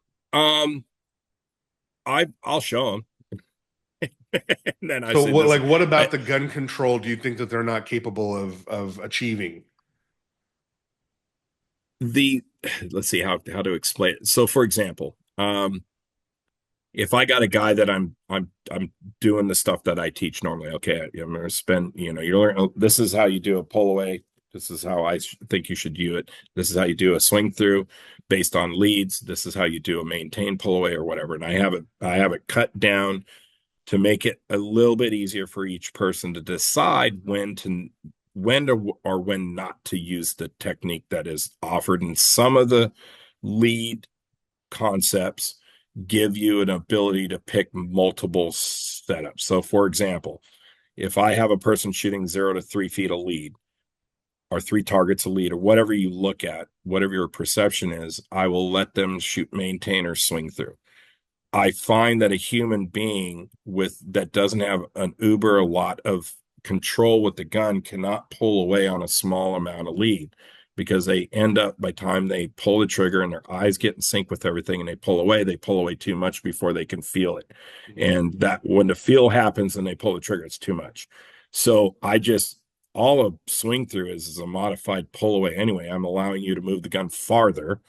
S2: I'll show him. And then I
S1: So
S2: say this
S1: what
S2: I
S1: about the gun control do you think that they're not capable of achieving?
S2: the let's see how to explain it. So for example, if I got a guy that I'm doing the stuff that I teach normally, okay, I'm going to spend, you learn, this is how you do a pull away. This is how I think you should do it. This is how you do a swing through based on leads. This is how you do a maintain pull away or whatever. And I have it cut down to make it a little bit easier for each person to decide when or when not to use the technique that is offered. And some of the lead concepts give you an ability to pick multiple setups. So, for example, if I have a person shooting 0 to 3 feet a lead, or 3 targets a lead, or whatever you look at, whatever your perception is, I will let them shoot maintain or swing through. I find that a human being that doesn't have an uber a lot of control with the gun cannot pull away on a small amount of lead, because they end up, by the time they pull the trigger and their eyes get in sync with everything and they pull away too much before they can feel it. And that when the feel happens and they pull the trigger, it's too much. So all a swing through is a modified pull away anyway. I'm allowing you to move the gun farther,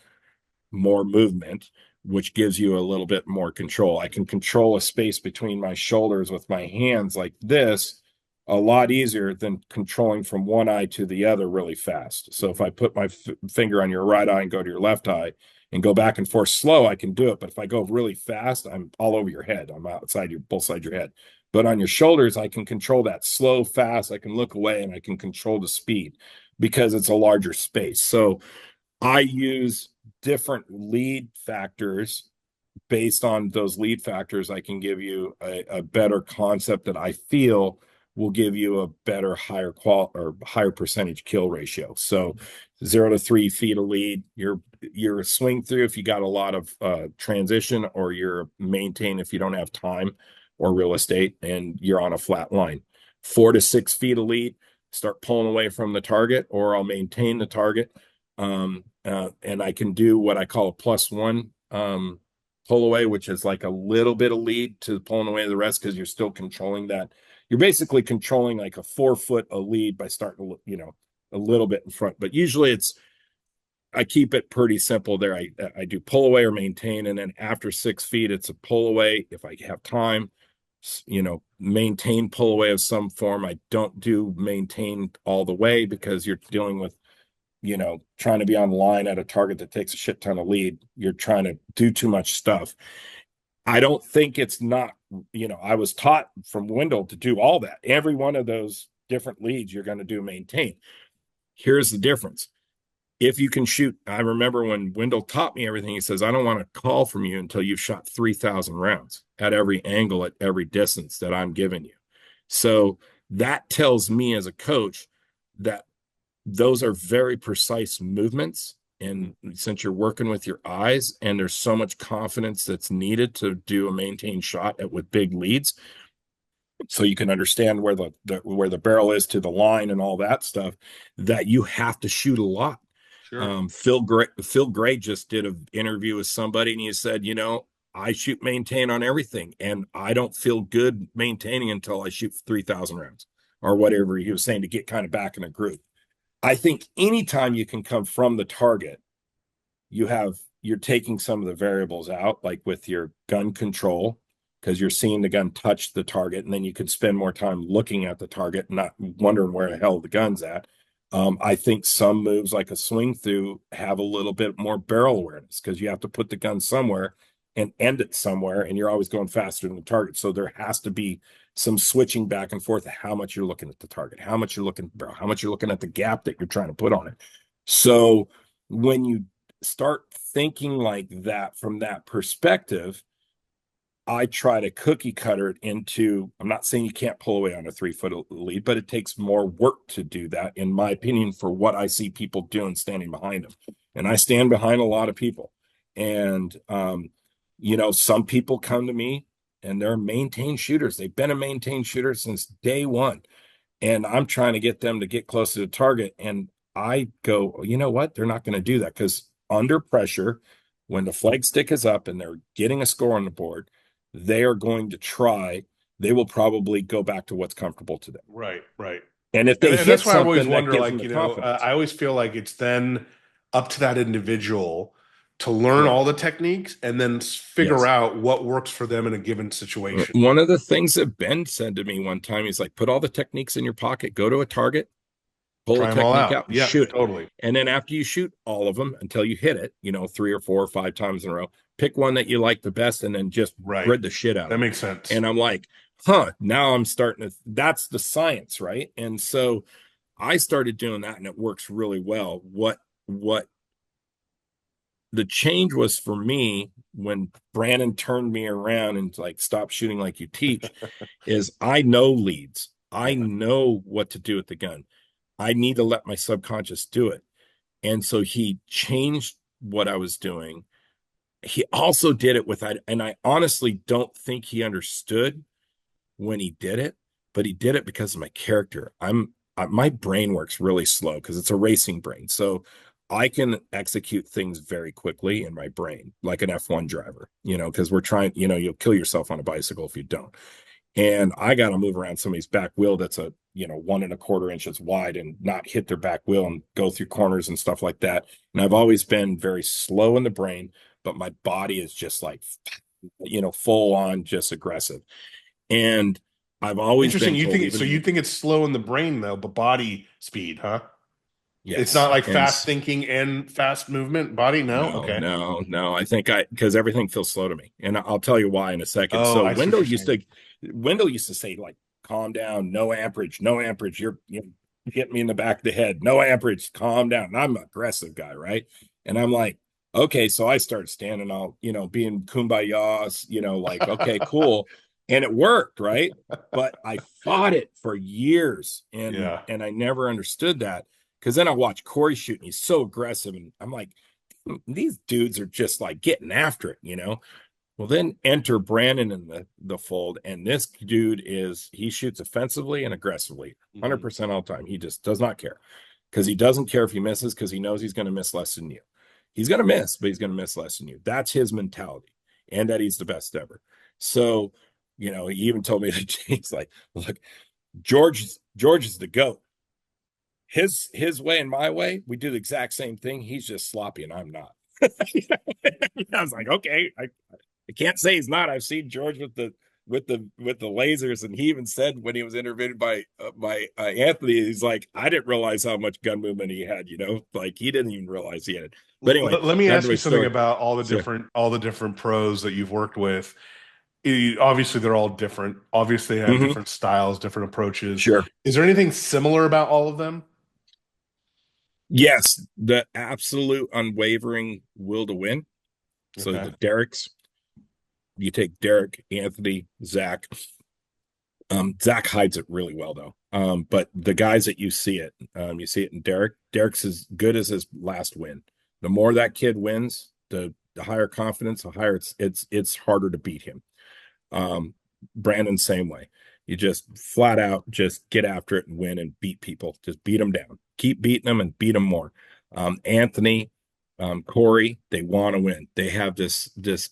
S2: more movement, which gives you a little bit more control. I can control a space between my shoulders with my hands like this a lot easier than controlling from one eye to the other really fast. So if I put my finger on your right eye and go to your left eye and go back and forth slow, I can do it. But if I go really fast, I'm all over your head. I'm outside your both sides of your head. But on your shoulders, I can control that slow, fast. I can look away and I can control the speed because it's a larger space. So I use different lead factors. Based on those lead factors, I can give you a better concept that I feel will give you a better, higher higher percentage kill ratio. So 0 to 3 feet of lead, you're a swing through if you got a lot of transition, or you're maintain if you don't have time or real estate and you're on a flat line. 4 to 6 feet of lead, start pulling away from the target, or I'll maintain the target. And I can do what I call a +1 pull away, which is like a little bit of lead to pulling away the rest, because you're still controlling that. You're basically controlling like a 4 foot of lead by starting, a little bit in front. But usually I keep it pretty simple there. I do pull away or maintain, and then after 6 feet, it's a pull away if I have time. Maintain pull away of some form. I don't do maintain all the way because you're dealing with trying to be on line at a target that takes a shit ton of lead. You're trying to do too much stuff. I don't think it's not, I was taught from Wendell to do all that. Every one of those different leads you're going to do maintain. Here's the difference. If you can shoot, I remember when Wendell taught me everything, he says, I don't want to call from you until you've shot 3,000 rounds at every angle, at every distance that I'm giving you. So that tells me as a coach that those are very precise movements. And since you're working with your eyes and there's so much confidence that's needed to do a maintained shot with big leads, so you can understand where the barrel is to the line and all that stuff, that you have to shoot a lot.
S1: Sure.
S2: Phil Gray just did an interview with somebody, and he said, I shoot maintain on everything, and I don't feel good maintaining until I shoot 3,000 rounds or whatever he was saying, to get kind of back in a groove. I think anytime you can come from the target, you're taking some of the variables out, like with your gun control, because you're seeing the gun touch the target, and then you can spend more time looking at the target and not wondering where the hell the gun's at. I think some moves like a swing through have a little bit more barrel awareness, because you have to put the gun somewhere and end it somewhere, and you're always going faster than the target. So there has to be some switching back and forth of how much you're looking at the target, how much you're looking at the barrel, how much you're looking at the gap that you're trying to put on it. So when you start thinking like that from that perspective, I try to cookie cutter it into, I'm not saying you can't pull away on a 3 foot lead, but it takes more work to do that, in my opinion, for what I see people doing standing behind them. And I stand behind a lot of people. And, some people come to me and they're maintained shooters. They've been a maintained shooter since day one. And I'm trying to get them to get close to the target. And I go, you know what? They're not going to do that, because under pressure, when the flag stick is up and they're getting a score on the board, they are going to try. They will probably go back to what's comfortable to them.
S1: Right.
S2: And if they
S1: And
S2: hit
S1: that's why I always
S2: something, that
S1: wonder,
S2: gives
S1: like,
S2: them the confidence.
S1: I always feel like it's then up to that individual to learn
S2: Correct.
S1: all the techniques and then figure
S2: Yes.
S1: out what works for them in a given situation.
S2: One of the things that Ben said to me one time, he's like, put all the techniques in your pocket, go to a target, pull a
S1: Try them all
S2: technique
S1: out.
S2: out, and
S1: Yeah,
S2: shoot it.
S1: totally.
S2: And then after you shoot all of them until you hit it, 3 or 4 or 5 times in a row, pick one that you like the best and then just
S1: Right.
S2: grid the shit out
S1: That
S2: of it.
S1: makes sense.
S2: And I'm like, now I'm starting to, that's the science, right? And so I started doing that, and it works really well. What the change was for me when Brandon turned me around and like, stop shooting like you teach, is I know leads. I know what to do with the gun. I need to let my subconscious do it. And so he changed what I was doing. He also did it with, and I honestly don't think he understood when he did it, but he did it because of my character. My brain works really slow because it's a racing brain. So I can execute things very quickly in my brain, like an F1 driver, because we're trying, you'll kill yourself on a bicycle if you don't. And I got to move around somebody's back wheel that's 1¼ inches wide and not hit their back wheel and go through corners and stuff like that. And I've always been very slow in the brain, but my body is just like, full on just aggressive. And I've always
S1: Interesting.
S2: been
S1: You
S2: told,
S1: think so?
S2: even,
S1: You think it's slow in the brain though, but body speed, huh? It's
S2: yes.
S1: not like
S2: And
S1: fast thinking and fast movement body. No,
S2: no,
S1: okay.
S2: no, no. Because everything feels slow to me. And I'll tell you why in a second.
S1: Oh,
S2: So
S1: I see what you're saying.
S2: Wendell used to say, like, calm down, no amperage, no amperage. You hit me in the back of the head, no amperage, calm down. And I'm an aggressive guy, right? And I'm like, okay, so I start standing all, being kumbaya, like, okay, cool. And it worked, right? But I fought it for years, and
S1: Yeah.
S2: I never understood that. Because then I watch Corey shoot, and he's so aggressive, and I'm like, these dudes are just like getting after it. Well, then enter Brandon in the fold, and this dude he shoots offensively and aggressively, 100% all the time. He just does not care, because he doesn't care if he misses, because he knows he's going to miss less than you. He's going to miss, but he's going to miss less than you. That's his mentality, and that he's the best ever. So, he even told me that he's like, look, George is the GOAT. His way and my way, we do the exact same thing. He's just sloppy, and I'm not. I was like, okay, I can't say he's not. I've seen George with the lasers, and he even said when he was interviewed by Anthony, he's like, I didn't realize how much gun movement he had. Like he didn't even realize he had it. But anyway,
S1: Let me
S2: that's
S1: ask
S2: my
S1: you something
S2: story.
S1: about
S2: So,
S1: all the different pros that you've worked with. Obviously, they're all different. Obviously, they have
S2: mhm,
S1: different styles, different approaches.
S2: sure.
S1: Is there anything similar about all of them?
S2: Yes, the absolute unwavering will to win. So
S1: Okay.
S2: the Derek's, you take Derek, Anthony, Zach. Zach hides it really well though. But the guys that you see it in Derek. Derek's as good as his last win. The more that kid wins, the higher confidence, the higher it's harder to beat him. Brandon, same way. You just flat out just get after it and win and beat people. Just beat them down. Keep beating them and beat them more. Anthony, Corey, they want to win. They have this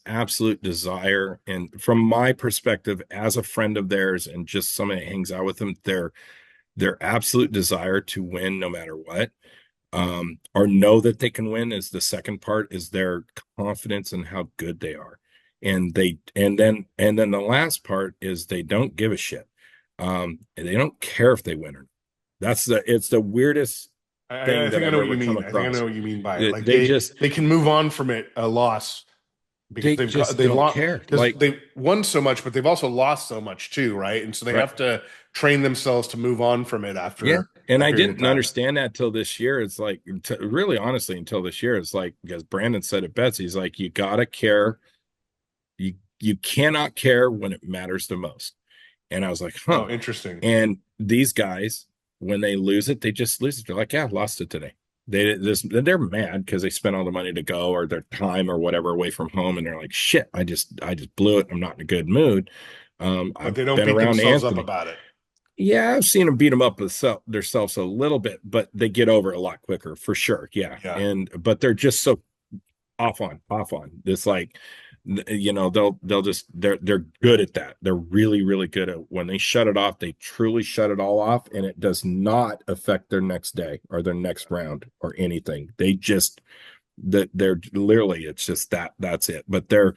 S2: absolute desire. And from my perspective, as a friend of theirs and just somebody that hangs out with them, their absolute desire to win no matter what, or know that they can win is the second part, is their confidence in how good they are. And then the last part is they don't give a shit. And they don't care if they win or not. It's the weirdest
S1: I
S2: thing that
S1: think I
S2: I've
S1: know what
S2: ever
S1: you
S2: come
S1: mean. I think I know
S2: across.
S1: what you mean by it. Like
S2: They just
S1: they can move on from it a loss because
S2: they just
S1: they've
S2: don't
S1: lost
S2: care.
S1: because
S2: Like,
S1: they've won so much, but they've also lost so much too, right? And so they
S2: right.
S1: have to train themselves to move on from it
S2: Yeah.
S1: after
S2: And
S1: a
S2: I
S1: period of
S2: didn't
S1: time.
S2: understand that till this year. It's like, really honestly, until this year, it's like, because Brandon said it best. He's like, you gotta care. You cannot care when it matters the most. And I was like, huh.
S1: Oh, interesting.
S2: And these guys, when they lose it, they just lose it. They're like, yeah, I lost it today. They're mad because they spent all the money to go, or their time or whatever away from home, and they're like, shit, I just blew it. I'm not in a good mood.
S1: But
S2: I've
S1: they don't
S2: been
S1: beat
S2: around
S1: themselves up
S2: Anthony.
S1: about it.
S2: Yeah, I've seen them beat them up themselves a little bit, but they get over it a lot quicker for sure. Yeah.
S1: Yeah.
S2: But they're just so off on this, like, they'll just they're good at that. They're really, really good at when they shut it off, they truly shut it all off, and it does not affect their next day or their next round or anything. They just that they're literally, it's just that's it. But their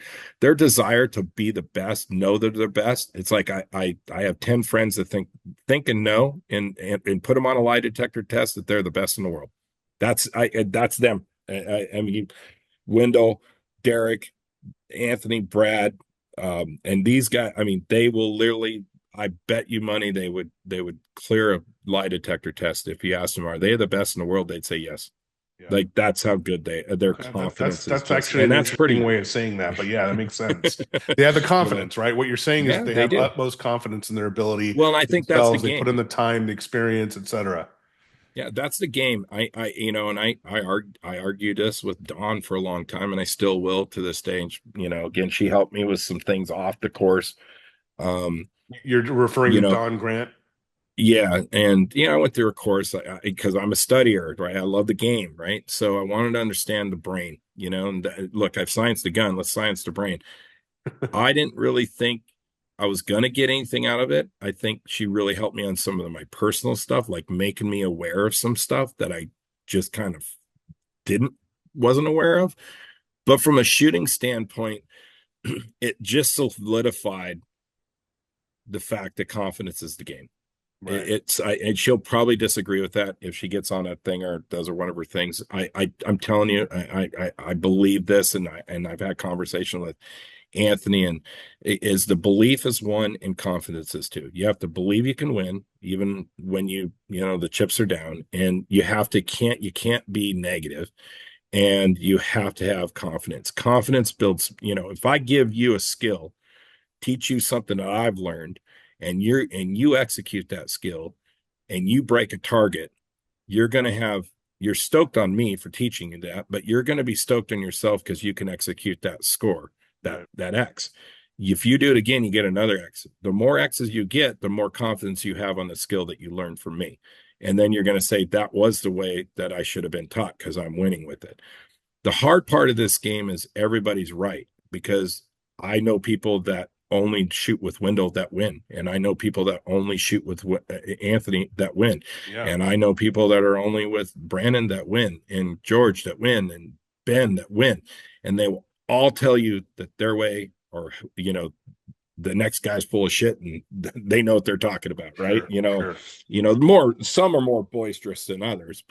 S2: desire to be the best, know that they're best. It's like I have 10 friends that think and know, and put them on a lie detector test that they're the best in the world. That's them. I mean, Wendell, Derek, Anthony, Brad, and these guys. I mean, they will literally. I bet you money they would clear a lie detector test if you asked them, are they the best in the world? They'd say yes.
S1: Yeah.
S2: Like, that's how good their
S1: Okay,
S2: confidence is
S1: that's
S2: just,
S1: actually
S2: and
S1: an
S2: that's
S1: interesting
S2: pretty.
S1: way of saying that, but yeah, that makes sense. They have the
S2: you know,
S1: confidence, right? What you're saying is
S2: yeah,
S1: they
S2: they
S1: have
S2: do.
S1: utmost confidence in their ability
S2: Well, and I think that's the
S1: themselves. They put
S2: game.
S1: in the time, the experience, etc.
S2: Yeah, that's the game. And I argued this with Dawn for a long time, and I still will to this day. And again, she helped me with some things off the course. Um,
S1: You're referring
S2: you
S1: to
S2: know,
S1: Don Grant.
S2: yeah, and I went through a course because I'm a studier, right? I love the game, right? So I wanted to understand the brain, and look, I've scienced the gun. Let's science the brain. I didn't really think I was gonna get anything out of it. I think she really helped me on some of my personal stuff, like making me aware of some stuff that I just kind of didn't wasn't aware of. But from a shooting standpoint, it just solidified the fact that confidence is the game.
S1: Right.
S2: And she'll probably disagree with that if she gets on a thing or does one of her things. I'm telling you, I believe this, and I've had conversation with Anthony, and is the belief is one and confidence is two. You have to believe you can win even when the chips are down, and you can't be negative, and you have to have confidence. Confidence builds, if I give you a skill, teach you something that I've learned, and you execute that skill and you break a target, you're stoked on me for teaching you that, but you're going to be stoked on yourself because you can execute that score,
S1: Right.
S2: that X. If you do it again, you get another X. The more X's you get, the more confidence you have on the skill that you learned from me. And then you're going to say, that was the way that I should have been taught because I'm winning with it. The hard part of this game is everybody's right, because I know people that only shoot with Wendell that win, and I know people that only shoot with Anthony that win,
S1: Yeah.
S2: and I know people that are only with Brandon that win, and George that win, and Ben that win, and they will all tell you that their way, or the next guy's full of shit, and they know what they're talking about, right?
S1: Sure. Sure.
S2: Some are more boisterous than others,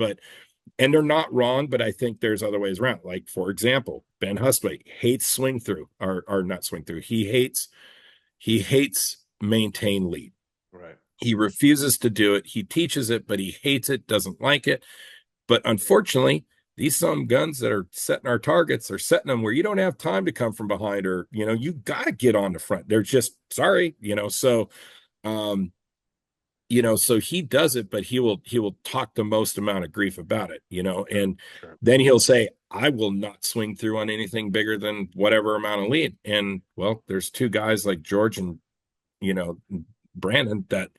S2: and they're not wrong, but I think there's other ways around. Like, for example, Ben Hustway hates swing through, or not swing through. He hates maintain lead.
S1: Right.
S2: He refuses to do it. He teaches it, but he hates it, doesn't like it. But unfortunately, these some guns that are setting our targets are setting them where you don't have time to come from behind, or you got to get on the front. They're just sorry, um, so he does it, but he will talk the most amount of grief about it, and
S1: Sure.
S2: then he'll say, I will not swing through on anything bigger than whatever amount of lead. And well, there's two guys like George and you know Brandon that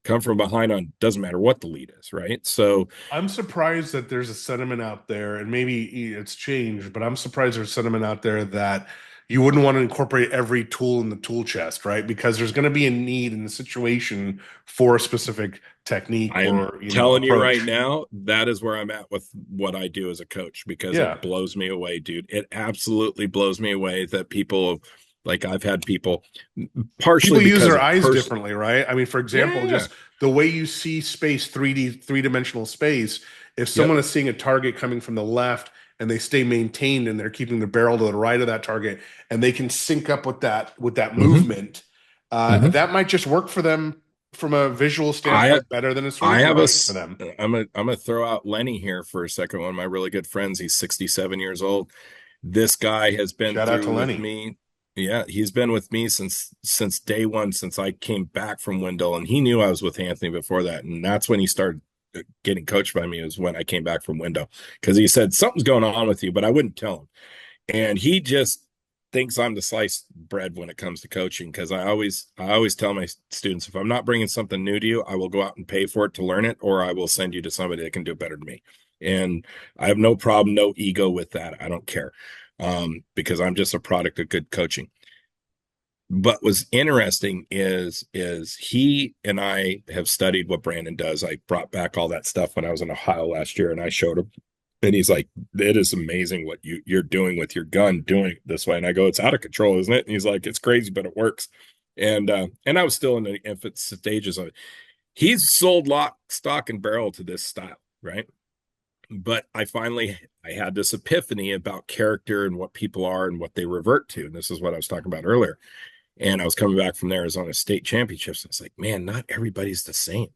S2: come from behind on doesn't matter what the lead is, right? So
S1: I'm surprised that there's a sentiment out there, and maybe it's changed, but I'm surprised there's sentiment out there that you wouldn't want to incorporate every tool in the tool chest, right? Because there's going to be a need in the situation for a specific technique
S2: I'm
S1: or,
S2: telling you right
S1: approach.
S2: now, that is where I'm at with what I do as a coach, because
S1: Yeah.
S2: it blows me away, dude. It absolutely blows me away that people, like, I've had people, partially
S1: People use
S2: because
S1: their
S2: of
S1: eyes differently, right? I mean, for example,
S2: yeah,
S1: just the way you see space, 3D, three-dimensional space, if
S2: yep,
S1: someone is seeing a target coming from the left and they stay maintained and they're keeping the barrel to the right of that target and they can sync up with that
S2: mm-hmm,
S1: movement,
S2: mm-hmm.
S1: that might just work for them from a visual
S2: I
S1: standpoint better than a
S2: I
S1: swing
S2: have a
S1: target for
S2: s-
S1: them.
S2: I'm gonna throw out Lenny here for a second. One of my really good friends. He's 67 years old. This guy has been
S1: Shout out to
S2: through with
S1: Lenny.
S2: me. Yeah, he's been with me since day one, since I came back from Wendell, and he knew I was with Anthony before that, and that's when he started getting coached by me. Was when I came back from Wendell, because he said something's going on with you, but I wouldn't tell him, and he just thinks I'm the sliced bread when it comes to coaching, because I always tell my students, if I'm not bringing something new to you, I will go out and pay for it to learn it, or I will send you to somebody that can do it better than me. And I have no problem, no ego with that. I don't care, because I'm just a product of good coaching. But what's interesting is he and I have studied what Brandon does. I brought back all that stuff when I was in Ohio last year, and I showed him, and he's like, it is amazing what you're doing with your gun, doing it this way. And I go, it's out of control, isn't it? And he's like, it's crazy, but it works. And I was still in the infant stages of it. He's sold lock, stock, and barrel to this style, right? But I had this epiphany about character and what people are and what they revert to. And this is what I was talking about earlier. And I was coming back from the Arizona State Championships. And it's like, man, not everybody's the same.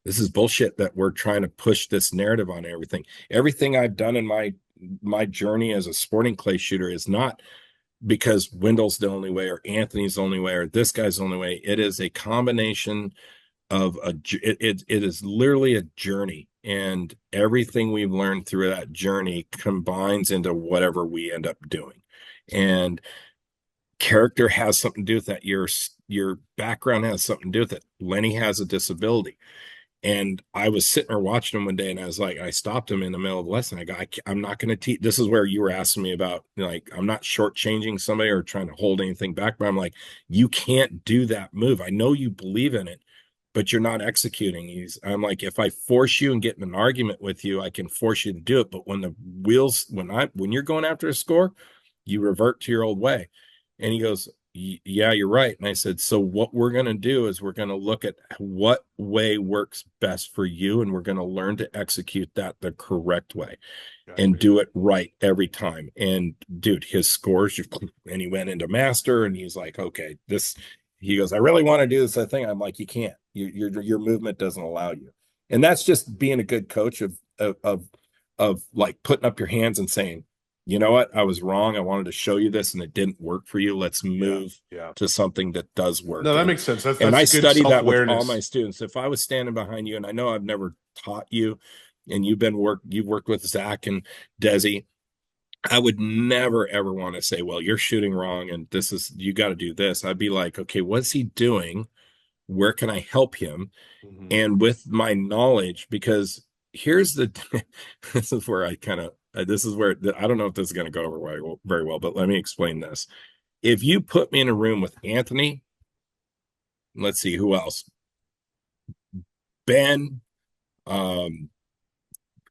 S2: This is bullshit that we're trying to push this narrative on everything. Everything I've done in my journey as a sporting clay shooter is not because Wendell's the only way, or Anthony's the only way, or this guy's the only way. It is a combination of it is literally a journey, and everything we've learned through that journey combines into whatever we end up doing. And character has something to do with that. Your background has something to do with it. Lenny has a disability. And I was sitting there watching him one day, and I was like, I stopped him in the middle of the lesson. I go, I'm not going to teach. This is where you were asking me about, like, I'm not shortchanging somebody or trying to hold anything back, but I'm like, you can't do that move. I know you believe in it, but you're not executing. I'm like, if I force you and get in an argument with you, I can force you to do it. But when the wheels, when you're going after a score, you revert to your old way. And he goes, yeah, you're right. And I said, so what we're going to do is we're going to look at what way works best for you, and we're going to learn to execute that the correct way and
S1: Exactly.
S2: do it right every time. And dude, his scores, and he went into master, and he's like, okay, this, he goes, I really want to do this thing. I'm like, you can't, your movement doesn't allow you. And that's just being a good coach of like putting up your hands and saying, you know what, I was wrong. I wanted to show you this and it didn't work for you. Let's
S1: Yeah.
S2: move
S1: Yeah.
S2: to something that does
S1: No,
S2: work.
S1: that makes sense.
S2: And I
S1: That's good
S2: study that with all my
S1: self-awareness.
S2: students. If I was standing behind you, and I know I've never taught you, and you've worked with Zach and Desi, I would never ever want to say, well, you're shooting wrong and this is, you got to do this. I'd be like, okay, what's he doing? Where can I help him?
S1: Hmm.
S2: And with my knowledge, because here's the, this is where I kind of, this is where, I don't know if this is going to go over very well, but let me explain this. If you put me in a room with Anthony, let's see who else, Ben, um,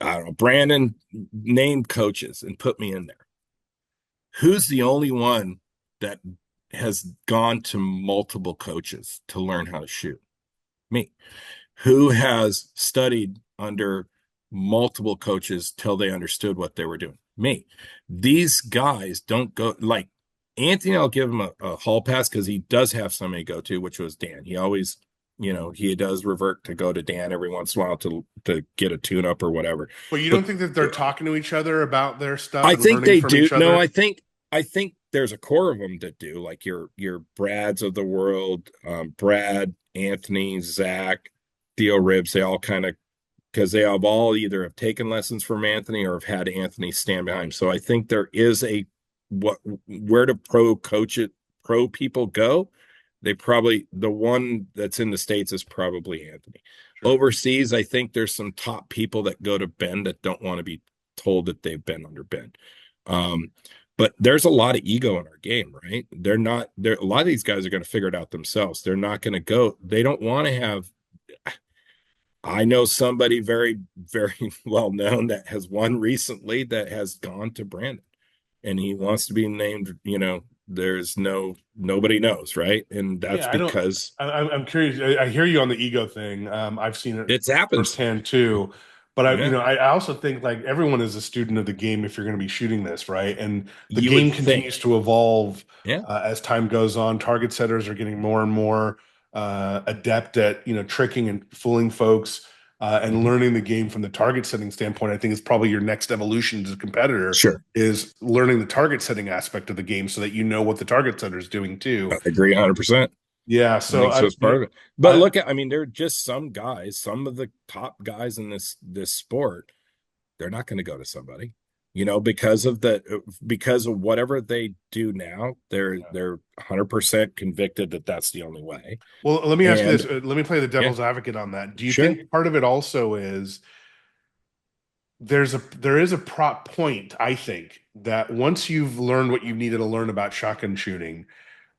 S2: I don't know, Brandon, named coaches and put me in there. Who's the only one that has gone to multiple coaches to learn how to shoot? Me. Who has studied under multiple coaches till they understood what they were doing? Me. These guys don't go like Anthony. I'll give him a hall pass because he does have somebody to go to, which was Dan. He always, he does revert to go to Dan every once in a while to get a tune up or whatever.
S1: But you
S2: But
S1: don't think that they're talking to each other about their stuff
S2: I
S1: and
S2: think
S1: learning
S2: they
S1: from
S2: do.
S1: each
S2: No,
S1: other?
S2: I think there's a core of them that do, like your Brads of the world, Brad, Anthony, Zach, Theo Ribs. They all kind of, because they have all either have taken lessons from Anthony or have had Anthony stand behind. So I think there is a what where do pro people go? They probably, the one that's in the States is probably Anthony.
S1: Sure.
S2: Overseas, I think there's some top people that go to Ben that don't want to be told that they've been under Ben. Um, but there's a lot of ego in our game, right? They're not there. A lot of these guys are going to figure it out themselves. They're not going to go, they don't want to have, I know somebody very, very well known that has won recently that has gone to Brandon and he wants to be named, there's nobody knows, right? And that's
S1: Yeah, I don't.
S2: because
S1: I'm curious. I hear you on the ego thing. I've seen it
S2: it happens.
S1: firsthand too. But
S2: Yeah.
S1: I also think like everyone is a student of the game if you're going to be shooting this, right? And the
S2: You would
S1: game
S2: think.
S1: continues to evolve
S2: Yeah.
S1: as time goes on. Target setters are getting more and more adept at tricking and fooling folks and
S2: Mhm.
S1: learning the game from the target setting standpoint. I think is probably your next evolution as a competitor
S2: Sure.
S1: is learning the target setting aspect of the game so that you know what the target setter is doing
S2: I
S1: too.
S2: agree 100%.
S1: Yeah,
S2: I
S1: so
S2: think so. It's part of it. But
S1: I
S2: look at, I mean, there are just some guys, some of the top guys in this sport, they're not going to go to somebody, because of whatever they do now. They're 100% convicted that that's the only way.
S1: well, let me ask you
S2: And
S1: this. Let me play the
S2: yeah,
S1: devil's advocate on that. Do you
S2: sure,
S1: think part of it also is there is a prop point, I think, that once you've learned what you needed to learn about shotgun shooting,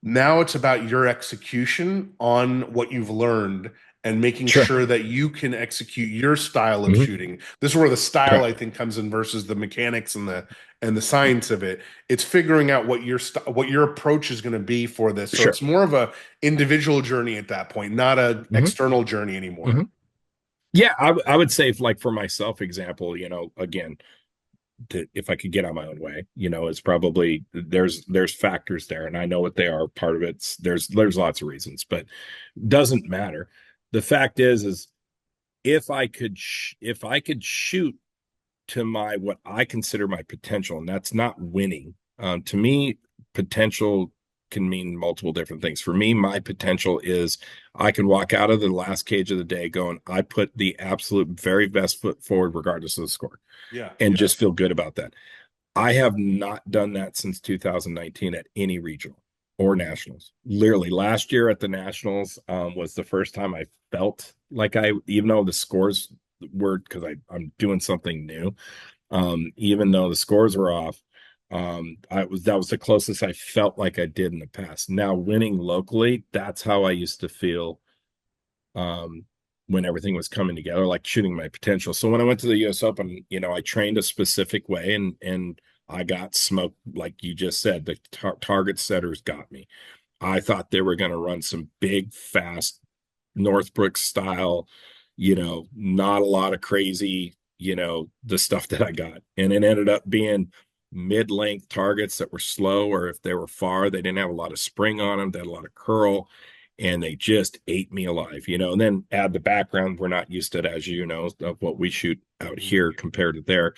S1: now it's about your execution on what you've learned and making
S2: sure,
S1: sure that you can execute your style of
S2: hmm,
S1: shooting. This is where the style,
S2: correct,
S1: I think, comes in versus the mechanics and the science of it. It's figuring out what your approach is going to be for this. So
S2: sure,
S1: it's more of a individual journey at that point, not a
S2: hmm,
S1: external journey anymore.
S2: hmm. Yeah, I would say, like for myself, example, again, if I could get on my own way, it's probably there's factors there, and I know what they are. Part of it's there's lots of reasons, but doesn't matter. The fact is if I could shoot to my what I consider my potential, and that's not winning. To me, potential can mean multiple different things. For me, my potential is I can walk out of the last cage of the day going, I put the absolute very best foot forward, regardless of the score,
S1: Yeah,
S2: and
S1: yeah.
S2: just feel good about that. I have not done that since 2019 at any regional or nationals. Literally, last year at the nationals was the first time I felt like even though the scores were, because I'm doing something new, even though the scores were off, that was the closest I felt like I did in the past. Now winning locally, that's how I used to feel um, when everything was coming together, like shooting my potential. So when I went to the U.S. Open, I trained a specific way, and I got smoked, like you just said. The target setters got me. I thought they were going to run some big, fast Northbrook style, not a lot of crazy, the stuff that I got. And it ended up being mid-length targets that were slow, or if they were far, they didn't have a lot of spring on them. They had a lot of curl, and they just ate me alive, And then add the background. We're not used to it, as you know, of what we shoot out here compared to there.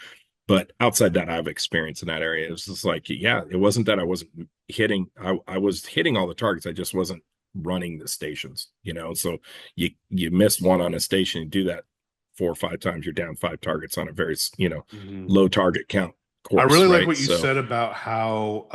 S2: But outside that, I have experience in that area. It was just like, yeah, it wasn't that I wasn't hitting. I was hitting all the targets. I just wasn't running the stations, So you miss one on a station, you do that 4 or 5 times, you're down 5 targets on a very, low target count
S1: I
S2: course,
S1: really like
S2: right?
S1: what you
S2: So
S1: said about how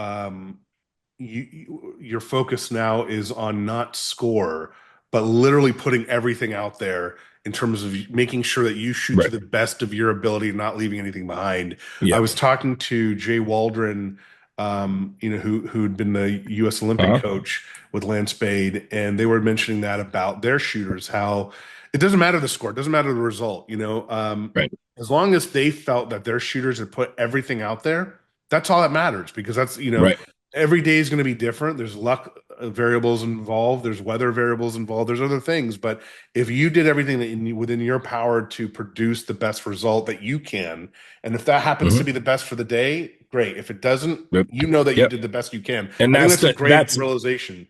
S1: your focus now is on not score, but literally putting everything out there in terms of making sure that you shoot to
S2: right.
S1: the best of your ability, not leaving anything behind. I
S2: Yeah.
S1: was talking to Jay Waldron, who'd been the U.S. Olympic
S2: Uh-huh.
S1: coach with Lance Spade, and they were mentioning that about their shooters, how it doesn't matter the score, it doesn't matter the result,
S2: Right.
S1: as long as they felt that their shooters had put everything out there, that's all that matters because that's,
S2: Right.
S1: every day is going to be different. There's luck variables involved, there's weather variables involved, there's other things. But if you did everything within your power to produce the best result that you can, and if that happens to
S2: Mm-hmm.
S1: be the best for the day, great. If it doesn't,
S2: Yep.
S1: you know that you
S2: Yep.
S1: did the best you can.
S2: And
S1: I think
S2: that's
S1: that's a
S2: the
S1: great
S2: that's
S1: realization.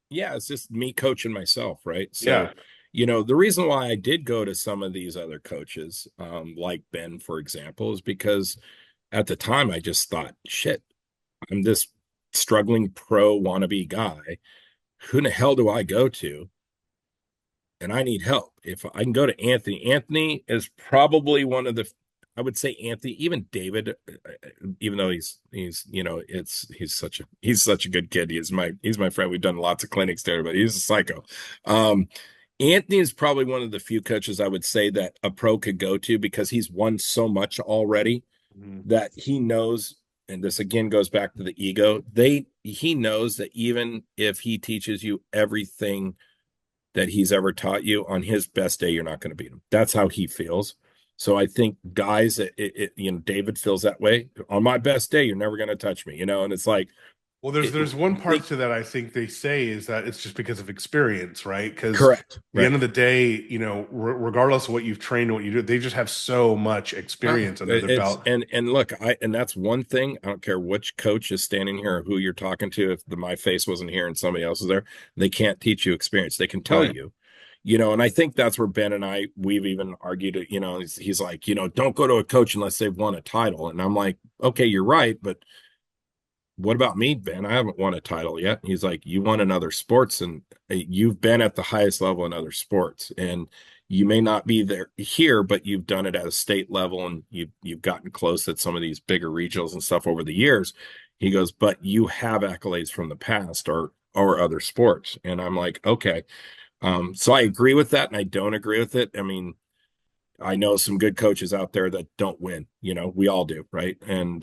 S2: yeah, it's just me coaching myself, right? So,
S1: Yeah.
S2: the reason why I did go to some of these other coaches, like Ben, for example, is because at the time I just thought, shit, I'm this struggling pro wannabe guy. Who the hell do I go to? And I need help. If I can go to Anthony, Anthony is probably one of the, I would say Anthony, even David, even though he's such a good kid. He's my friend. We've done lots of clinics there, but he's a psycho. Um, Anthony is probably one of the few coaches I would say that a pro could go to because he's won so much already
S1: Mhm.
S2: that he knows, and this again goes back to the ego. He knows that even if he teaches you everything that he's ever taught you, on his best day, you're not going to beat him. That's how he feels. So I think guys, David feels that way. On my best day, you're never going to touch me, and it's like,
S1: Well, there's one part
S2: they,
S1: to that I think they say is that it's just because of experience, right? Because at
S2: correct,
S1: the
S2: right?
S1: end of the day, regardless of what you've trained and what you do, they just have so much experience under their
S2: It's
S1: belt.
S2: and look, and that's one thing. I don't care which coach is standing here or who you're talking to. If my face wasn't here and somebody else is there, they can't teach you experience. They can tell
S1: Right.
S2: you, and I think that's where Ben and we've even argued it. He's like, don't go to a coach unless they've won a title, and I'm like, okay, you're right, but what about me, Ben? I haven't won a title yet. He's like, you won in other sports, and you've been at the highest level in other sports, and you may not be there here, but you've done it at a state level, and you've gotten close at some of these bigger regionals and stuff over the years. He goes, but you have accolades from the past or other sports, and I'm like, okay. So I agree with that, and I don't agree with it. I mean, I know some good coaches out there that don't win. We all do, right? And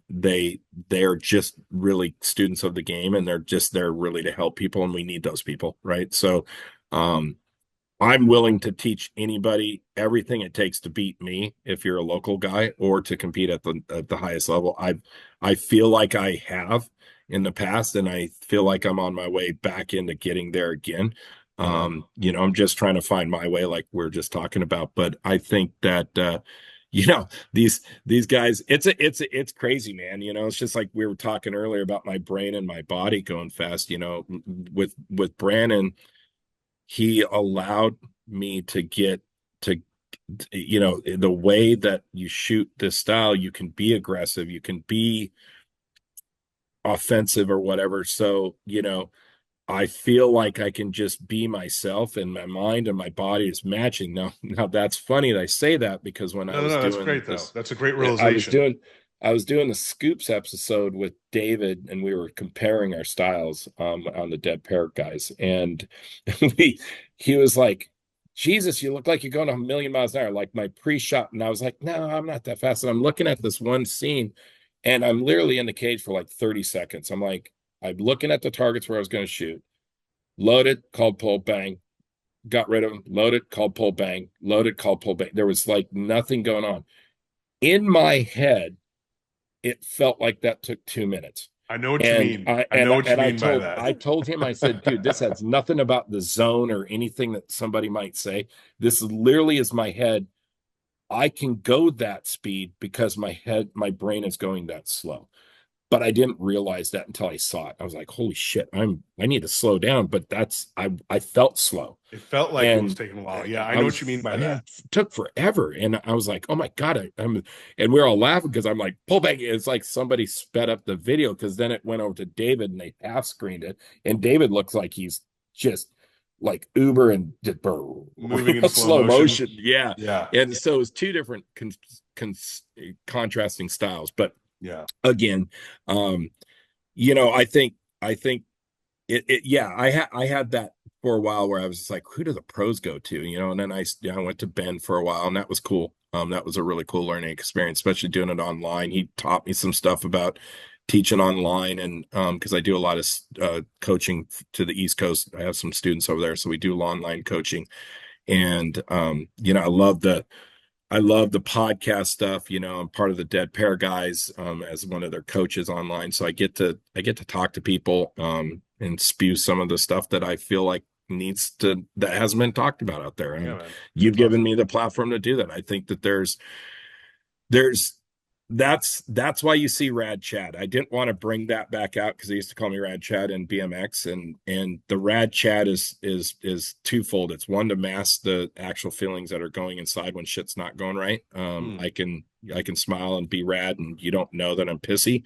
S2: they're just really students of the game, and they're just there really to help people, and we need those people, right? So, um, I'm willing to teach anybody everything it takes to beat me if you're a local guy or to compete at the highest level. I feel like I have in the past, and I feel like I'm on my way back into getting there again.
S1: Yeah.
S2: I'm just trying to find my way, like we're just talking about. But I think that these guys, it's crazy, man. It's just like we were talking earlier about my brain and my body going fast. With Brandon, he allowed me to get to the way that you shoot this style, you can be aggressive, you can be offensive or whatever. So I feel like I can just be myself, and my mind and my body is matching. Now that's funny that I say that, because when I
S1: No, no,
S2: was
S1: no, that's
S2: doing
S1: great though.
S2: this,
S1: That's a great
S2: I was
S1: realization.
S2: doing I was doing the Scoops episode with David, and we were comparing our styles on the Dead Parrot guys, and we he was like, Jesus, you look like you're going a million miles an hour, like my pre-shot. And I was like, no, I'm not that fast. And I'm looking at this one scene, and I'm literally in the cage for like 30 seconds. I'm looking at the targets where I was going to shoot. Loaded, called, pull, bang. Got rid of them. Loaded, called, pull, bang. Loaded, called, pull, bang. There was like nothing going on. In my head, it felt like that took 2 minutes.
S1: I know what you
S2: And
S1: mean.
S2: I
S1: I know
S2: and
S1: what you
S2: and I
S1: mean by
S2: told
S1: that.
S2: I told him, I said, dude, this has nothing about the zone or anything that somebody might say. This literally is my head. I can go that speed because my brain is going that slow. But I didn't realize that until I saw it. I was like, holy shit, I need to slow down. But I felt slow.
S1: It felt like it was
S2: And
S1: taking a while. Yeah, I know what you mean by that.
S2: it took forever. And I was like, oh my God. And we we're all laughing because I'm like, pull back. It's like somebody sped up the video because then it went over to David and they half screened it. And David looks like he's just like Uber and
S1: Moving in slow motion.
S2: motion. Yeah.
S1: Yeah.
S2: And so it's two different contrasting styles. But
S1: Yeah.
S2: again, um, I think yeah, I had that for a while where I was just like, who do the pros go to? And then I went to Ben for a while, and that was cool. That was a really cool learning experience, especially doing it online. He taught me some stuff about teaching online, and because I do a lot of coaching to the East Coast. I have some students over there, so we do online coaching. And I love the podcast stuff. I'm part of the Dead Pair guys as one of their coaches online. So I get to talk to people and spew some of the stuff that I feel like that hasn't been talked about out there. And
S1: Yeah, man.
S2: you've
S1: That's
S2: given
S1: awesome.
S2: me the platform to do that. I think that there's that's why you see Rad Chad. I didn't want to bring that back out because they used to call me Rad Chad in BMX, and the Rad Chad is twofold. It's one, to mask the actual feelings that are going inside when shit's not going right. I can smile and be rad, and you don't know that I'm pissy,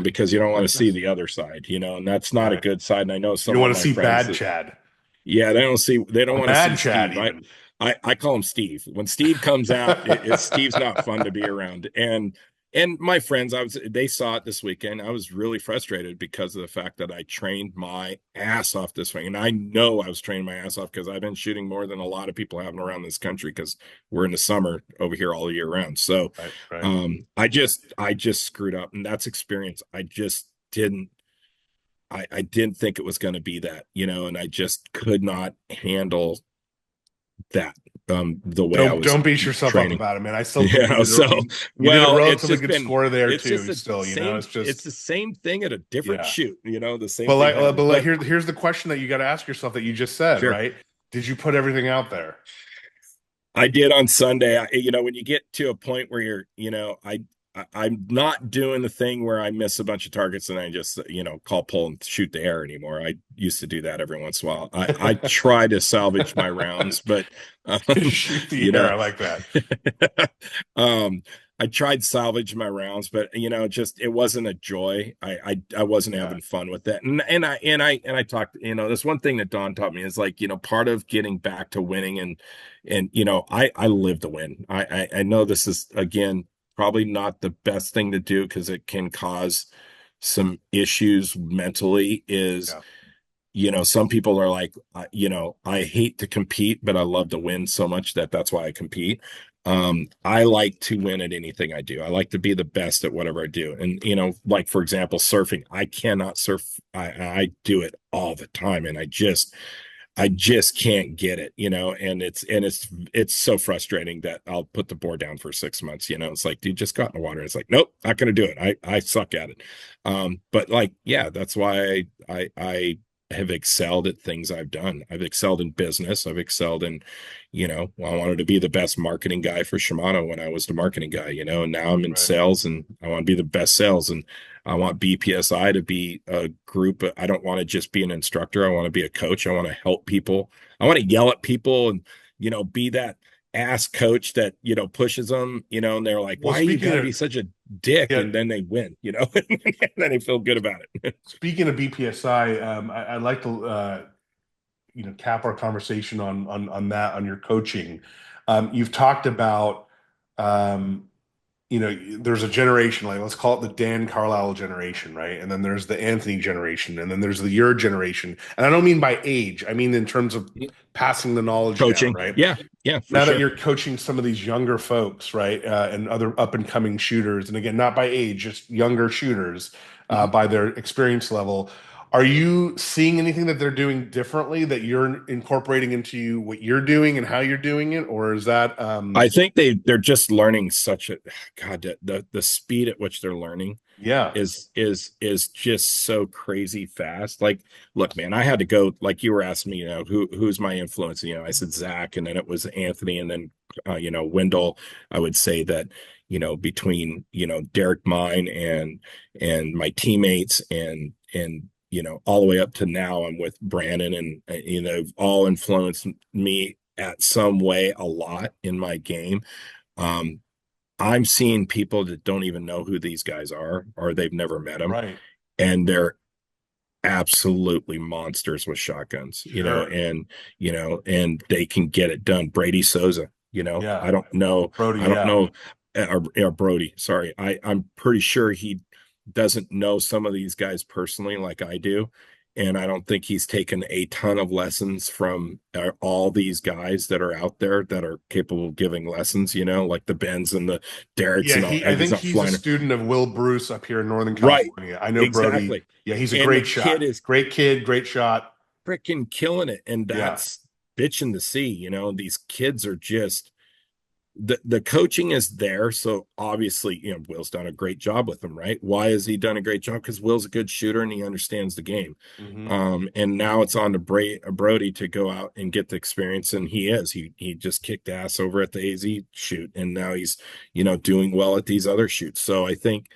S2: because you don't want to see the other side, and that's not a
S1: Right.
S2: good side. And I know
S1: You
S2: some
S1: don't
S2: of
S1: want to
S2: my
S1: see
S2: friends
S1: bad
S2: that,
S1: Chad.
S2: yeah, they don't
S1: A
S2: want to see
S1: mad Chad,
S2: Steve.
S1: even.
S2: I call him Steve. When Steve comes out, Steve's not fun to be around. And my friends, they saw it this weekend. I was really frustrated because of the fact that I trained my ass off this thing. And I know I was training my ass off because I've been shooting more than a lot of people have around this country because we're in the summer over here all year round. So
S1: Right, right.
S2: I just screwed up, and that's experience. I didn't think it was going to be that, and I just could not handle that the way I was
S1: Don't beat yourself up
S2: training.
S1: about it, man. I still think
S2: So
S1: you did a
S2: it's
S1: relatively
S2: just
S1: good
S2: been
S1: score there
S2: it's just
S1: too.
S2: the
S1: Still,
S2: same
S1: it's
S2: it's the
S1: just
S2: same thing at a different
S1: yeah.
S2: shoot, the same thing
S1: But
S2: happened. But
S1: here's the question that you got to ask yourself that you just said,
S2: sure,
S1: right? Did you put everything out there?
S2: I did on Sunday. When you get to a point where I'm not doing the thing where I miss a bunch of targets and I just, call pull and shoot the air anymore. I used to do that every once in a while. I try to salvage my rounds, but,
S1: Shoot the
S2: you
S1: air.
S2: know,
S1: I like that.
S2: um, I tried salvage my rounds, but just it wasn't a joy. I wasn't
S1: Yeah.
S2: having fun with that. And I talked, there's one thing that Don taught me is like, part of getting back to winning and I live to win. I know this is, again, probably not the best thing to do because it can cause some issues mentally. Some people are like, I hate to compete, but I love to win so much that's why I compete. I like to win at anything I do. I like to be the best at whatever I do. And, like, for example, surfing, I cannot surf. I do it all the time. And I just can't get it, and it's so frustrating that I'll put the board down for 6 months. It's like, dude, just got in the water. It's like, nope, not going to do it. I suck at it. But like, yeah, that's why I have excelled at things I've done. I've excelled in business. I've excelled in, I wanted to be the best marketing guy for Shimano when I was the marketing guy, and now I'm in
S1: Right.
S2: sales and I want to be the best sales. And I want BPSI to be a group. I don't want to just be an instructor. I want to be a coach. I want to help people. I want to yell at people and, be that ass coach that, pushes them, and they're like,
S1: Well,
S2: why you
S1: speaking
S2: got to
S1: of
S2: be such a dick?
S1: yeah,
S2: And then they win, and then they feel good about it.
S1: speaking of BPSI, I'd like to cap our conversation on that on your coaching. You've talked about there's a generation, like let's call it the Dan Carlisle generation, right? And then there's the Anthony generation, and then there's the your generation. And I don't mean by age, I mean in terms of passing the knowledge down,
S2: Coaching.
S1: right?
S2: Yeah. Yeah. For
S1: Now that
S2: sure.
S1: you're coaching some of these younger folks, right, and other up and coming shooters, and again, not by age, just younger shooters
S2: Mhm.
S1: by their experience level. Are you seeing anything that they're doing differently that you're incorporating into what you're doing and how you're doing it, or is that
S2: I think they're just learning such a God, the speed at which they're learning
S1: yeah,
S2: is just so crazy fast. Like, look, man, I had to go, like you were asking me, who's my influence? I said Zach, and then it was Anthony, and then Wendell. I would say that, between, Derek Mine and my teammates and all the way up to now I'm with Brandon, and all influenced me at some way a lot in my game. Um, I'm seeing people that don't even know who these guys are, or they've never met them,
S1: right,
S2: and they're absolutely monsters with shotguns,
S1: sure,
S2: and they can get it done. Brady Souza,
S1: yeah,
S2: I don't know,
S1: Brody,
S2: I don't
S1: yeah,
S2: know, or Brody, sorry, I'm pretty sure he doesn't know some of these guys personally like I do. And I don't think he's taken a ton of lessons from all these guys that are out there that are capable of giving lessons, like the Bens and the Derricks
S1: yeah.
S2: and all.
S1: I
S2: He's
S1: think
S2: not
S1: he's a
S2: flying.
S1: student of Will Bruce up here in Northern
S2: Right.
S1: California. I know Brody.
S2: Exactly.
S1: Yeah, he's a
S2: And the
S1: great
S2: kid
S1: shot,
S2: is
S1: great kid, great shot.
S2: freaking killing it. And
S1: Yeah,
S2: that's bitching to see. These kids are just the coaching is there. So obviously, Will's done a great job with them, right? Why has he done a great job? Because Will's a good shooter and he understands the game.
S1: hmm
S2: And now it's on to Brody to go out and get the experience, and he is. He just kicked ass over at the AZ shoot, and now he's doing well at these other shoots. So I think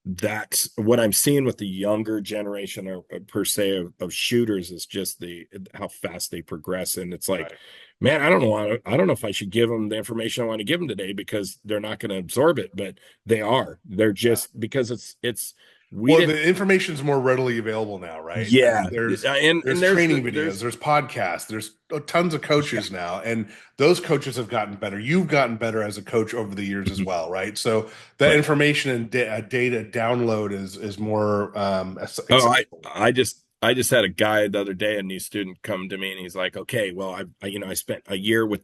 S2: that's what I'm seeing with the younger generation, or per se, of shooters, is just the how fast they progress. And it's like,
S1: right.
S2: man, I don't know if I should give them the information I want to give them today, because they're not going to absorb it, but they are. They're
S1: Yeah.
S2: just, because it's we
S1: Well,
S2: didn't.
S1: the information's more readily available now, right? I mean,
S2: Yeah,
S1: there's
S2: and
S1: there's
S2: there's
S1: training videos,
S2: there's
S1: there's podcasts, there's tons of
S2: yeah.
S1: coaches now, and those coaches have gotten better. You've gotten better as a coach over the years as
S2: Mhm.
S1: well, right? So the
S2: Right.
S1: information and data download is more
S2: Oh, I
S1: accessible.
S2: I just I just had a guy the other day, a new student, come to me, and he's like, "Okay, well, I spent a year with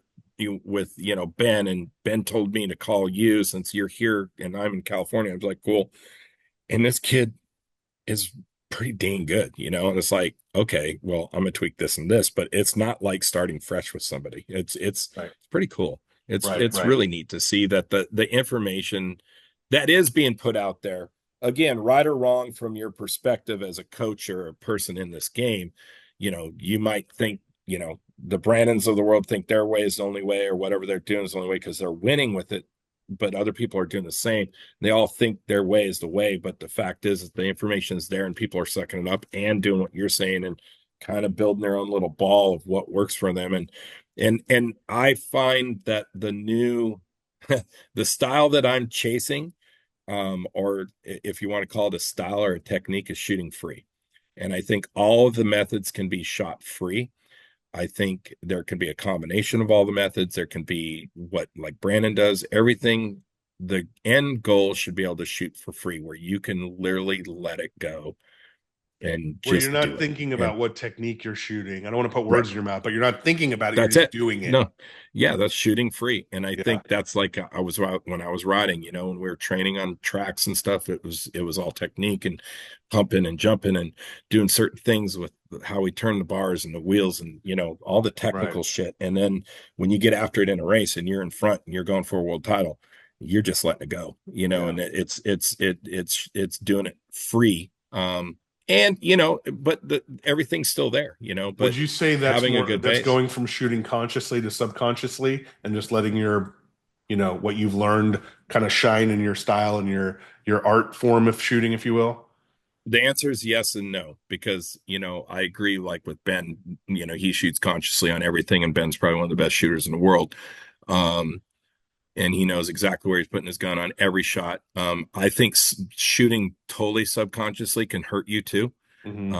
S2: Ben, and Ben told me to call you since you're here and I'm in California." I was like, "Cool." And this kid is pretty dang good, and it's like, okay, well, I'm gonna tweak this and this, but it's not like starting fresh with somebody. It's
S1: Right,
S2: pretty cool. It's
S1: right,
S2: it's
S1: right.
S2: really neat to see that the information that is being put out there, again, right or wrong from your perspective as a coach or a person in this game, you might think, the Brandons of the world think their way is the only way, or whatever they're doing is the only way because they're winning with it. But other people are doing the same. They all think their way is the way, but the fact is that the information is there and people are sucking it up and doing what you're saying, and kind of building their own little ball of what works for them. And I find that the new the style that I'm chasing, or if you want to call it a style or a technique, is shooting free. And I think all of the methods can be shot free. I think there can be a combination of all the methods. There can be what, like Brandon does, everything. The end goal should be able to shoot for free, where you can literally let it go and
S1: Where you're
S2: just
S1: not
S2: do it.
S1: thinking
S2: And
S1: about what technique you're shooting. I don't want to put
S2: right,
S1: words in your mouth, but you're not thinking about it. You're
S2: that's
S1: just
S2: it.
S1: doing it.
S2: No, yeah, that's shooting free. And I
S1: Yeah,
S2: think that's like I was out when I was riding, when we were training on tracks and stuff, it was all technique and pumping and jumping and doing certain things with how we turn the bars and the wheels and all the
S1: right.
S2: technical shit. And then when you get after it in a race and you're in front and you're going for a world title, you're just letting it go,
S1: Yeah.
S2: and it's doing it free. And but everything's still there,
S1: Would
S2: but
S1: you say
S2: having a good
S1: that's
S2: base.
S1: going from shooting consciously to subconsciously and just letting your, what you've learned kind of shine in your style and your art form of shooting, if you will?
S2: The answer is yes and no, because I agree, like with Ben, he shoots consciously on everything, and Ben's probably one of the best shooters in the world. um and he knows exactly where he's putting his gun on every shot. I think shooting totally subconsciously can hurt you too.
S1: Hmm.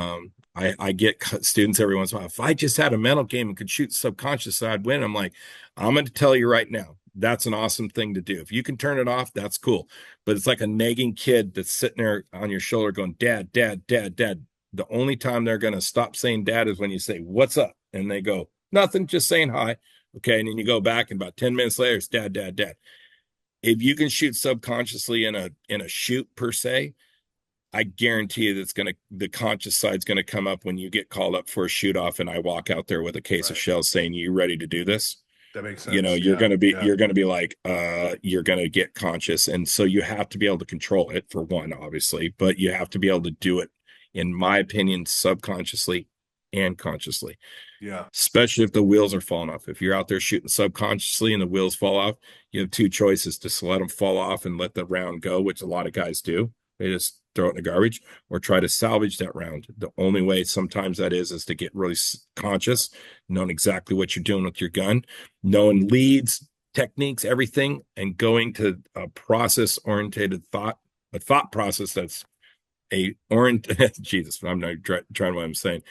S2: I get students every once in a while, if I just had a mental game and could shoot subconsciously, I'd win. I'm like, I'm going to tell you right now, that's an awesome thing to do. If you can turn it off, that's cool. But it's like a nagging kid that's sitting there on your shoulder going, Dad, Dad, Dad, Dad. The only time they're going to stop saying dad is when you say, what's up? And they go, nothing, just saying hi. Okay. And then you go back, and about 10 minutes later, it's dad, dad, dad. If you can shoot subconsciously in a shoot per se, I guarantee you the conscious side's gonna come up when you get called up for a shoot off and I walk out there with a case of
S1: Right.
S2: shells saying, "You ready to do this?"
S1: That makes
S2: You know,
S1: sense. Yeah. Yeah.
S2: you're gonna be like, you're gonna get conscious. And so you have to be able to control it for one, obviously, but you have to be able to do it, in my opinion, subconsciously and consciously,
S1: Yeah.
S2: especially if the wheels are falling off. If you're out there shooting subconsciously and the wheels fall off, you have two choices: just let them fall off and let the round go, which a lot of guys do. They just throw it in the garbage, or try to salvage that round. The only way sometimes that is to get really conscious, knowing exactly what you're doing with your gun, knowing leads, techniques, everything, and going to a process orientated thought, a thought process that's a orient. Jesus, I'm not trying what I'm saying.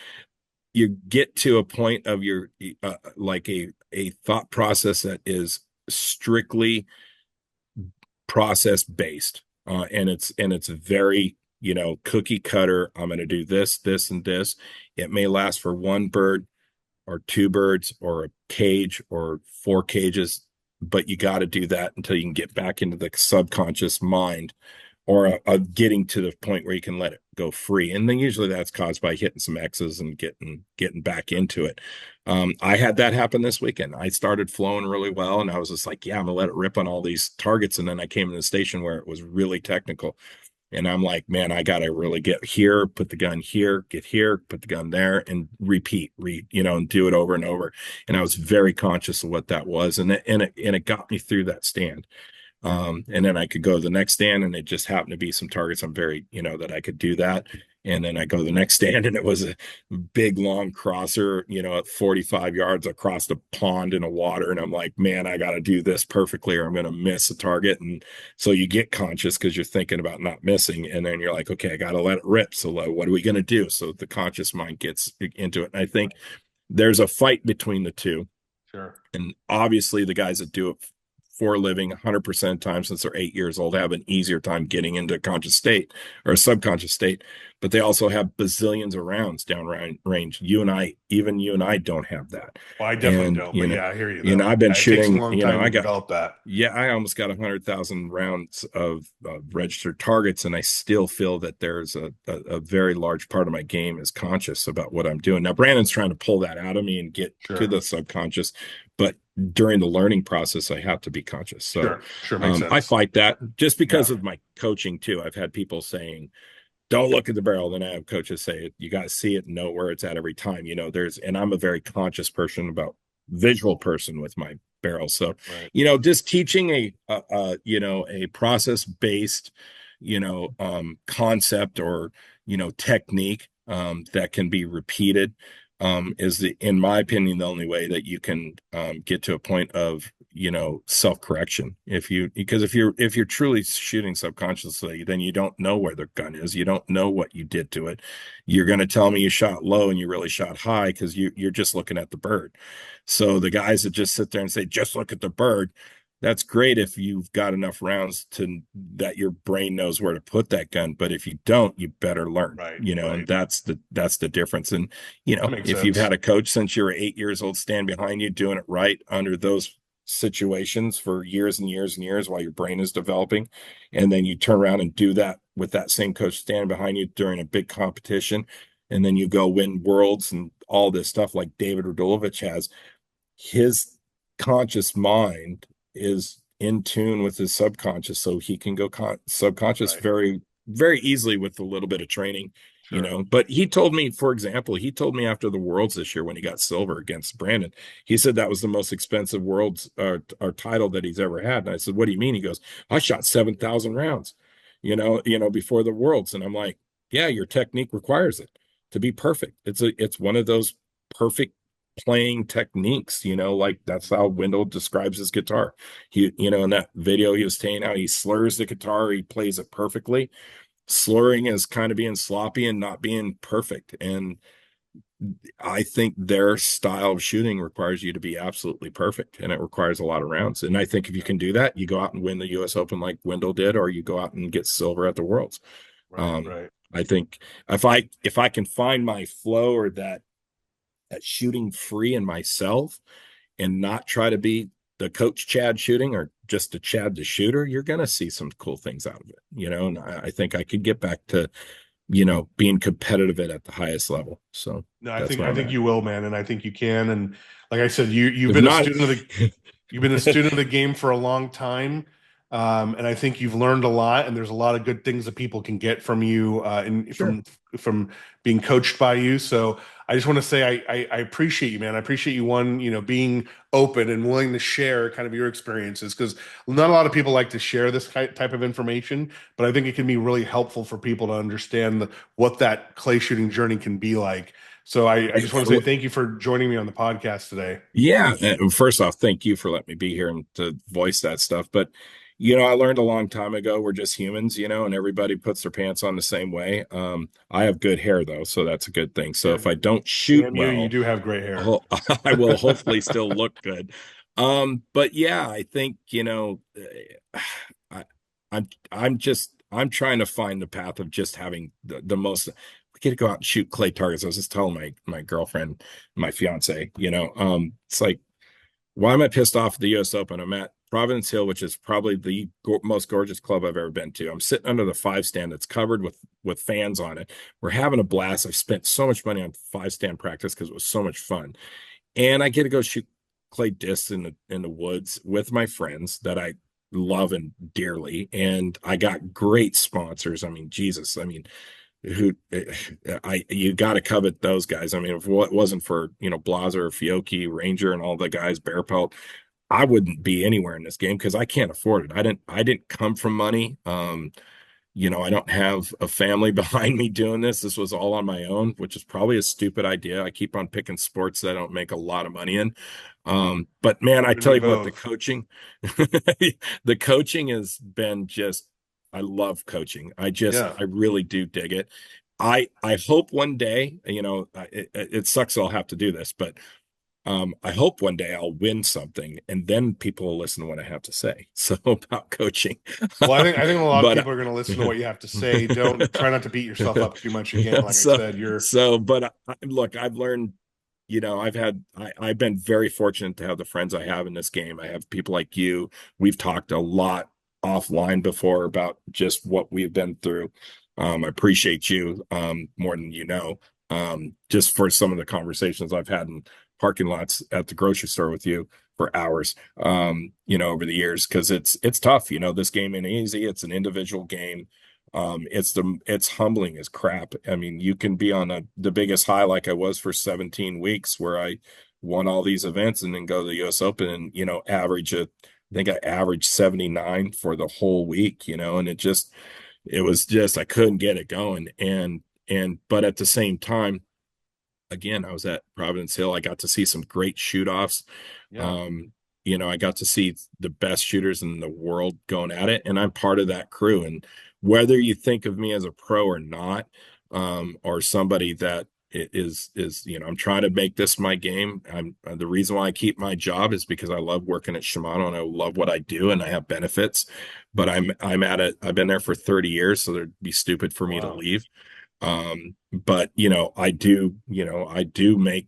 S2: You get to a point of your like a thought process that is strictly process based, and it's very, you know, cookie cutter. I'm going to do this, this, and this. It may last for one bird or two birds or a cage or four cages, but you got to do that until you can get back into the subconscious mind, or getting to the point where you can let it go free. And then usually that's caused by hitting some X's and getting back into it. I had that happen this weekend. I started flowing really well, and I was just like, yeah, I'm gonna let it rip on all these targets. And then I came to the station where it was really technical. And I'm like, man, I gotta really get here, put the gun here, get here, put the gun there, and repeat, you know, and do it over and over. And I was very conscious of what that was, and it got me through that stand. And then I could go to the next stand, and it just happened to be some targets I'm very, you know, that I could do that. And then I go to the next stand, and it was a big long crosser, you know, at 45 yards across the pond in the water. And I'm like, man, I got to do this perfectly or I'm going to miss a target. And so you get conscious because you're thinking about not missing. And then you're like, okay, I got to let it rip. So what are we going to do? So the conscious mind gets into it. And I think there's a fight between the two.
S1: Sure.
S2: And obviously, the guys that do it for a living 100% of the time since they're 8 years old have an easier time getting into a conscious state or a subconscious state, but they also have bazillions of rounds down range. Even you and I don't have that.
S1: Well, I definitely
S2: And,
S1: don't, but yeah, I hear you
S2: you know,
S1: though.
S2: I've been
S1: It takes a
S2: shooting,
S1: long
S2: you know,
S1: time to develop that.
S2: yeah, I almost got 100,000 rounds of registered targets, and I still feel that there's a very large part of my game is conscious about what I'm doing. Now, Brandon's trying to pull that out of me and get to
S1: Sure.
S2: the subconscious, but during the learning process, I have to be conscious. So
S1: Sure. Sure. Makes
S2: I
S1: sense.
S2: fight that just because
S1: Yeah.
S2: of my coaching too. I've had people saying, don't look at the barrel. Then I have coaches say, you got to see it and know where it's at every time. You know, and I'm a very conscious person, about visual person with my barrel. So,
S1: Right.
S2: you know, just teaching you know, a process based, you know, concept or, you know, technique, that can be repeated, is in my opinion, the only way that you can, get to a point of, you know, self-correction. Because if you're truly shooting subconsciously, then you don't know where the gun is. You don't know what you did to it. You're going to tell me you shot low and you really shot high because you're just looking at the bird. So the guys that just sit there and say, just look at the bird, that's great if you've got enough rounds to that your brain knows where to put that gun. But if you don't, you better learn,
S1: Right.
S2: you know, and
S1: Right.
S2: that's the difference. And, you
S1: That
S2: know,
S1: makes
S2: if you've
S1: sense.
S2: had a coach since you were 8 years old stand behind you doing it right under those situations for years and years and years while your brain is developing, and then you turn around and do that with that same coach standing behind you during a big competition, and then you go win worlds and all this stuff like David Radulovich has, his conscious mind is in tune with his subconscious, so he can go subconscious
S1: Right.
S2: very, very easily with a little bit of training, you
S1: Sure.
S2: know. But he told me, for example, he told me after the worlds this year when he got silver against Brandon, he said that was the most expensive worlds or title that he's ever had. And I said, what do you mean? He goes, I shot 7,000 rounds, you know, before the worlds. And I'm like, yeah, your technique requires it to be perfect. It's one of those perfect playing techniques, you know, like that's how Wendell describes his guitar. You know, in that video he was saying how he slurs the guitar, he plays it perfectly. Slurring is kind of being sloppy and not being perfect. And I think their style of shooting requires you to be absolutely perfect, and it requires a lot of rounds. And I think if you can do that, you go out and win the US Open like Wendell did, or you go out and get silver at the Worlds.
S1: Right. Right.
S2: I think if I can find my flow or that shooting free in myself and not try to be the coach Chad shooting or just the Chad the shooter, you're going to see some cool things out of it, and I think I could get back to, being competitive at the highest level. So
S1: No, I
S2: that's
S1: think
S2: where
S1: I
S2: I'm
S1: think
S2: at.
S1: you will, man, and I think you can. And like I said, you've
S2: If
S1: been a
S2: not,
S1: student of the you've been a student of the game for a long time, and I think you've learned a lot. And there's a lot of good things that people can get from you,
S2: sure.
S1: from being coached by you. So I just want to say I appreciate you, man. I appreciate you, one, being open and willing to share kind of your experiences, because not a lot of people like to share this type of information, but I think it can be really helpful for people to understand what that clay shooting journey can be like. So I just want to say thank you for joining me on the podcast today.
S2: Yeah. First off, thank you for letting me be here and to voice that stuff. But, I learned a long time ago, we're just humans, and everybody puts their pants on the same way. I have good hair though, so that's a good thing. So
S1: Yeah,
S2: if I don't shoot
S1: damn you, you
S2: well,
S1: do have great hair.
S2: I will hopefully still look good. But yeah, I think, I, I'm trying to find the path of just having the most. We get to go out and shoot clay targets. I was just telling my girlfriend, my fiance, it's like, why am I pissed off at the U.S. Open? I'm at Providence Hill, which is probably the most gorgeous club I've ever been to. I'm sitting under the five stand that's covered with fans on it. We're having a blast. I've spent so much money on five stand practice because it was so much fun, and I get to go shoot clay discs in the woods with my friends that I love and dearly, and I got great sponsors. I mean, Jesus, I mean, who you got to covet those guys. I mean, if it wasn't for Blazer, Fiocchi, Ranger, and all the guys, Bear Pelt, I wouldn't be anywhere in this game because I can't afford it. I didn't come from money. I don't have a family behind me doing this. This was all on my own, which is probably a stupid idea. I keep on picking sports that I don't make a lot of money in. But man, I
S1: To me
S2: tell you what, the
S1: both.
S2: coaching, the coaching has been just, I love coaching.
S1: Yeah.
S2: I really do dig it. I hope one day, it sucks I'll have to do this, but I hope one day I'll win something and then people will listen to what I have to say. So about coaching.
S1: Well, I think a lot of
S2: But
S1: people are going to listen to what you have to say. Don't try not to beat yourself up too much. Again, like I
S2: so
S1: said, you're
S2: but look, I've learned, I've been very fortunate to have the friends I have in this game. I have people like you. We've talked a lot offline before about just what we've been through. I appreciate you more than just for some of the conversations I've had in parking lots at the grocery store with you for hours, over the years, because it's tough. This game ain't easy. It's an individual game. It's humbling as crap. I mean, you can be on the biggest high like I was for 17 weeks where I won all these events and then go to the US Open and, I think I averaged 79 for the whole week, and it was just, I couldn't get it going. But at the same time, again, I was at Providence Hill. I got to see some great shoot offs.
S1: yeah.
S2: I got to see the best shooters in the world going at it, and I'm part of that crew. And whether you think of me as a pro or not, or somebody that is I'm trying to make this my game. I'm the reason why I keep my job is because I love working at Shimano and I love what I do and I have benefits. But I'm at it. I've been there for 30 years, so it'd be stupid for me to
S1: Wow.
S2: leave. But I do make,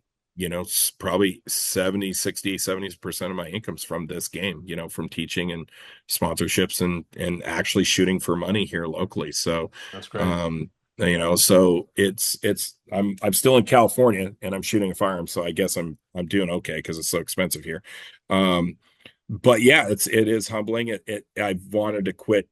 S2: probably 70% of my incomes from this game, from teaching and sponsorships and actually shooting for money here locally. So,
S1: That's great.
S2: so I'm still in California and I'm shooting a firearm. So I guess I'm doing okay because it's so expensive here. But yeah, it is humbling. I've wanted to quit.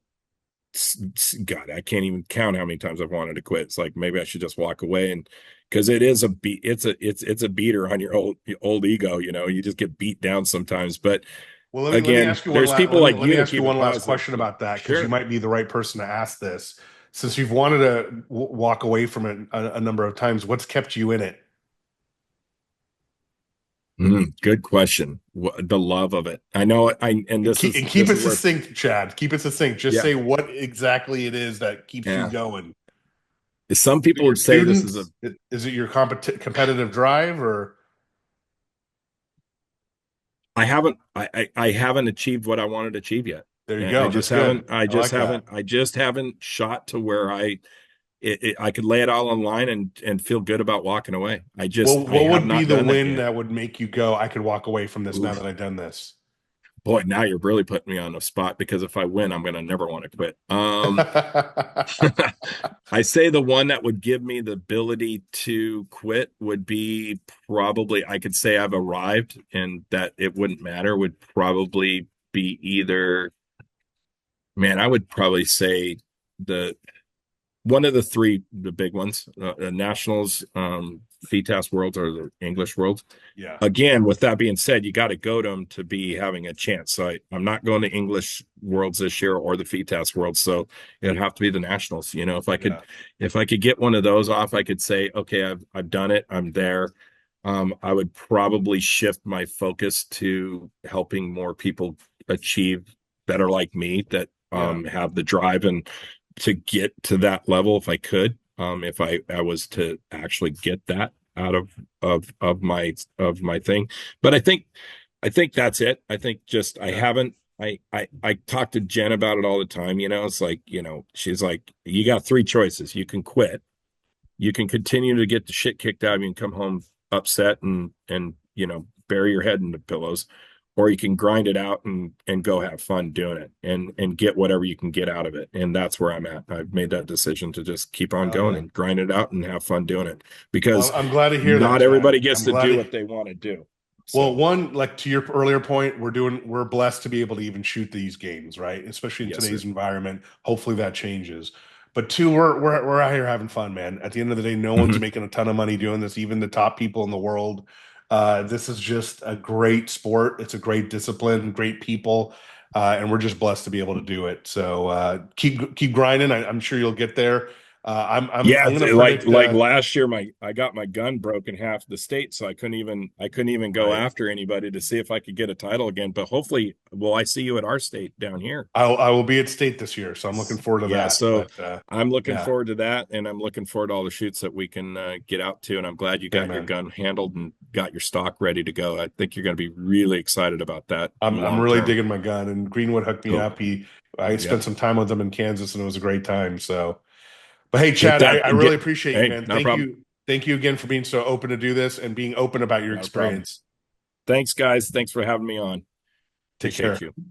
S2: God, I can't even count how many times I've wanted to quit. It's like maybe I should just walk away, and because it is a beat, it's a beater on your old ego. You just get beat down sometimes. But
S1: Well, let me
S2: again,
S1: ask you one
S2: there's
S1: last
S2: people
S1: let me
S2: like
S1: let me
S2: you to
S1: ask you
S2: keep it
S1: one last
S2: positive.
S1: question about that, because you
S2: Sure.
S1: might be the right person to ask this. Since you've wanted to walk away from it a number of times, what's kept you in it?
S2: Good question. The love of it. I know. And
S1: And
S2: this
S1: keep,
S2: is
S1: and keep
S2: this
S1: it
S2: is where
S1: succinct, Chad. Keep it succinct. Just
S2: yeah,
S1: say what exactly it is that keeps you
S2: yeah.
S1: going.
S2: Some
S1: Is it
S2: people
S1: your
S2: would say this is a
S1: students? Is it your competitive drive, or
S2: I haven't achieved what I wanted to achieve yet.
S1: there you
S2: And I
S1: go.
S2: just
S1: That's
S2: haven't
S1: good.
S2: I
S1: I
S2: just
S1: like that.
S2: haven't I just haven't shot to where I could lay it all online and feel good about walking away.
S1: Well,
S2: I
S1: what
S2: have
S1: would be
S2: not
S1: the
S2: done that
S1: win
S2: yet.
S1: that would make you go, I could walk away from this now that
S2: Oof.
S1: I've done this?
S2: Boy, now you're really putting me on the spot because if I win, I'm gonna never want to quit. I say the one that would give me the ability to quit would be probably, I could say I've arrived and that it wouldn't matter, would probably be either, man, I would probably say the one of the three, the big ones, nationals, FITAS Worlds or the English Worlds.
S1: Yeah,
S2: Again, with that being said, you got to go to them to be having a chance. So I'm not going to English Worlds this year or the FITAS Worlds. So it'd have to be the nationals. You know,
S1: yeah,
S2: if I could get one of those off, I could say, okay, I've done it. I'm there. I would probably shift my focus to helping more people achieve better like me that
S1: yeah.
S2: have the drive and to get to that level if I could. If I was to actually get that out of my thing. But I think that's it. I think just I
S1: Yeah.
S2: haven't I talk to Jen about it all the time, you know. It's like, you know, she's like, you got three choices. You can quit, you can continue to get the shit kicked out of you and come home upset and you know, bury your head in the pillows, or you can grind it out and go have fun doing it and get whatever you can get out of it. And that's where I'm at. I've made that decision to just keep on
S1: Oh
S2: going
S1: yeah.
S2: and grind it out and have fun doing it
S1: Well,
S2: because
S1: I'm glad to hear that,
S2: not
S1: Chad.
S2: everybody gets
S1: I'm
S2: to
S1: glad
S2: do
S1: to.
S2: what they want to do.
S1: Well,
S2: So
S1: one, like to your earlier point, we're blessed to be able to even shoot these games, right? Especially in
S2: yes, sir.
S1: today's environment. Hopefully that changes. But two, we're out here having fun, man. At the end of the day, no one's
S2: Mhm.
S1: making a ton of money doing this, even the top people in the world. This is just a great sport. It's a great discipline, great people, and we're just blessed to be able to do it. So keep grinding. I'm sure you'll get there.
S2: Yeah,
S1: I'm
S2: it's
S1: gonna predict.
S2: like last year, my I got my gun broken half the state, so I couldn't even go
S1: Right.
S2: after anybody to see if I could get a title again. But hopefully, will I see you at our state down here?
S1: I will be at state this year, so I'm looking forward to
S2: Yeah,
S1: that.
S2: so
S1: But
S2: I'm looking
S1: yeah,
S2: forward to that, and I'm looking forward to all the shoots that we can get out to. And I'm glad you
S1: yeah,
S2: got your
S1: man.
S2: gun handled and got your stock ready to go. I think you're going to be really excited about that
S1: I'm
S2: long
S1: really
S2: term.
S1: digging my gun, and Greenwood hooked me
S2: Cool.
S1: up. I
S2: Yep.
S1: spent some time with him in Kansas, and it was a great time. So, but hey,
S2: Get
S1: Chad,
S2: that.
S1: I really
S2: Get.
S1: appreciate you,
S2: Hey,
S1: man.
S2: no problem.
S1: Thank you again for being so open to do this and being open about your
S2: Not a problem.
S1: experience.
S2: Thanks, guys. Thanks for having me on.
S1: Take
S2: Appreciate
S1: care.
S2: you.